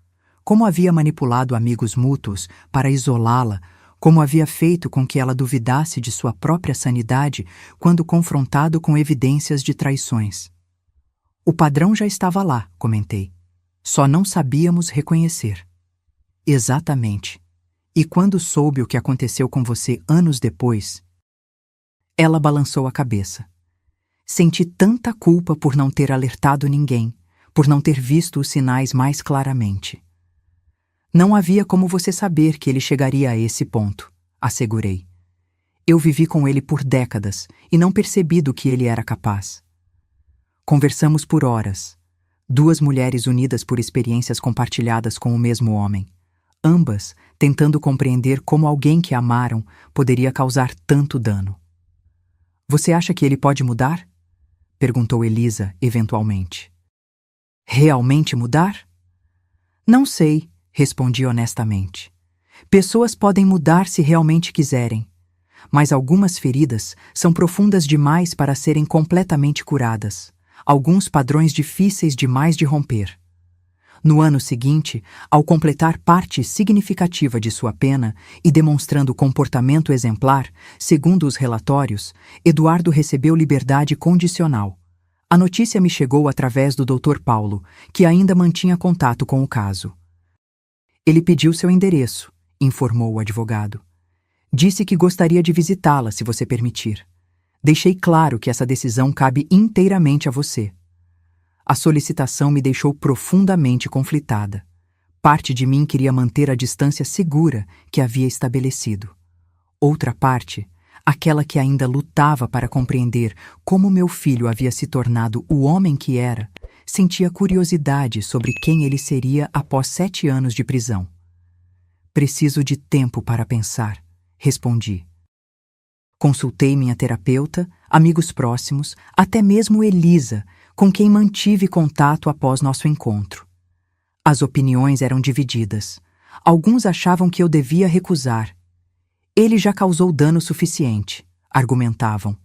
como havia manipulado amigos mútuos para isolá-la, como havia feito com que ela duvidasse de sua própria sanidade quando confrontado com evidências de traições. O padrão já estava lá, comentei. Só não sabíamos reconhecer. Exatamente. E quando soube o que aconteceu com você anos depois? Ela balançou a cabeça. Senti tanta culpa por não ter alertado ninguém, por não ter visto os sinais mais claramente. Não havia como você saber que ele chegaria a esse ponto, assegurei. Eu vivi com ele por décadas e não percebi do que ele era capaz. Conversamos por horas. 2 mulheres unidas por experiências compartilhadas com o mesmo homem, ambas tentando compreender como alguém que amaram poderia causar tanto dano. Você acha que ele pode mudar? Perguntou Elisa, eventualmente. Realmente mudar? Não sei, respondi honestamente. Pessoas podem mudar se realmente quiserem, mas algumas feridas são profundas demais para serem completamente curadas. Alguns padrões difíceis demais de romper. No ano seguinte, ao completar parte significativa de sua pena e demonstrando comportamento exemplar, segundo os relatórios, Eduardo recebeu liberdade condicional. A notícia me chegou através do Dr. Paulo, que ainda mantinha contato com o caso. Ele pediu seu endereço, informou o advogado. Disse que gostaria de visitá-la, se você permitir. Deixei claro que essa decisão cabe inteiramente a você. A solicitação me deixou profundamente conflitada. Parte de mim queria manter a distância segura que havia estabelecido. Outra parte, aquela que ainda lutava para compreender como meu filho havia se tornado o homem que era, sentia curiosidade sobre quem ele seria após 7 anos de prisão. Preciso de tempo para pensar, respondi. Consultei minha terapeuta, amigos próximos, até mesmo Elisa, com quem mantive contato após nosso encontro. As opiniões eram divididas. Alguns achavam que eu devia recusar. Ele já causou dano suficiente, argumentavam.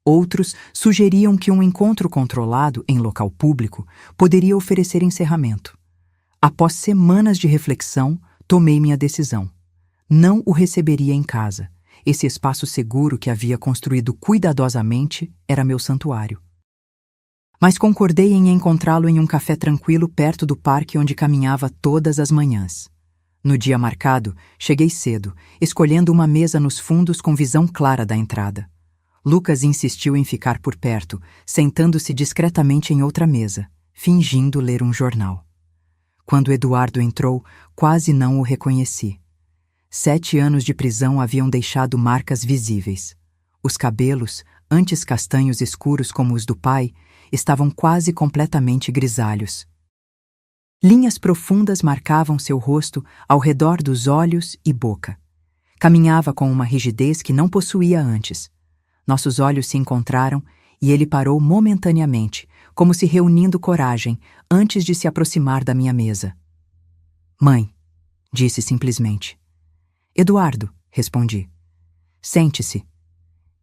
Outros sugeriam que um encontro controlado em local público poderia oferecer encerramento. Após semanas de reflexão, tomei minha decisão. Não o receberia em casa. Esse espaço seguro que havia construído cuidadosamente era meu santuário. Mas concordei em encontrá-lo em um café tranquilo perto do parque onde caminhava todas as manhãs. No dia marcado, cheguei cedo, escolhendo uma mesa nos fundos com visão clara da entrada. Lucas insistiu em ficar por perto, sentando-se discretamente em outra mesa, fingindo ler um jornal. Quando Eduardo entrou, quase não o reconheci. 7 anos de prisão haviam deixado marcas visíveis. Os cabelos, antes castanhos escuros como os do pai, estavam quase completamente grisalhos. Linhas profundas marcavam seu rosto ao redor dos olhos e boca. Caminhava com uma rigidez que não possuía antes. Nossos olhos se encontraram e ele parou momentaneamente, como se reunindo coragem, antes de se aproximar da minha mesa. Mãe, disse simplesmente. Eduardo, respondi. Sente-se.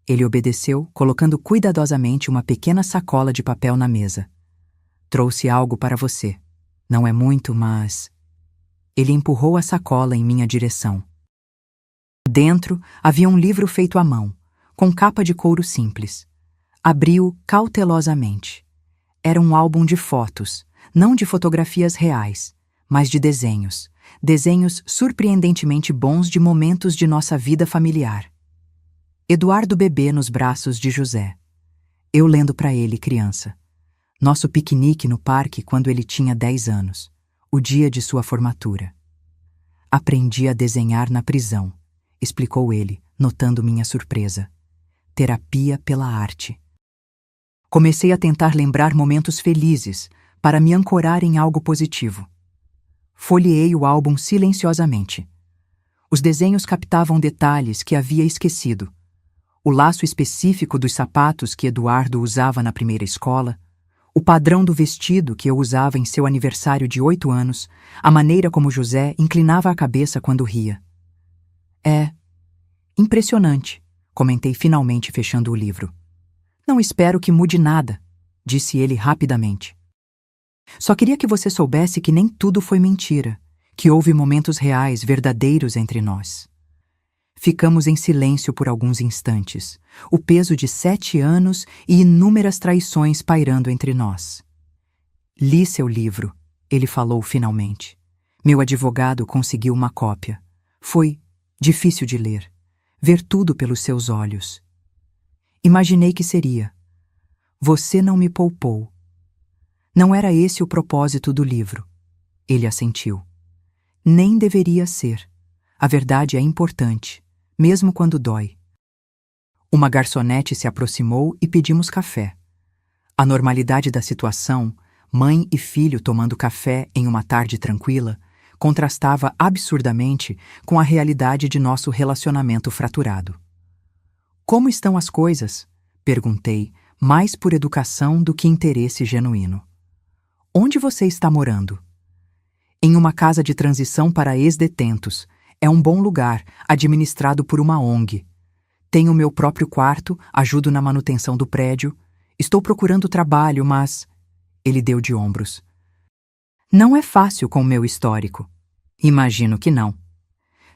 Ele obedeceu, colocando cuidadosamente uma pequena sacola de papel na mesa. Trouxe algo para você. Não é muito, mas... Ele empurrou a sacola em minha direção. Dentro havia um livro feito à mão, com capa de couro simples. Abri-o cautelosamente. Era um álbum de fotos, não de fotografias reais, mas de desenhos. Desenhos surpreendentemente bons de momentos de nossa vida familiar. Eduardo bebê nos braços de José. Eu lendo para ele, criança. Nosso piquenique no parque quando ele tinha 10 anos. O dia de sua formatura. Aprendi a desenhar na prisão, explicou ele, notando minha surpresa. Terapia pela arte. Comecei a tentar lembrar momentos felizes, para me ancorar em algo positivo. Folheei o álbum silenciosamente. Os desenhos captavam detalhes que havia esquecido. O laço específico dos sapatos que Eduardo usava na primeira escola, o padrão do vestido que eu usava em seu aniversário de 8 anos, a maneira como José inclinava a cabeça quando ria. É impressionante, comentei finalmente fechando o livro. Não espero que mude nada, disse ele rapidamente. Só queria que você soubesse que nem tudo foi mentira, que houve momentos reais, verdadeiros entre nós. Ficamos em silêncio por alguns instantes, o peso de 7 anos e inúmeras traições pairando entre nós. Li seu livro, ele falou finalmente. Meu advogado conseguiu uma cópia. Foi difícil de ler, ver tudo pelos seus olhos. Imaginei que seria. Você não me poupou. Não era esse o propósito do livro. Ele assentiu. Nem deveria ser. A verdade é importante, mesmo quando dói. Uma garçonete se aproximou e pedimos café. A normalidade da situação, mãe e filho tomando café em uma tarde tranquila, contrastava absurdamente com a realidade de nosso relacionamento fraturado. Como estão as coisas? Perguntei, mais por educação do que interesse genuíno. Onde você está morando? Em uma casa de transição para ex-detentos. É um bom lugar, administrado por uma ONG. Tenho meu próprio quarto, ajudo na manutenção do prédio. Estou procurando trabalho, mas... Ele deu de ombros. Não é fácil com o meu histórico. Imagino que não.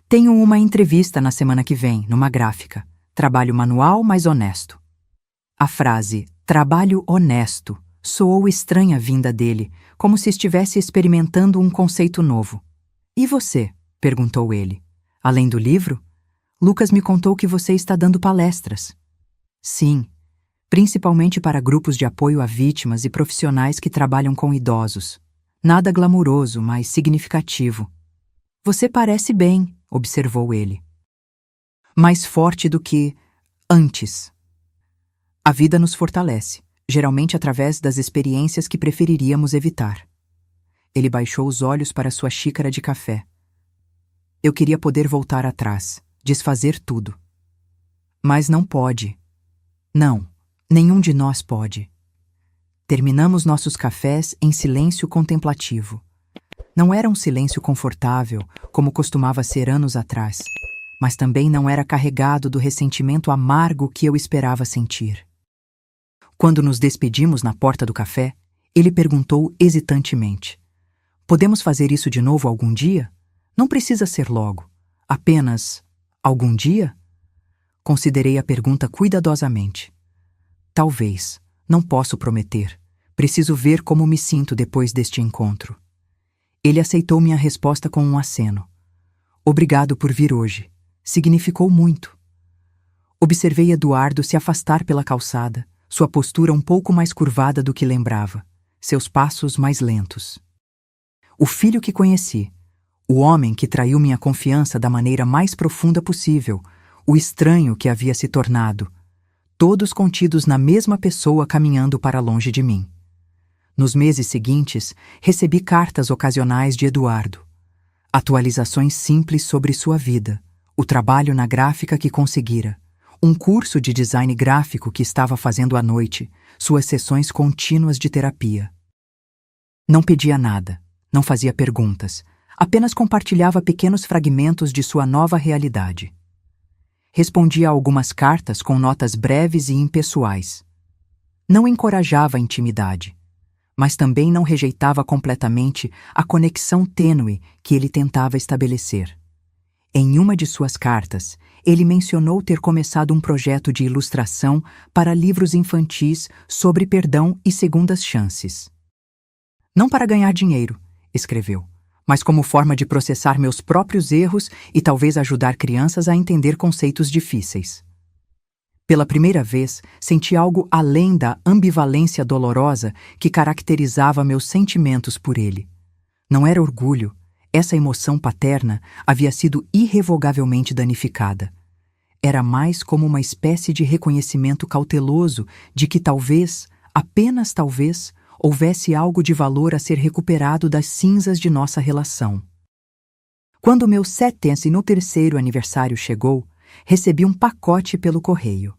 Tenho uma entrevista na semana que vem, numa gráfica. Trabalho manual, mas honesto. A frase, trabalho honesto, soou estranha vinda dele, como se estivesse experimentando um conceito novo. E você? Perguntou ele. Além do livro? Lucas me contou que você está dando palestras. Sim, principalmente para grupos de apoio a vítimas e profissionais que trabalham com idosos. Nada glamuroso, mas significativo. Você parece bem, observou ele. Mais forte do que antes. A vida nos fortalece, geralmente através das experiências que preferiríamos evitar. Ele baixou os olhos para sua xícara de café. Eu queria poder voltar atrás, desfazer tudo. Mas não pode. Não, nenhum de nós pode. Terminamos nossos cafés em silêncio contemplativo. Não era um silêncio confortável, como costumava ser anos atrás, mas também não era carregado do ressentimento amargo que eu esperava sentir. Quando nos despedimos na porta do café, ele perguntou hesitantemente. Podemos fazer isso de novo algum dia? Não precisa ser logo. Apenas algum dia? Considerei a pergunta cuidadosamente. Talvez. Não posso prometer. Preciso ver como me sinto depois deste encontro. Ele aceitou minha resposta com um aceno. Obrigado por vir hoje. Significou muito. Observei Eduardo se afastar pela calçada, sua postura um pouco mais curvada do que lembrava, seus passos mais lentos. o filho que conheci, o homem que traiu minha confiança da maneira mais profunda possível, o estranho que havia se tornado, todos contidos na mesma pessoa caminhando para longe de mim. Nos meses seguintes, recebi cartas ocasionais de Eduardo. Atualizações simples sobre sua vida, o trabalho na gráfica que conseguira, um curso de design gráfico que estava fazendo à noite, suas sessões contínuas de terapia. Não pedia nada, não fazia perguntas, apenas compartilhava pequenos fragmentos de sua nova realidade. Respondia a algumas cartas com notas breves e impessoais. Não encorajava a intimidade, mas também não rejeitava completamente a conexão tênue que ele tentava estabelecer. Em uma de suas cartas, ele mencionou ter começado um projeto de ilustração para livros infantis sobre perdão e segundas chances. Não para ganhar dinheiro, escreveu, mas como forma de processar meus próprios erros e talvez ajudar crianças a entender conceitos difíceis. Pela primeira vez, senti algo além da ambivalência dolorosa que caracterizava meus sentimentos por ele. Não era orgulho, essa emoção paterna havia sido irrevogavelmente danificada. Era mais como uma espécie de reconhecimento cauteloso de que talvez, apenas talvez, houvesse algo de valor a ser recuperado das cinzas de nossa relação. Quando meu 73º aniversário chegou, recebi um pacote pelo correio.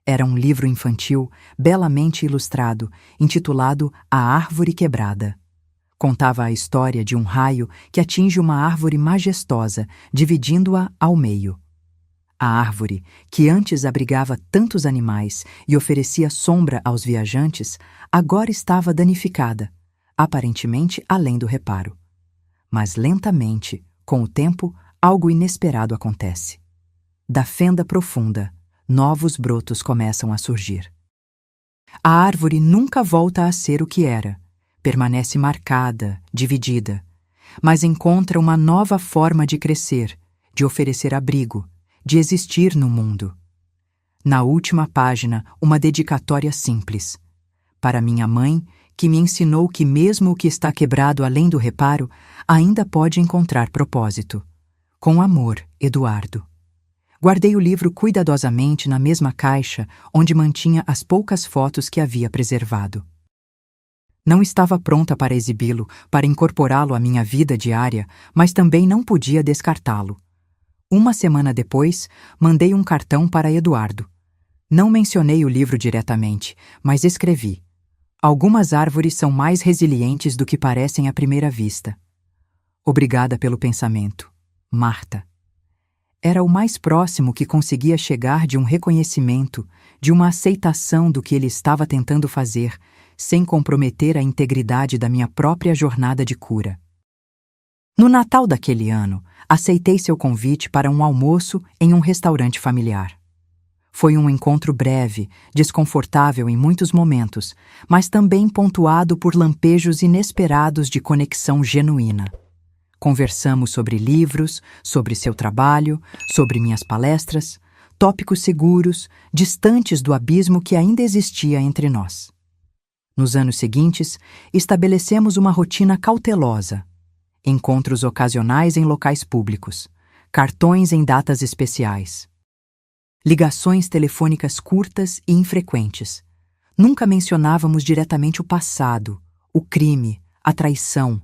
Era um livro infantil belamente ilustrado, intitulado A Árvore Quebrada. Contava a história de um raio que atinge uma árvore majestosa, dividindo-a ao meio. A árvore, que antes abrigava tantos animais e oferecia sombra aos viajantes, agora estava danificada, aparentemente além do reparo. Mas lentamente, com o tempo, algo inesperado acontece. Da fenda profunda, novos brotos começam a surgir. A árvore nunca volta a ser o que era, permanece marcada, dividida, mas encontra uma nova forma de crescer, de oferecer abrigo, de existir no mundo. Na última página, uma dedicatória simples. Para minha mãe, que me ensinou que mesmo o que está quebrado além do reparo, ainda pode encontrar propósito. Com amor, Eduardo. Guardei o livro cuidadosamente na mesma caixa onde mantinha as poucas fotos que havia preservado. Não estava pronta para exibi-lo, para incorporá-lo à minha vida diária, mas também não podia descartá-lo. Uma semana depois, mandei um cartão para Eduardo. Não mencionei o livro diretamente, mas escrevi: algumas árvores são mais resilientes do que parecem à primeira vista. Obrigada pelo pensamento, Marta. Era o mais próximo que conseguia chegar de um reconhecimento, de uma aceitação do que ele estava tentando fazer, sem comprometer a integridade da minha própria jornada de cura. No Natal daquele ano, aceitei seu convite para um almoço em um restaurante familiar. Foi um encontro breve, desconfortável em muitos momentos, mas também pontuado por lampejos inesperados de conexão genuína. Conversamos sobre livros, sobre seu trabalho, sobre minhas palestras, tópicos seguros, distantes do abismo que ainda existia entre nós. Nos anos seguintes, estabelecemos uma rotina cautelosa. Encontros ocasionais em locais públicos, cartões em datas especiais. Ligações telefônicas curtas e infrequentes. Nunca mencionávamos diretamente o passado, o crime, a traição.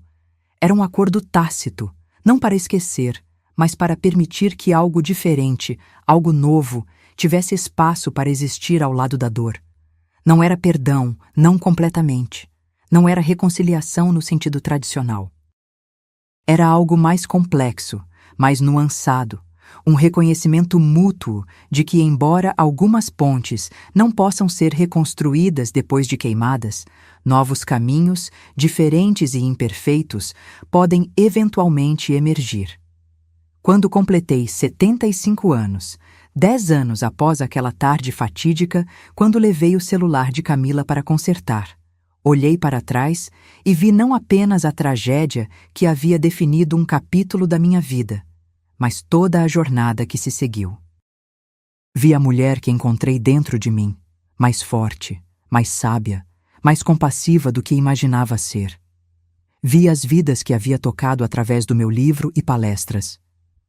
Era um acordo tácito, não para esquecer, mas para permitir que algo diferente, algo novo, tivesse espaço para existir ao lado da dor. Não era perdão, não completamente. Não era reconciliação no sentido tradicional. Era algo mais complexo, mais nuançado, um reconhecimento mútuo de que, embora algumas pontes não possam ser reconstruídas depois de queimadas, novos caminhos, diferentes e imperfeitos, podem eventualmente emergir. Quando completei 75 anos, 10 anos após aquela tarde fatídica, quando levei o celular de Camila para consertar, olhei para trás e vi não apenas a tragédia que havia definido um capítulo da minha vida, mas toda a jornada que se seguiu. Vi a mulher que encontrei dentro de mim, mais forte, mais sábia, mais compassiva do que imaginava ser. Vi as vidas que havia tocado através do meu livro e palestras.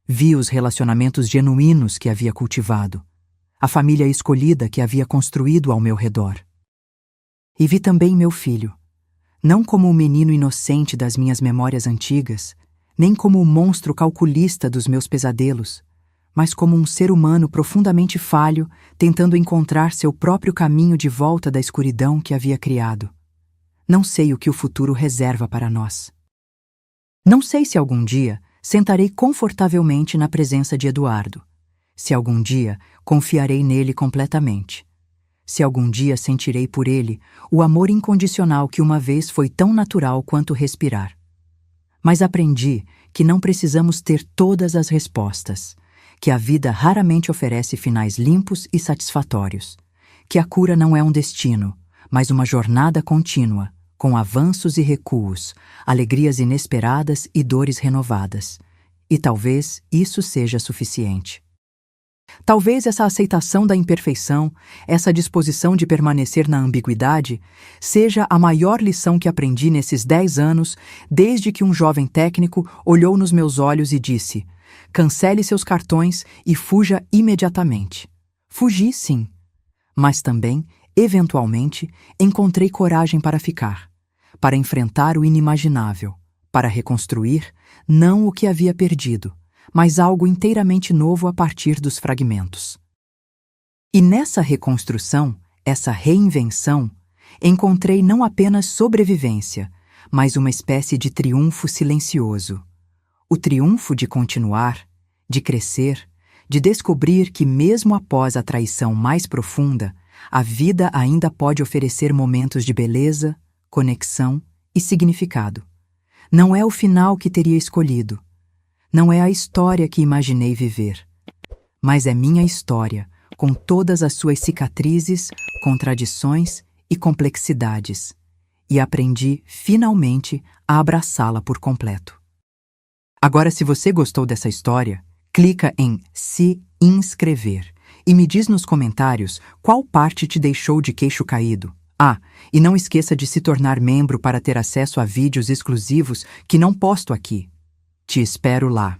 Vi os relacionamentos genuínos que havia cultivado, a família escolhida que havia construído ao meu redor. E vi também meu filho, não como o menino inocente das minhas memórias antigas, nem como o monstro calculista dos meus pesadelos, mas como um ser humano profundamente falho, tentando encontrar seu próprio caminho de volta da escuridão que havia criado. Não sei o que o futuro reserva para nós. Não sei se algum dia sentarei confortavelmente na presença de Eduardo, se algum dia confiarei nele completamente, se algum dia sentirei por ele o amor incondicional que uma vez foi tão natural quanto respirar. Mas aprendi que não precisamos ter todas as respostas, que a vida raramente oferece finais limpos e satisfatórios, que a cura não é um destino, mas uma jornada contínua, com avanços e recuos, alegrias inesperadas e dores renovadas. E talvez isso seja suficiente. Talvez essa aceitação da imperfeição, essa disposição de permanecer na ambiguidade, seja a maior lição que aprendi nesses 10 anos, desde que um jovem técnico olhou nos meus olhos e disse: cancele seus cartões e fuja imediatamente. Fugi, sim, mas também, eventualmente, encontrei coragem para ficar, para enfrentar o inimaginável, para reconstruir, não o que havia perdido, mas algo inteiramente novo a partir dos fragmentos. E nessa reconstrução, essa reinvenção, encontrei não apenas sobrevivência, mas uma espécie de triunfo silencioso. O triunfo de continuar, de crescer, de descobrir que mesmo após a traição mais profunda, a vida ainda pode oferecer momentos de beleza, conexão e significado. Não é o final que teria escolhido. Não é a história que imaginei viver. Mas é minha história, com todas as suas cicatrizes, contradições e complexidades. E aprendi, finalmente, a abraçá-la por completo. Agora, se você gostou dessa história, clica em se inscrever e me diz nos comentários qual parte te deixou de queixo caído. Ah, e não esqueça de se tornar membro para ter acesso a vídeos exclusivos que não posto aqui. Te espero lá.